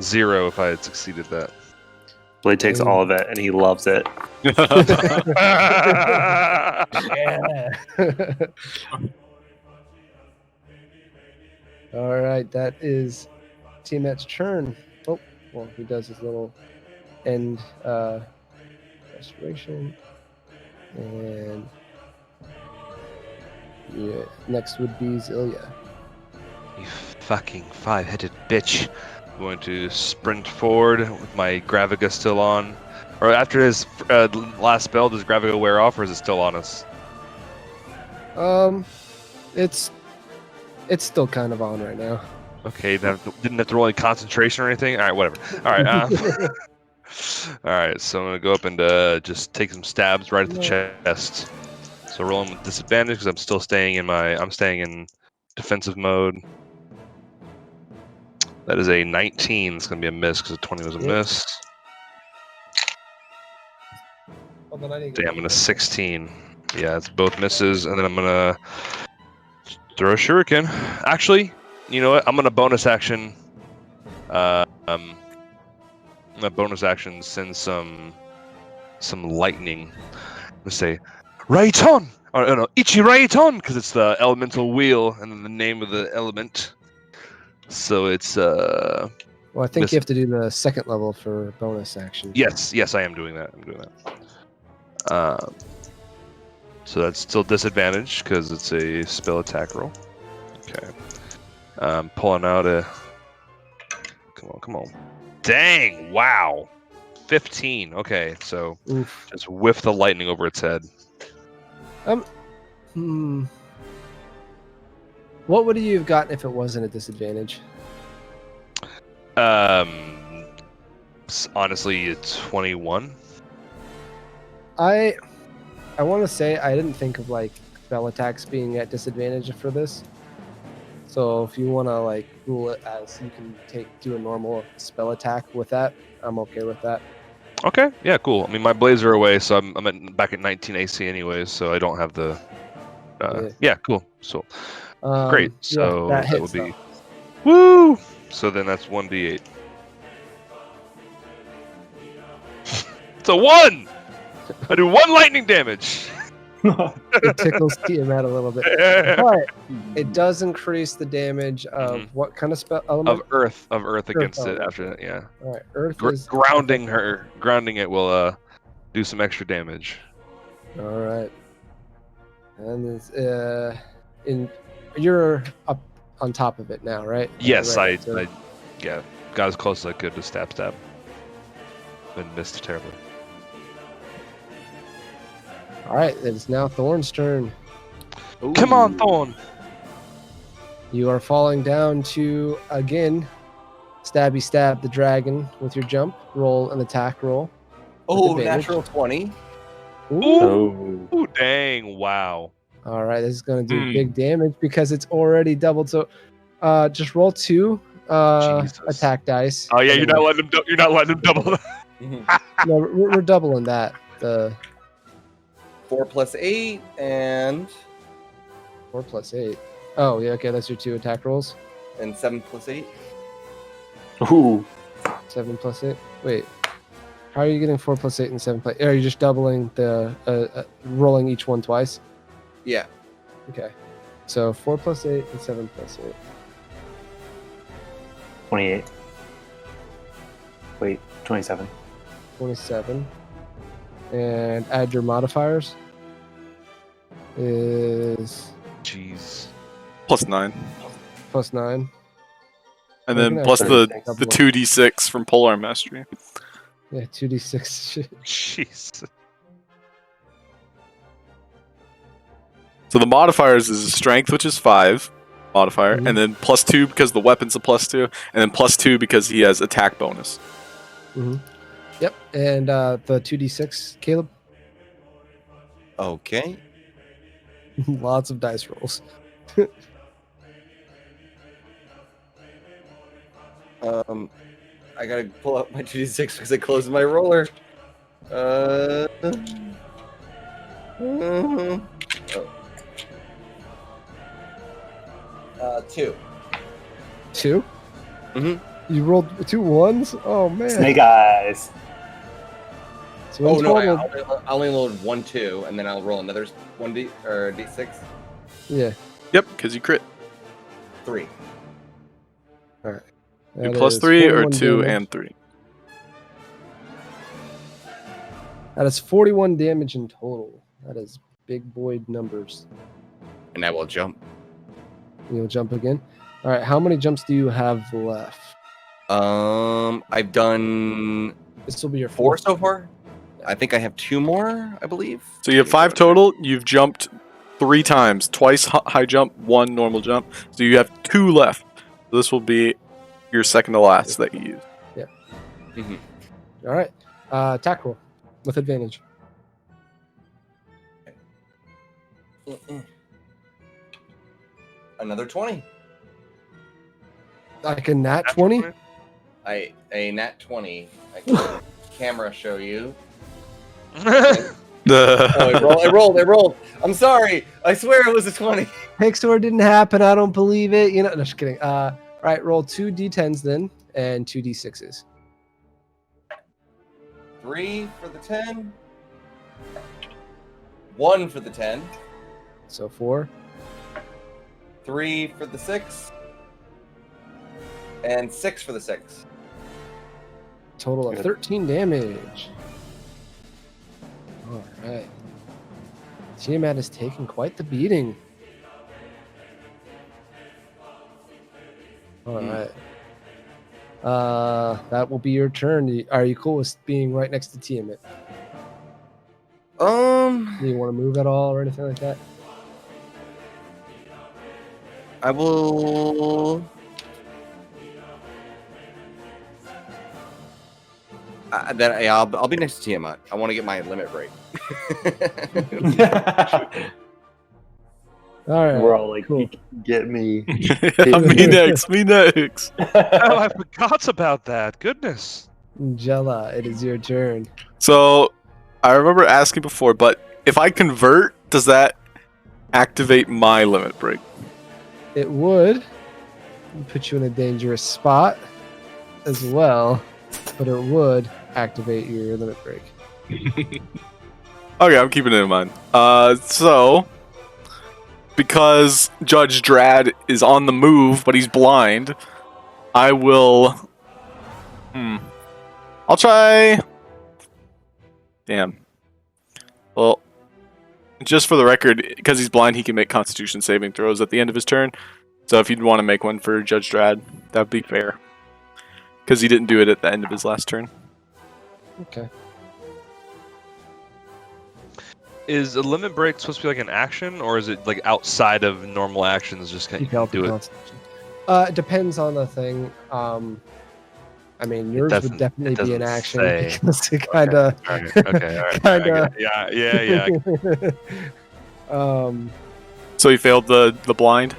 0 if I had succeeded that. Blade takes all of it and he loves it. Yeah. All right, that is Tiamat's turn. Oh, well, he does his little end restoration, and yeah, next would be Zillia. You fucking 5-headed bitch. I'm going to sprint forward with my Graviga still on. Or after his last spell, does Graviga wear off, or is it still on us? It's still kind of on right now. Okay, didn't have to roll any concentration or anything? Alright, whatever. Alright, alright, so I'm going to go up and just take some stabs right at the chest. So rolling with disadvantage because I'm still staying in defensive mode. That is a 19. It's going to be a miss because a 20 was a miss. Damn, and a 16. Yeah, it's both misses, and then I'm going to throw a shuriken. Actually, you know what? I'm going to bonus action. Send some lightning. Let's say, Raiton! Or no, Ichi Raiton! Because it's the elemental wheel, and then the name of the element. So it's Well, I think you have to do the second level for bonus action. yes, I am doing that. So that's still disadvantage because it's a spell attack roll. Okay. Pulling out a. Come on. Dang! Wow. 15. Okay, so Oof. just whiff the lightning over its head. What would you have gotten if it wasn't a disadvantage? Honestly, it's 21. I want to say I didn't think of like spell attacks being at disadvantage for this. So if you want to like rule it as you can do a normal spell attack with that, I'm okay with that. Okay, yeah, cool. I mean, my blades are away, so I'm back at 19 AC anyways, so I don't have the. Yeah, cool. So great. So yeah, that would be. Woo! So then that's 1d8. It's a 1! I do 1 lightning damage! It tickles Tiamat a little bit, but it does increase the damage of what kind of spell element? Of earth against it after that, yeah. All right, earth is Grounding it will do some extra damage. All right, and it's, you're up on top of it now, right? Yes, right, I got as close as I could to stab, and missed terribly. All right, it is now Thorn's turn. Come on, Ooh. Thorn. You are falling down to, again, stabby stab the dragon with your jump. Roll an attack roll. Oh, advantage. natural 20. Ooh. Oh. Ooh, dang! Wow. All right, this is going to do Hmm. big damage because it's already doubled. So just roll 2 Jesus. attack dice. Oh yeah, and you're then not letting him. You're not letting him double. No, we're doubling that. The 4 plus 8 and 4 plus 8. Oh, yeah, okay, that's your 2 attack rolls. 7 plus 8. Ooh. 7 plus 8. Wait, how are you getting 4 plus 8 and 7 plus 8? Are you just doubling the, rolling each one twice? Yeah. Okay. So 4 plus 8 and 7 plus 8. 28. Wait, 27. 27. And add your modifiers. Is Jeez. +9. plus 9. And We're then gonna plus actually the double it. 2d6 from Polar Mastery. Yeah, 2d6. Jeez. So the modifiers is strength, which is 5 modifier, Mhm. and then +2 because the weapon's a +2, and then +2 because he has attack bonus. Yep. And the 2d6, Caleb. Okay. Lots of dice rolls. I gotta pull out my 2d6 because I closed my roller. Mhm. Oh. 2. 2? Mhm. You rolled 2 ones? Oh, man. Snake eyes. So Oh in no! total, I only load 1, 2, and then I'll roll another 1d or d6. yeah. Yep, because you crit. 3. Do That is +3 or 41 2 damage. and 3. That is 41 damage in total. That is big boy numbers. And I will jump. You'll jump again. All right. How many jumps do you have left? I've done This will be your 4 fourth. so far. I think I have 2 more. I believe. So you have 5 total. You've jumped 3 times. Twice high jump, 1 normal jump. So you have 2 left. So this will be your second to last that you use. All right. Attack roll with advantage. Another 20. Like a nat 20? A nat 20. I can camera show you. The Oh, it rolled. I'm sorry. I swear it was a 20. Pixar didn't happen. I don't believe it. You know, no, just kidding. All right. Roll 2 d10s then and 2 d6s. 3 for the 10. 1 for the 10. So 4. 3 for the 6. And 6 for the 6. Total of 13 damage. All right. Tiamat is taking quite the beating. All right. That will be your turn. Are you cool with being right next to Tiamat? Do you want to move at all or anything like that? I will. I'll be next to Tiamat. I want to get my limit break. All right. We're all like, cool. get me. me next. Me next. Oh, I forgot about that. Goodness. Jella, it is your turn. So I remember asking before, but if I convert, does that activate my limit break? It would put you in a dangerous spot as well, but it would activate your limit break. Okay, I'm keeping it in mind. So because Judge Drad is on the move, but he's blind, I will. I'll try. Damn. Well, just for the record, because he's blind, he can make Constitution saving throws at the end of his turn. So if you'd want to make one for Judge Drad, that'd be fair. Because he didn't do it at the end of his last turn. Okay. Is a limit break supposed to be like an action, or is it like outside of normal actions? Just You can can help do the it. Constitution. It depends on the thing. I mean, yours would doesn't- definitely it be an doesn't action say. because it kind of, All right. Okay. All right. kind I of. get it. Yeah. So you failed the blind.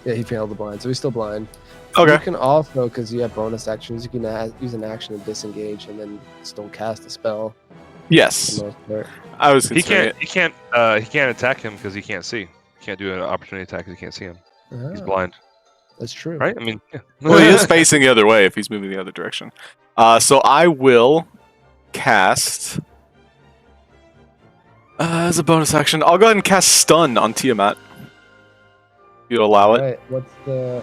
Yeah, he failed the blind, so he's still blind. Okay. You can also, because you have bonus actions, you can use an action to disengage and then still cast a spell. For Yes, the most part. I was He considering can't. He can't attack him because he can't see. He can't do an opportunity attack because he can't see him. He's Ah, blind, That's true. right? I mean, yeah. Well, he is facing the other way if he's moving the other direction. So I will cast as a bonus action. I'll go ahead and cast Stun on Tiamat. You allow it? Right.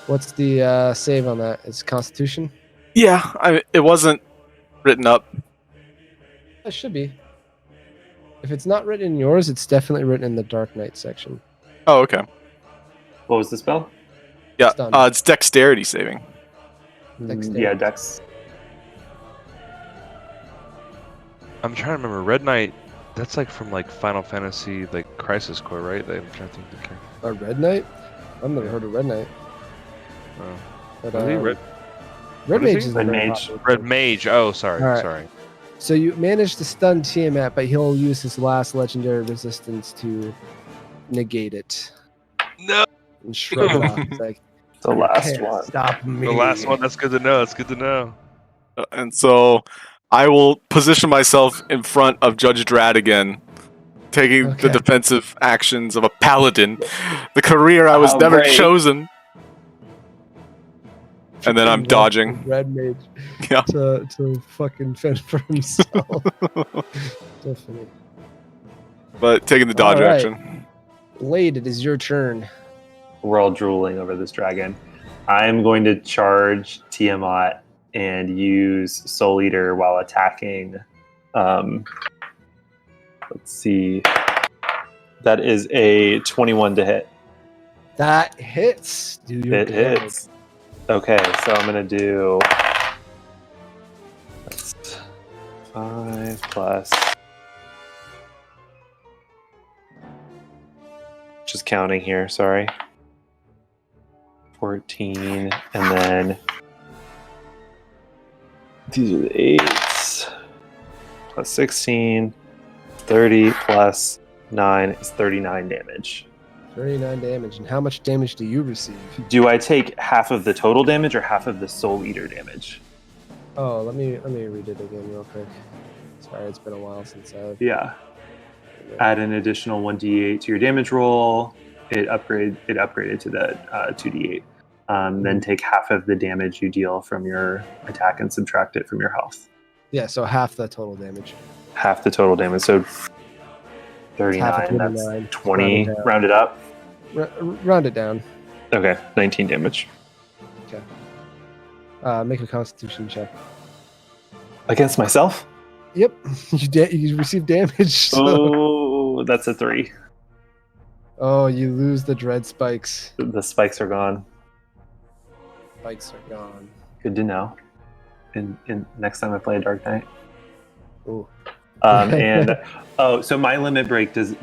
What's the save on that? It's Constitution. Yeah, it wasn't written up. It should be. If it's not written in yours, it's definitely written in the Dark Knight section. Oh, okay. What was the spell? Yeah, Stun. it's Dexterity saving. Dexterity. Yeah, Dex. I'm trying to remember. Red Knight. That's like from like Final Fantasy, like Crisis Core, right? I'm trying to think. Of the character. A Red Knight? I've never heard of Red Knight. Oh. But, What is he? Red Red what is Mage he? is Red a very Mage. popular Red thing. Mage. Oh, sorry. All right. Sorry. So you managed to stun Tiamat, but he'll use his last legendary resistance to negate it No. and shrug it off. It's like, The last "Can't one. Stop me. The last one. That's good to know. That's good to know. And so I will position myself in front of Judge Drad again, taking Okay. the defensive actions of a paladin, the career I was Oh, never great. chosen. And then I'm Left dodging. the Red Mage Yeah. to fucking fend for himself. So funny. But taking the dodge All right. action. Blade, it is your turn. We're all drooling over this dragon. I'm going to charge Tiamat and use Soul Eater while attacking. Let's see. That is a 21 to hit. That hits. Do your It damage. hits. Okay, so I'm going to do that's 5 plus. Just counting here, sorry. 14, and then these are the 8s. Plus 16, 30 plus 9 is 39 damage. 39 damage. And how much damage do you receive? Do I take half of the total damage or half of the Soul Eater damage? Oh, let me read it again real quick. Sorry, it's been a while since I've. Yeah. Add an additional 1d8 to your damage roll. It upgraded to the 2d8. Then take half of the damage you deal from your attack and subtract it from your health. Yeah, so half the total damage. Half the total damage. So 39. Half of That's 29. 20 Rounded down. rounded up. Round it down. Okay, 19 damage. Make a Constitution check. Against myself? Yep, you receive damage. So. Oh, that's a 3. Oh, you lose the dread spikes. The spikes are gone. Spikes are gone. Good to know. In next time I play a Dark Knight. Ooh. And so my limit break does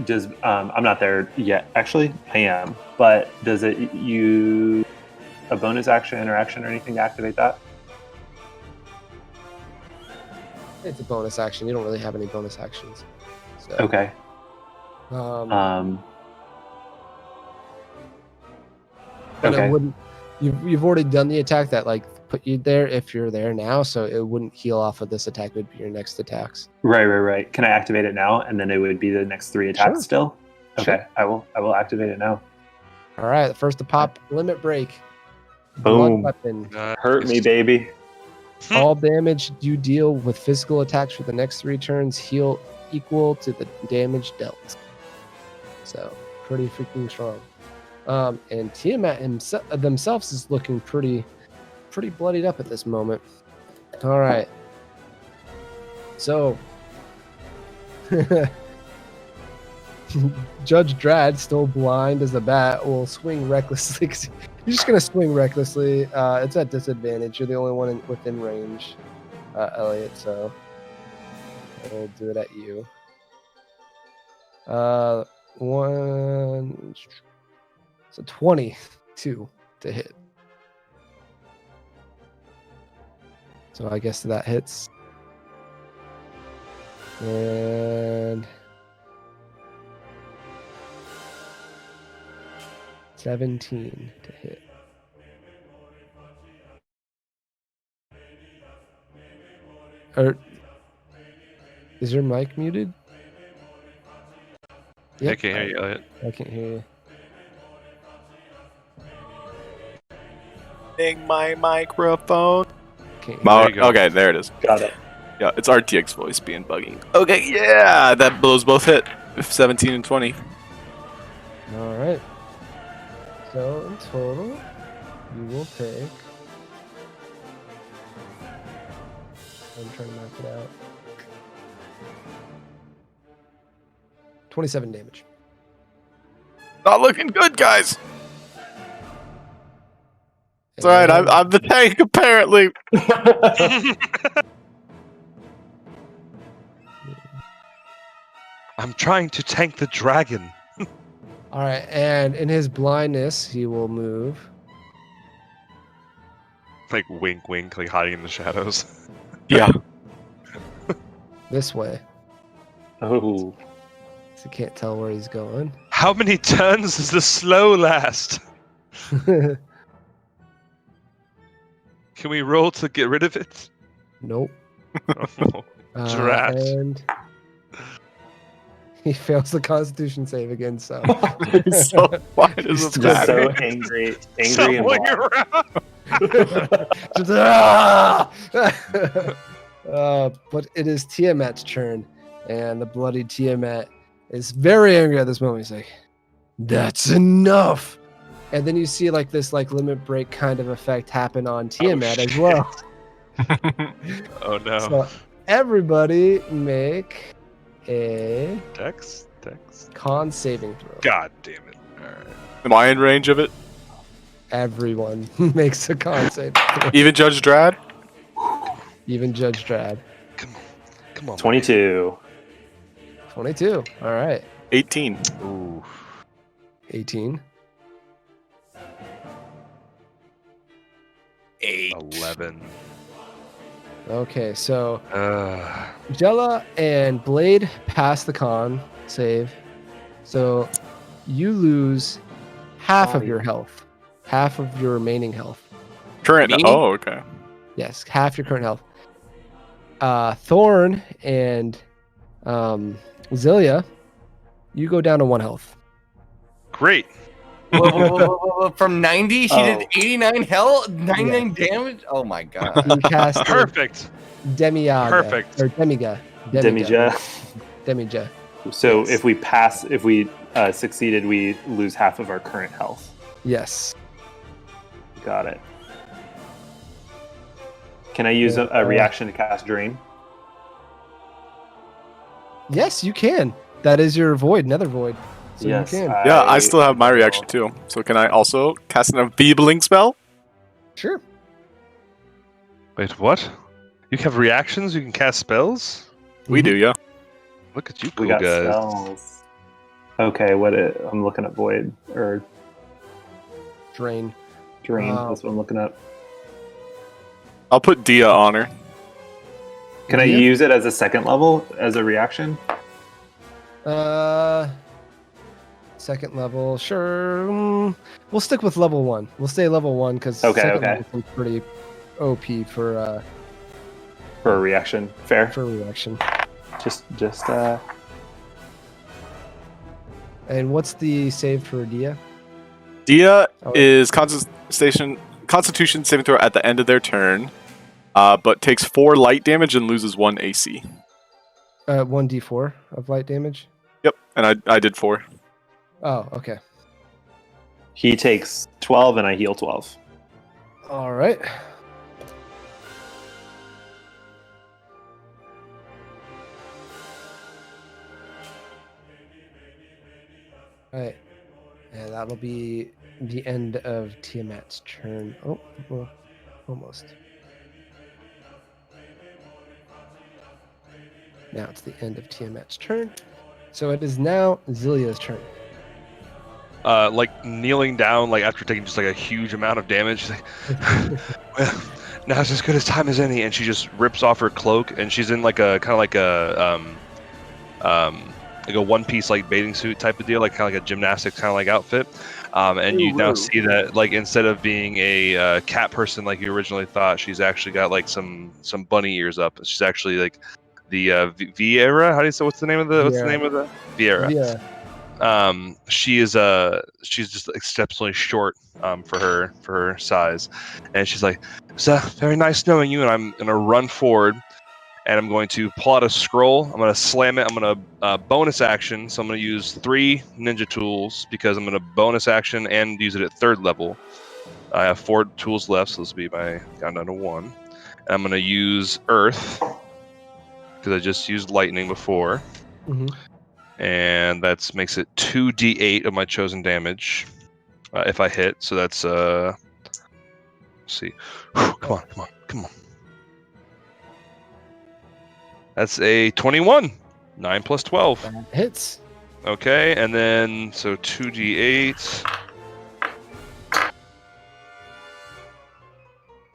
I'm not there yet. Actually, I am. But does it use a bonus action, interaction, or anything to activate that? It's a bonus action. You don't really have any bonus actions. So, Okay. and Okay. it wouldn't. You've already done the attack that like put you there if you're there now, so it wouldn't heal off of this attack. It would be your next attacks. Right. Can I activate it now, and then it would be the next 3 attacks Sure. still? Sure. Okay, I will activate it now. All right, the first to pop, limit break. Boom. Blood weapon. Hurt me, baby. All damage you deal with physical attacks for the next 3 turns heal equal to the damage dealt. So pretty freaking strong. And Tiamat themselves is looking pretty bloodied up at this moment. All right. So Judge Drad, still blind as a bat, will swing recklessly. You're just gonna swing recklessly. It's at disadvantage. You're the only one within range, Elliot. So I'll do it at you. One. So 22 to hit. So I guess that hits. And 17 to hit. Is your mic muted? I can't hear you, Elliot. I can't hear you. Ding my microphone. Can't hear There you go. Okay, there it is. Got it. Yeah, it's RTX voice being buggy. Okay, yeah, that blows both hit. 17 and 20. you. All right. So in total, you will take. I'm trying to map it out. 27 damage. Not looking good, guys. It's alright, I'm the tank, apparently. I'm trying to tank the dragon. All right, and in his blindness, he will move. Like wink, wink, like hiding in the shadows. Yeah. This way. Oh. So you can't tell where he's going. How many turns does the slow last? Can we roll to get rid of it? Nope. Oh, Drat. And he fails the Constitution save again. So So why does He's it Just matter? so angry and Somewhere blind. around. But it is Tiamat's turn, and the bloody Tiamat is very angry at this moment. He's like, "That's enough!" And then you see like this like limit break kind of effect happen on Tiamat as well. Oh no. So everybody make a Dex? con saving throw. God damn it. Alright. Am I in range of it? Everyone makes a con save throw. Even Judge Drad? Even Judge Drad. Come on. 22. 22. All right. 18. Ooh. 18. 8. 11. Okay, so Uh, Jella and Blade pass the con save. So you lose half of your health. Half of your remaining health. Current. Me? Oh, okay. Yes, half your current health. Thorn and Zilia, you go down to 1 health. great. Whoa, from 90, she did Oh. 89 health, 99 damage. Oh my god! You cast Perfect. Demiaga. Perfect. Or Demiga. Demija. Demija. So Yes. if we succeeded, we lose half of our current health. Yes. Got it. Can I use a reaction to cast Drain? Yes, you can. That is your void, nether void. So yes. you can. Yeah, I still have my reaction too. So can I also cast an enfeebling spell? Sure. Wait, what? You have reactions? You can cast spells? We do, yeah. Look at you We cool got guys. spells. Okay, I'm looking at Void or Drain. Drain. Wow. That's what I'm looking up. I'll put Dia on her. Can I Yeah. use it as a second level as a reaction? Second level, sure. We'll stick with level 1. We'll stay level 1 because Okay, second okay. level seems pretty OP for For a reaction. Fair. reaction. Just And what's the save for Dia? Dia Oh. is Constitution saving throw at the end of their turn, but takes 4 light damage and loses 1 AC. 1d4 of light damage. Yep, and I did 4. Oh, okay. he takes 12 and I heal 12. All right. All right. And that'll be the end of Tiamat's turn. Oh, well, almost. Now it's the end of Tiamat's turn. So it is now Zilia's turn. Like kneeling down, like after taking just like a huge amount of damage. She's like, well, now's as good a time as any, and she just rips off her cloak, and she's in like a kind of like a one-piece like bathing suit type of deal, like kind of like a gymnastics kind of like outfit. And you now see that like instead of being a cat person like you originally thought, she's actually got like some bunny ears up. She's actually like the Viera. How do you say? What's the name of the Viera? Yeah. She's just exceptionally short for her size, and she's like, "It's very nice knowing you." And I'm gonna run forward, and I'm going to pull out a scroll. I'm gonna slam it. I'm gonna bonus action, so I'm gonna use 3 ninja tools because I'm gonna bonus action and use it at 3rd level. I have 4 tools left, so this will be my countdown to 1. And I'm gonna use Earth because I just used lightning before. Mm-hmm. And that makes it 2d8 of my chosen damage if I hit. So that's let's see. Come on. That's a 21. 9 plus 12. That hits. Okay, and then so 2d8.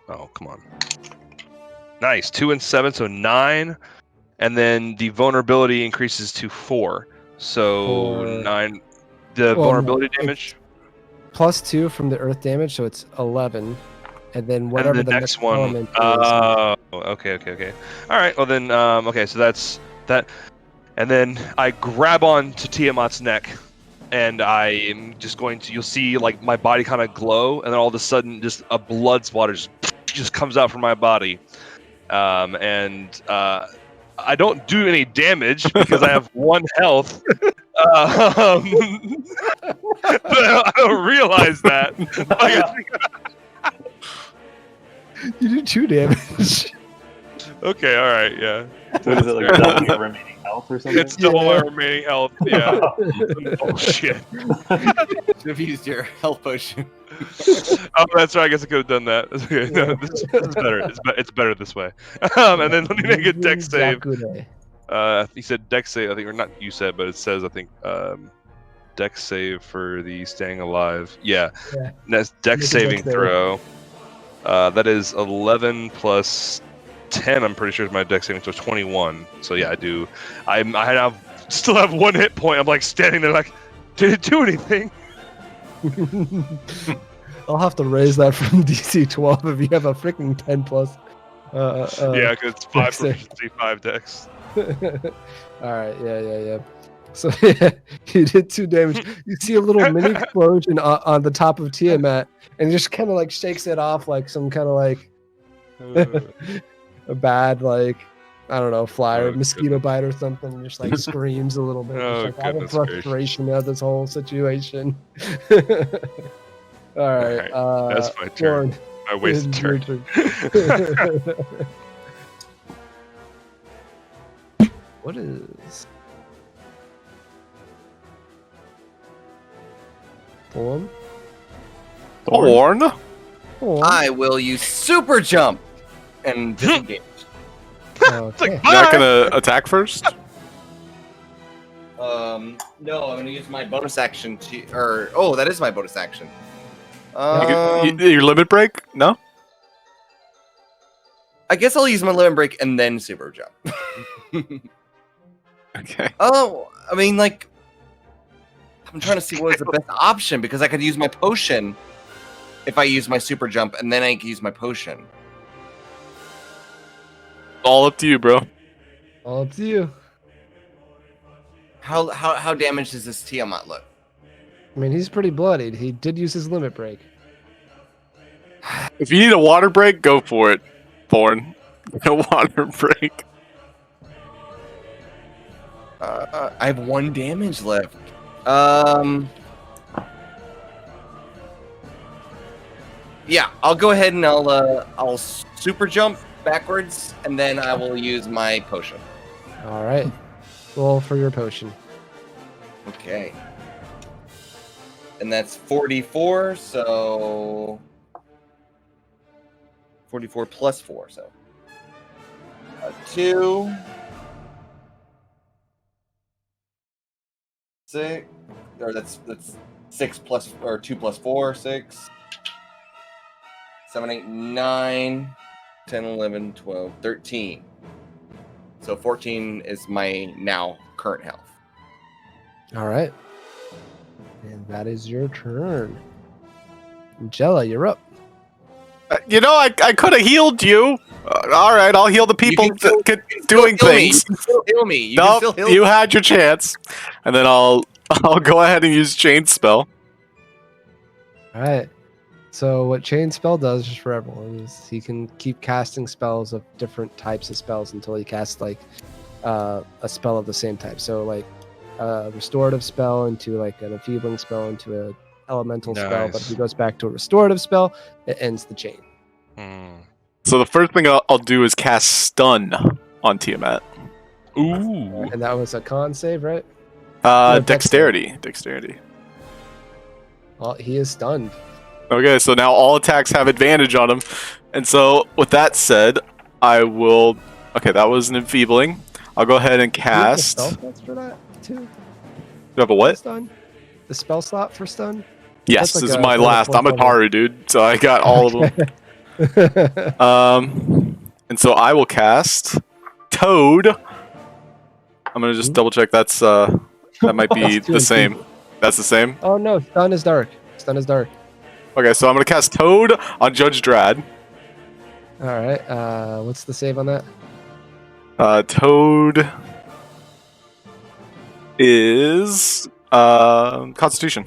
Oh, come on. Nice. 2 and 7, so 9. And then the vulnerability increases to 4. So 9. The vulnerability damage? +2 from the earth damage, so it's 11. And then whatever and the next one. element is. Okay. All right. Well then, okay. So that's that. And then I grab on to Tiamat's neck, and I am just going to. You'll see like my body kind of glow, and then all of a sudden, just a blood splatter just comes out from my body, and I don't do any damage because I have 1 health. But I don't realize that. You do 2 damage. Okay, all right, yeah. What is it, like double your remaining health or something? It's double my remaining health, yeah. Oh, shit. Should have used your health potion. Oh, that's right, I guess I could have done that. Okay, no, this is better. It's better this way. And then let me make a dex save. You said dex save, I think, or not you said, but it says, I think, dex save for the staying alive. Yeah. That's dex saving throw. That is 11 plus 10, I'm pretty sure is my dex saving, so 21. So yeah, I do. I still have 1 hit point. I'm like standing there like, did it do anything? I'll have to raise that from DC 12 if you have a freaking 10 plus. Yeah, because it's 5 proficiency, 5 dex. Alright, yeah. So yeah, you did 2 damage. You see a little mini explosion on the top of Tiamat, and he just kind of like shakes it off like some kind of like a bad, like, I don't know, fly or mosquito bite or something, and just like screams a little bit. Just, like, out of frustration of this whole situation. All right. That's my turn. I wasted turn. What is Thorn? I will use super jump and disengage. Okay. You're not gonna attack first? No, I'm gonna use my bonus action to, that is my bonus action. Your limit break? No? I guess I'll use my limit break and then super jump. Okay. Oh, I mean, like, I'm trying to see what is the best option because I could use my potion if I use my super jump, and then I can use my potion. All up to you, bro. All up to you. How damaged does this Tiamat look? I mean, he's pretty bloodied. He did use his limit break. If you need a water break, go for it, Thorn. A water break. I have 1 damage left. Yeah, I'll go ahead and I'll super jump backwards, and then I will use my potion. All right. Roll for your potion. Okay. And that's 44, so 44 plus 4, so 2. 6, or that's 6 plus or 2 plus 4, 6, 7, 8, 9, 10, 11, 12, 13. So 14 is my now current health. All right. And that is your turn. Jella, you're up. I could have healed you. All right, I'll heal the people doing things. You can still heal me. You can Nope, still heal you had your chance. And then I'll go ahead and use Chain Spell. All right. So what Chain Spell does, just for everyone, is he can keep casting spells of different types of spells until he casts like a spell of the same type. So like a restorative spell into like an enfeebling spell into a elemental spell. But if he goes back to a restorative spell, it ends the chain. So the first thing I'll do is cast Stun on Tiamat. Ooh. And that was a con save, right? Dexterity. Well, he is stunned. Okay, so now all attacks have advantage on him. And so with that said, I will... Okay, that was an enfeebling. I'll go ahead and cast... Do you have the spell slots for that too? You have a what? Stun? The spell slot for stun? Yes, That's like this is a my level last. 4 I'm a level. Taru, dude. So I got all of them. And so I will cast Toad. I'm gonna just double check. That might be That's too the same. enfeebled. That's the same. Oh no, stun is dark. Stun is dark. Okay, so I'm gonna cast Toad on Judge Drad. All right. What's the save on that? Toad is Constitution.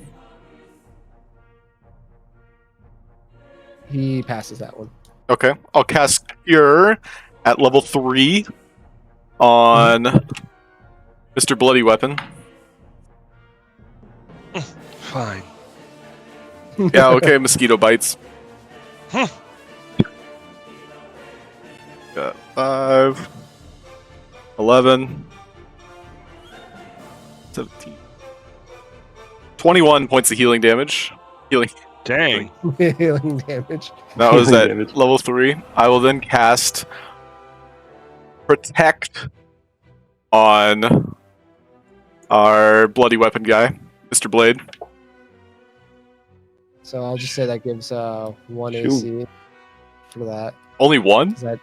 He passes that one. Okay, I'll cast Cure at level 3 on Mr. Bloody Weapon. Fine. Yeah, okay, mosquito bites. Got 5, 11, 17, 21 points of healing damage. Healing. Dang. Healing damage. That was Healing at damage. level 3. I will then cast Protect on our Bloody Weapon guy, Mr. Blade. So I'll just say that gives 1 Shoot. AC for that. Only one? Is that?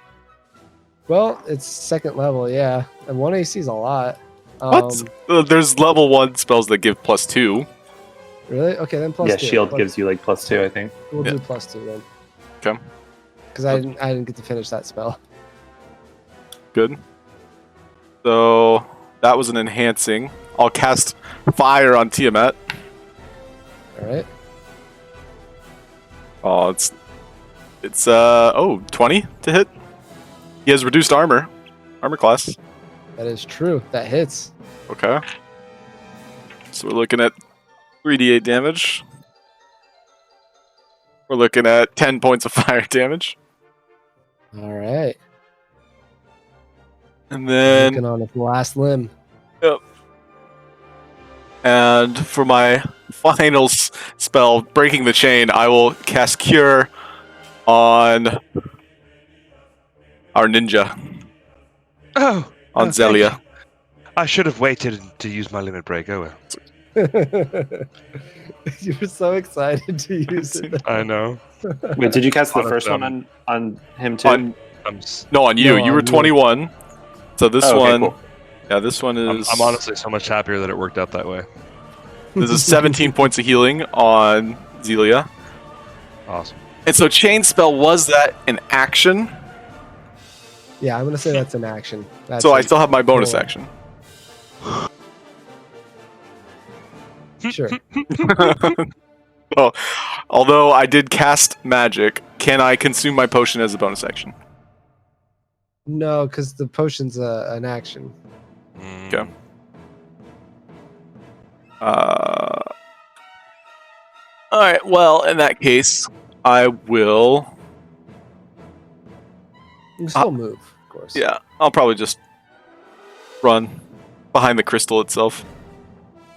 Well, it's second level, yeah, and 1 AC is a lot. What? There's level 1 spells that give +2. Really? Okay, then plus Yeah, 2. shield gives you like +2, I think. We'll Yeah. do +2 then. Okay. Because I didn't get to finish that spell. Good. So that was an enhancing. I'll cast Fire on Tiamat. All right. Oh, it's 20 to hit. He has reduced armor class. That is true. That hits. Okay. So we're looking at 3d8 damage. We're looking at 10 points of fire damage. All right. And then Working on his last limb. and for my final spell, Breaking the Chain, I will cast Cure on our ninja, Oh. on thank Zelia. you. I should have waited to use my limit break. Oh well. You were so excited to use it. I know. Wait, did you cast the Honest, first one on him too? On I'm s- No, on you. No, You were on you. 21. So this Oh, okay, one, cool. yeah, this one is. I'm honestly so much happier that it worked out that way. This is 17 points of healing on Zelia. Awesome. And so Chain Spell, was that an action? Yeah, I'm gonna say that's an action. That's So I it. still have my bonus Cool. action. Sure. Oh, although I did cast magic, can I consume my potion as a bonus action? No, because the potion's an action. Okay. All right. Well, in that case, I will. You can still move, of course. Yeah, I'll probably just run behind the crystal itself.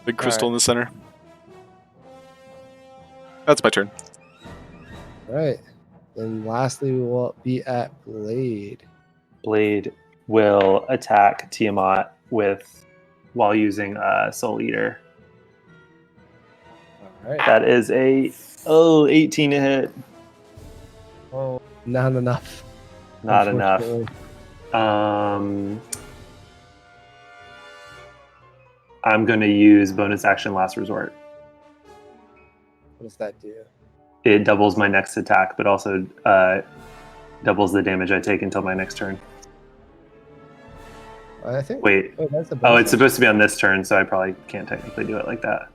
Big crystal in the center. That's my turn. All right. Then lastly, we will be at Blade. Blade will attack Tiamat while using Soul Eater. All right. That is a 18 to hit. Oh, not enough. Not enough. Unfortunately. I'm going to use bonus action last resort. What does that do? It doubles my next attack, but also doubles the damage I take until my next turn. I think. Wait. Oh, that's the Oh, bonus it's supposed to be on this turn, so I probably can't technically do it like that.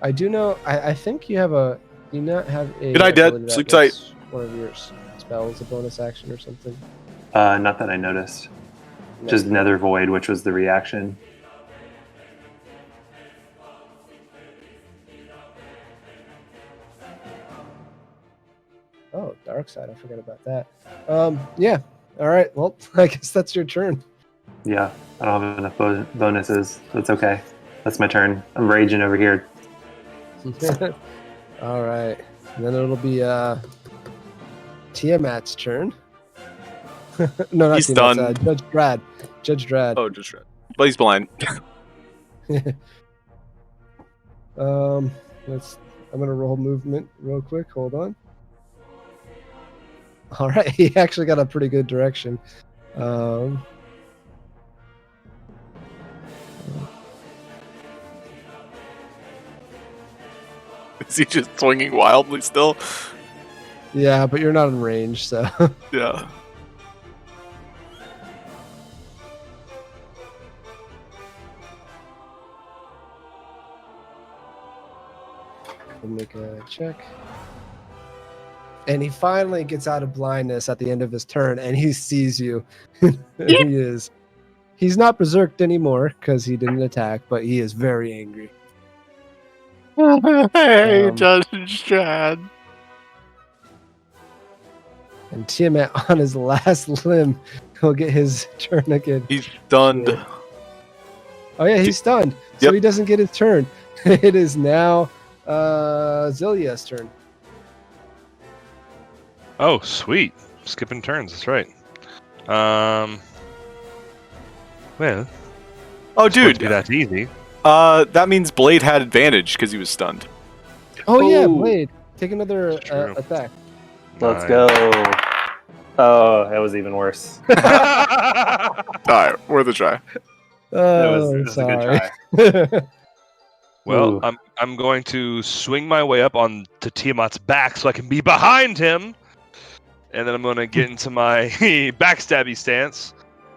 I do know. I think you have a. Do you not have a? Good night, Dad. ability that Sleep makes one of your spells a bonus action or something? Not that I noticed. No. Just Nether Void, which was the reaction. Oh, dark side. I forgot about that. Yeah. All right. Well, I guess that's your turn. Yeah, I don't have enough bonuses, so it's okay. That's my turn. I'm raging over here. All right. And then it'll be Tiamat's turn. No, not He's Tiamat's. done. Judge Drad. Judge Drad. Oh, just right. But he's blind. I'm gonna roll movement real quick. Hold on. All right, he actually got a pretty good direction. Is he just swinging wildly still? Yeah, but you're not in range, so. Yeah. We'll make a check. And he finally gets out of blindness at the end of his turn, and he sees you. He's not berserked anymore because he didn't attack, but he is very angry. Hey, Um, Judge Chad. And Tiamat on his last limb will get his turn again. He's stunned. Oh yeah, he's stunned, so Yep. he doesn't get his turn. It is now Zilia's turn. Oh, sweet. Skipping turns, that's right. Well, Oh, it's going to dude. be that easy. That means Blade had advantage because he was stunned. Oh yeah, Oh. Blade, take another It's true. attack. Let's Nice. go. Oh, that was even worse. Alright, worth a try. Oh, it was a sorry. good try. Well, Ooh. I'm going to swing my way up on to Tiamat's back so I can be behind him, and then I'm going to get into my backstabby stance,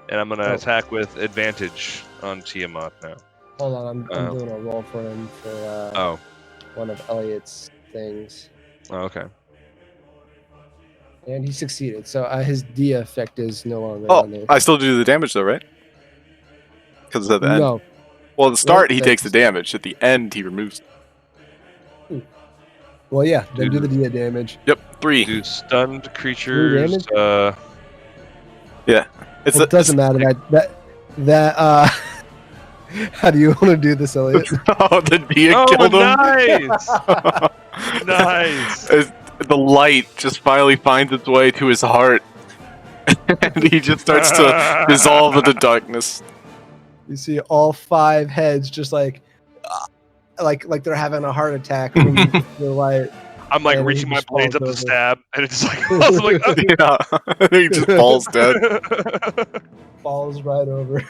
and I'm going to Oh. attack with advantage on Tiamat now. Hold on, I'm Oh. doing a roll for him for Oh, one of Elliot's things, okay. and he succeeded. So his D effect is no longer Oh, on there. I still do the damage though, right? Because at the end. No, Well, at the start he that's- takes the damage. At the end he removes. well, yeah, then do Dude. the D damage. Yep, 3. Do stunned creatures. damage? It's It doesn't matter. That how do you want to do this, Elliot? Oh, the Dia Oh, killed him. nice! Nice. The light just finally finds its way to his heart, and he just starts to dissolve into darkness. You see all 5 heads just like they're having a heart attack from the light. I'm like And he reaching my just blades up falls to over. stab, and it's like, I was like, Yeah, he just falls dead. Falls right over.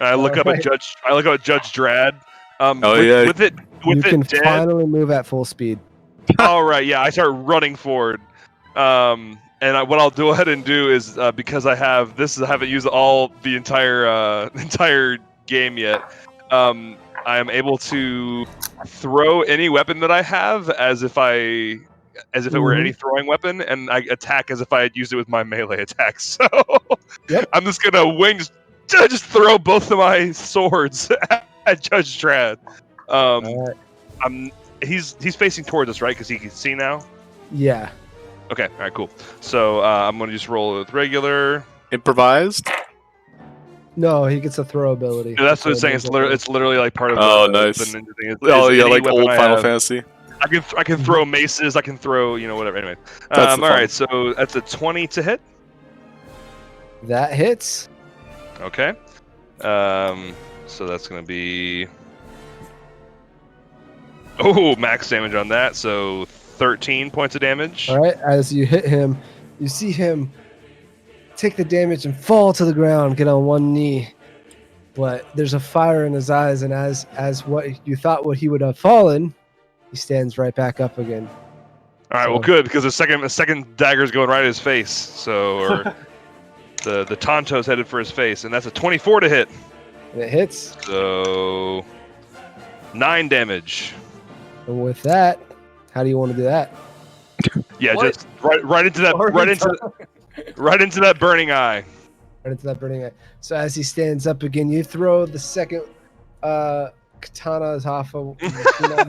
I look up Alright. at Judge. I look up at Judge Drad. Oh, yeah. With it You can dead. finally move at full speed. All right, yeah. I start running forward. What I'll go ahead and do is because I haven't used all the entire game yet. I am able to throw any weapon that I have as if it were any throwing weapon, and I attack as if I had used it with my melee attack. So Yep. I'm just gonna just throw both of my swords at Judge Drad. Alright. He's facing towards us, right? Because he can see now. Yeah. Okay, all right, cool. So I'm gonna just roll with regular. Improvised. No, he gets a throw ability. Yeah, that's what it's saying. It's literally like part of Oh, the nice. the ninja thing. Oh Is yeah, any like weapon old I Final have- Fantasy. I can throw maces. I can throw whatever. Anyway, That's all the fun. right. So that's a 20 to hit. That hits. Okay. So that's gonna be Oh, max damage on that. So 13 points of damage. All right, as you hit him, you see him take the damage and fall to the ground, get on one knee. But there's a fire in his eyes, and as what you thought what he would have fallen, he stands right back up again. All right, well, good, because the second dagger is going right at his face. So, or the Tonto's headed for his face, and that's a 24 to hit. And it hits. So 9 damage. And with that, how do you want to do that? Yeah, What? just right into that right into that burning eye. Right into that burning eye. So as he stands up again, you throw the second katana's off of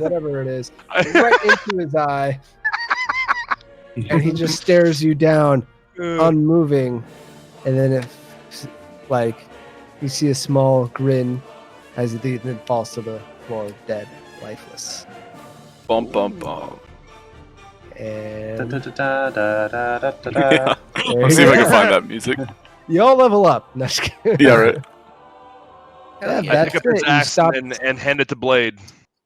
whatever it is, right into his eye, and he just stares you down, unmoving, and then you see a small grin as he then falls to the floor, dead, lifeless. Bum bum bum. And Let's see if I can find that music. you all level up. No, just kidding. Yeah, right. Yeah, I that's pick up it. this You axe stop- and hand it to Blade.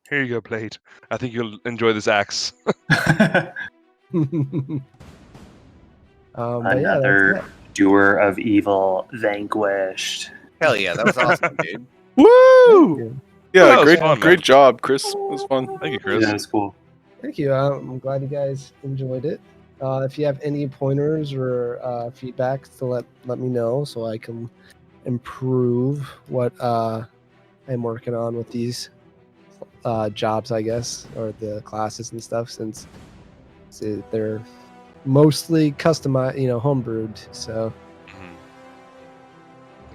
Here you go, Blade. I think you'll enjoy this axe. But yeah, Another that's it. doer of evil vanquished. Hell yeah, that was awesome, dude. Woo! Yeah, That was great, fun, man. great job, Chris. It was fun. Thank you, Yeah, Chris. that was cool. Thank you. I'm glad you guys enjoyed it. If you have any pointers or feedback, to let me know so I can improve what I'm working on with these jobs, I guess, or the classes and stuff, since they're mostly customized, homebrewed. So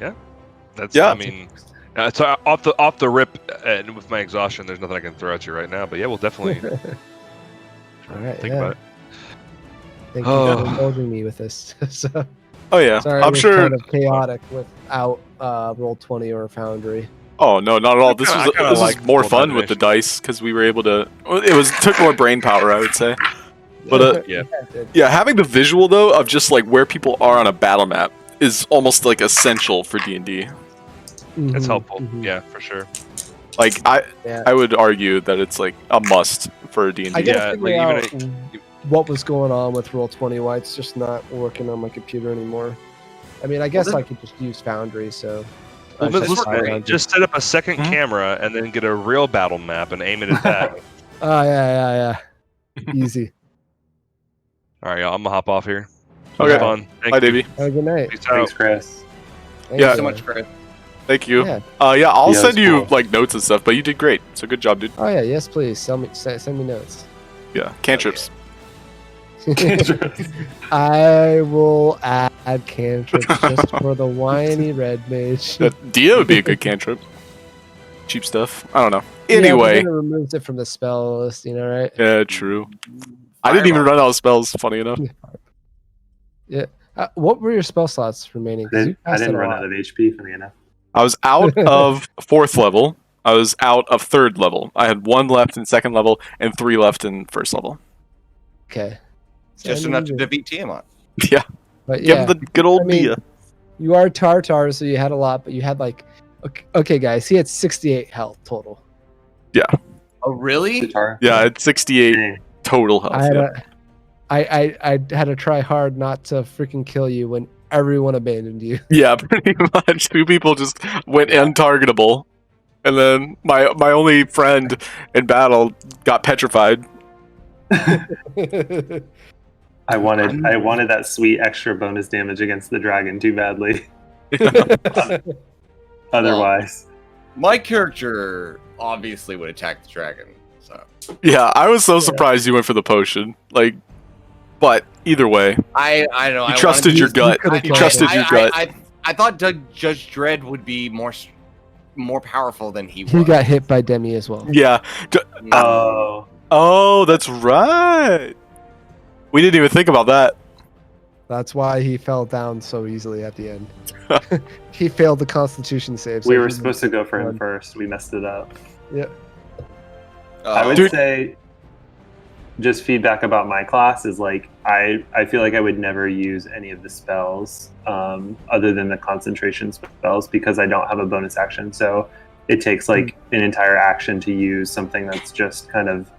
Yeah, that's. Yeah. I mean, it's off the rip, and with my exhaustion, there's nothing I can throw at you right now. But yeah, we'll definitely all right, think yeah. about it. Thank you Oh. for indulging me with this. So Oh yeah, sorry, it I'm was sure. kind of chaotic without Roll20 or Foundry. Oh no, not at all. This I was kinda this was like more full fun with the dice because we were able to. It took more brain power, I would say. But Yeah. it did. yeah, having the visual though of just like where people are on a battle map is almost like essential for D&D. It's Mhm, helpful. mhm. Yeah, for sure. Like Yeah. I would argue that it's like a must for D&D. I gotta Yeah, figure like, out what was going on with Roll20, why it's just not working on my computer anymore. I mean, I guess I could just use Foundry, so. Well, I should listen, try Foundry. just set up a second Mhm. camera and then get a real battle map and aim it at that. Oh, yeah. Easy. All right, y'all, I'm gonna hop off here. Okay. Have fun. Thank Bye, you. Davey. Have a good night. Peace Thanks, out. Chris. Thank Yeah. you So much, Chris. Thank you. Yeah. Yeah, I'll Yeah, send that's you cool. like notes and stuff. But you did great. So good job, dude. Oh, yeah, yes, please. Send me notes. Yeah, cantrips. I will add cantrips just for the whiny red mage. Dia would be a good cantrip. Cheap stuff. I don't know. Yeah, but Anyway, then it removes it from the spell list, right? yeah, true. I didn't even run out of spells. Funny enough. What were your spell slots remaining? 'Cause you I passed didn't a run lot. out of HP, funny enough. I was out of 4th level. I was out of 3rd level. I had 1 left in 2nd level and 3 left in 1st level. Okay. So, Just I mean, enough to defeat Tiamat. Yeah, But give yeah, him the good old I mean, Dia. you are Tartar, so you had a lot, but you had okay, guys, he had 68 health total. Oh, really? Guitar. Yeah, it's 68 Dang. total health. I had Yeah. I had to try hard not to freaking kill you when everyone abandoned you. Yeah, pretty much. 2 people just went untargetable, and then my only friend in battle got petrified. I wanted that sweet extra bonus damage against the dragon too badly. Otherwise, My character obviously would attack the dragon. So Yeah, I was so surprised you went for the potion. Like, but either way, I don't know. you I trusted wanted your to- gut. could've You killed trusted him. your gut. I thought Judge Dredd would be more powerful than he was. He got hit by Demi as well. Yeah. oh, Oh, that's right. We didn't even think about that. That's why he fell down so easily at the end. He failed the Constitution save. so we were he- supposed to go for him One. first. We messed it up. Oh, I would Dude. say, just feedback about my class is like I feel like I would never use any of the spells other than the concentration spells because I don't have a bonus action. So it takes like an entire action to use something that's just kind of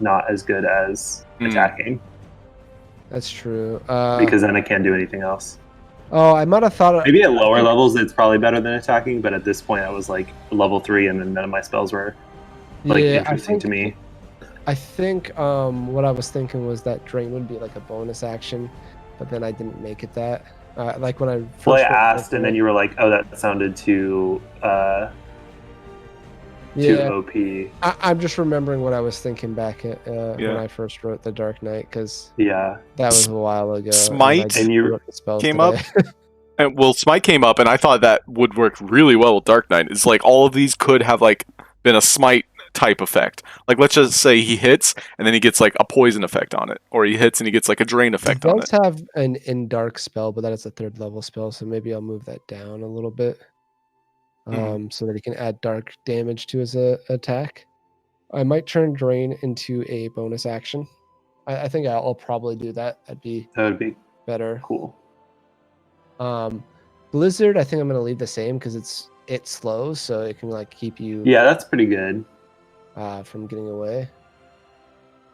not as good as attacking, That's true. because then I can't do anything else. Oh, I might have thought. Maybe at lower levels it's probably better than attacking, but at this point I was like level 3 and then none of my spells were like interesting to me. I think what I was thinking was that drain would be like a bonus action, but then I didn't make it that. Like when I first Well, I asked, and then you were like, "Oh, that sounded too OP." I'm just remembering what I was thinking back at when I first wrote the Dark Knight, because Yeah, that was a while ago. Smite and you came up. And, well, Smite came up, and I thought that would work really well with Dark Knight. It's like all of these could have like been a Smite type effect. Like, let's just say he hits, and then he gets like a poison effect on it, or he hits and he gets like a drain effect on it. It does have an in dark spell, but that is a 3rd level spell, so maybe I'll move that down a little bit, so that he can add dark damage to his attack. I might turn drain into a bonus action. I think I'll probably do that. That would be better. Cool. Blizzard, I think I'm gonna leave the same because it slows, so it can like keep you. Yeah, that's pretty good. From getting away.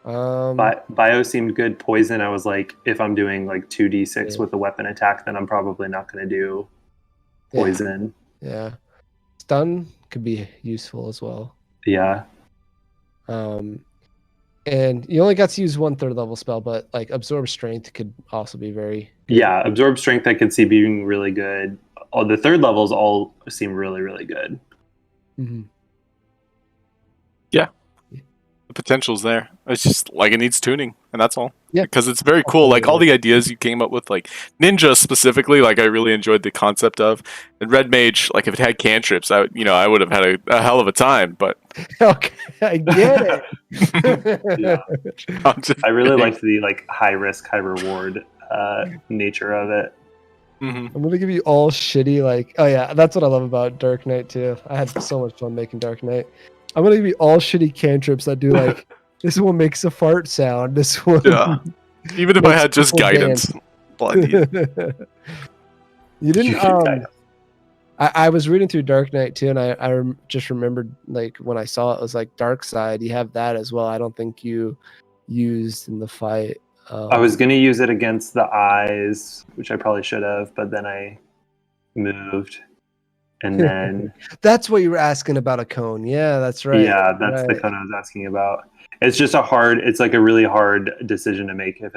Bio seemed good. Poison, I was like, if I'm doing like 2d6 with a weapon attack, then I'm probably not going to do poison. Yeah. Stun could be useful as well. Yeah. And you only got to use 1 3rd level spell, but like absorb strength could also be very good. Yeah, absorb strength I could see being really good. Oh, the 3rd levels all seem really, really good. Mm-hmm. Yeah, the potential's there. It's just like it needs tuning, and that's all. Yeah, because it's very cool. Like all the ideas you came up with, like ninja specifically, like I really enjoyed the concept of. And red mage, like if it had cantrips, I would have had a hell of a time. But okay, I get it. Yeah. I really liked the like high risk, high reward nature of it. I'm gonna give you all shitty like. Oh yeah, that's what I love about Dark Knight too. I had so much fun making Dark Knight. I'm gonna give you all shitty cantrips that do like this one makes a fart sound. This one, even if I had just guidance, you didn't. I was reading through Dark Knight too, and I just remembered like when I saw it was like Dark Side. You have that as well. I don't think you used in the fight. I was gonna use it against the eyes, which I probably should have, but then I moved. And then that's what you were asking about a cone. Yeah, that's right. Yeah, that's the cone I was asking about. It's just it's like a really hard decision to make if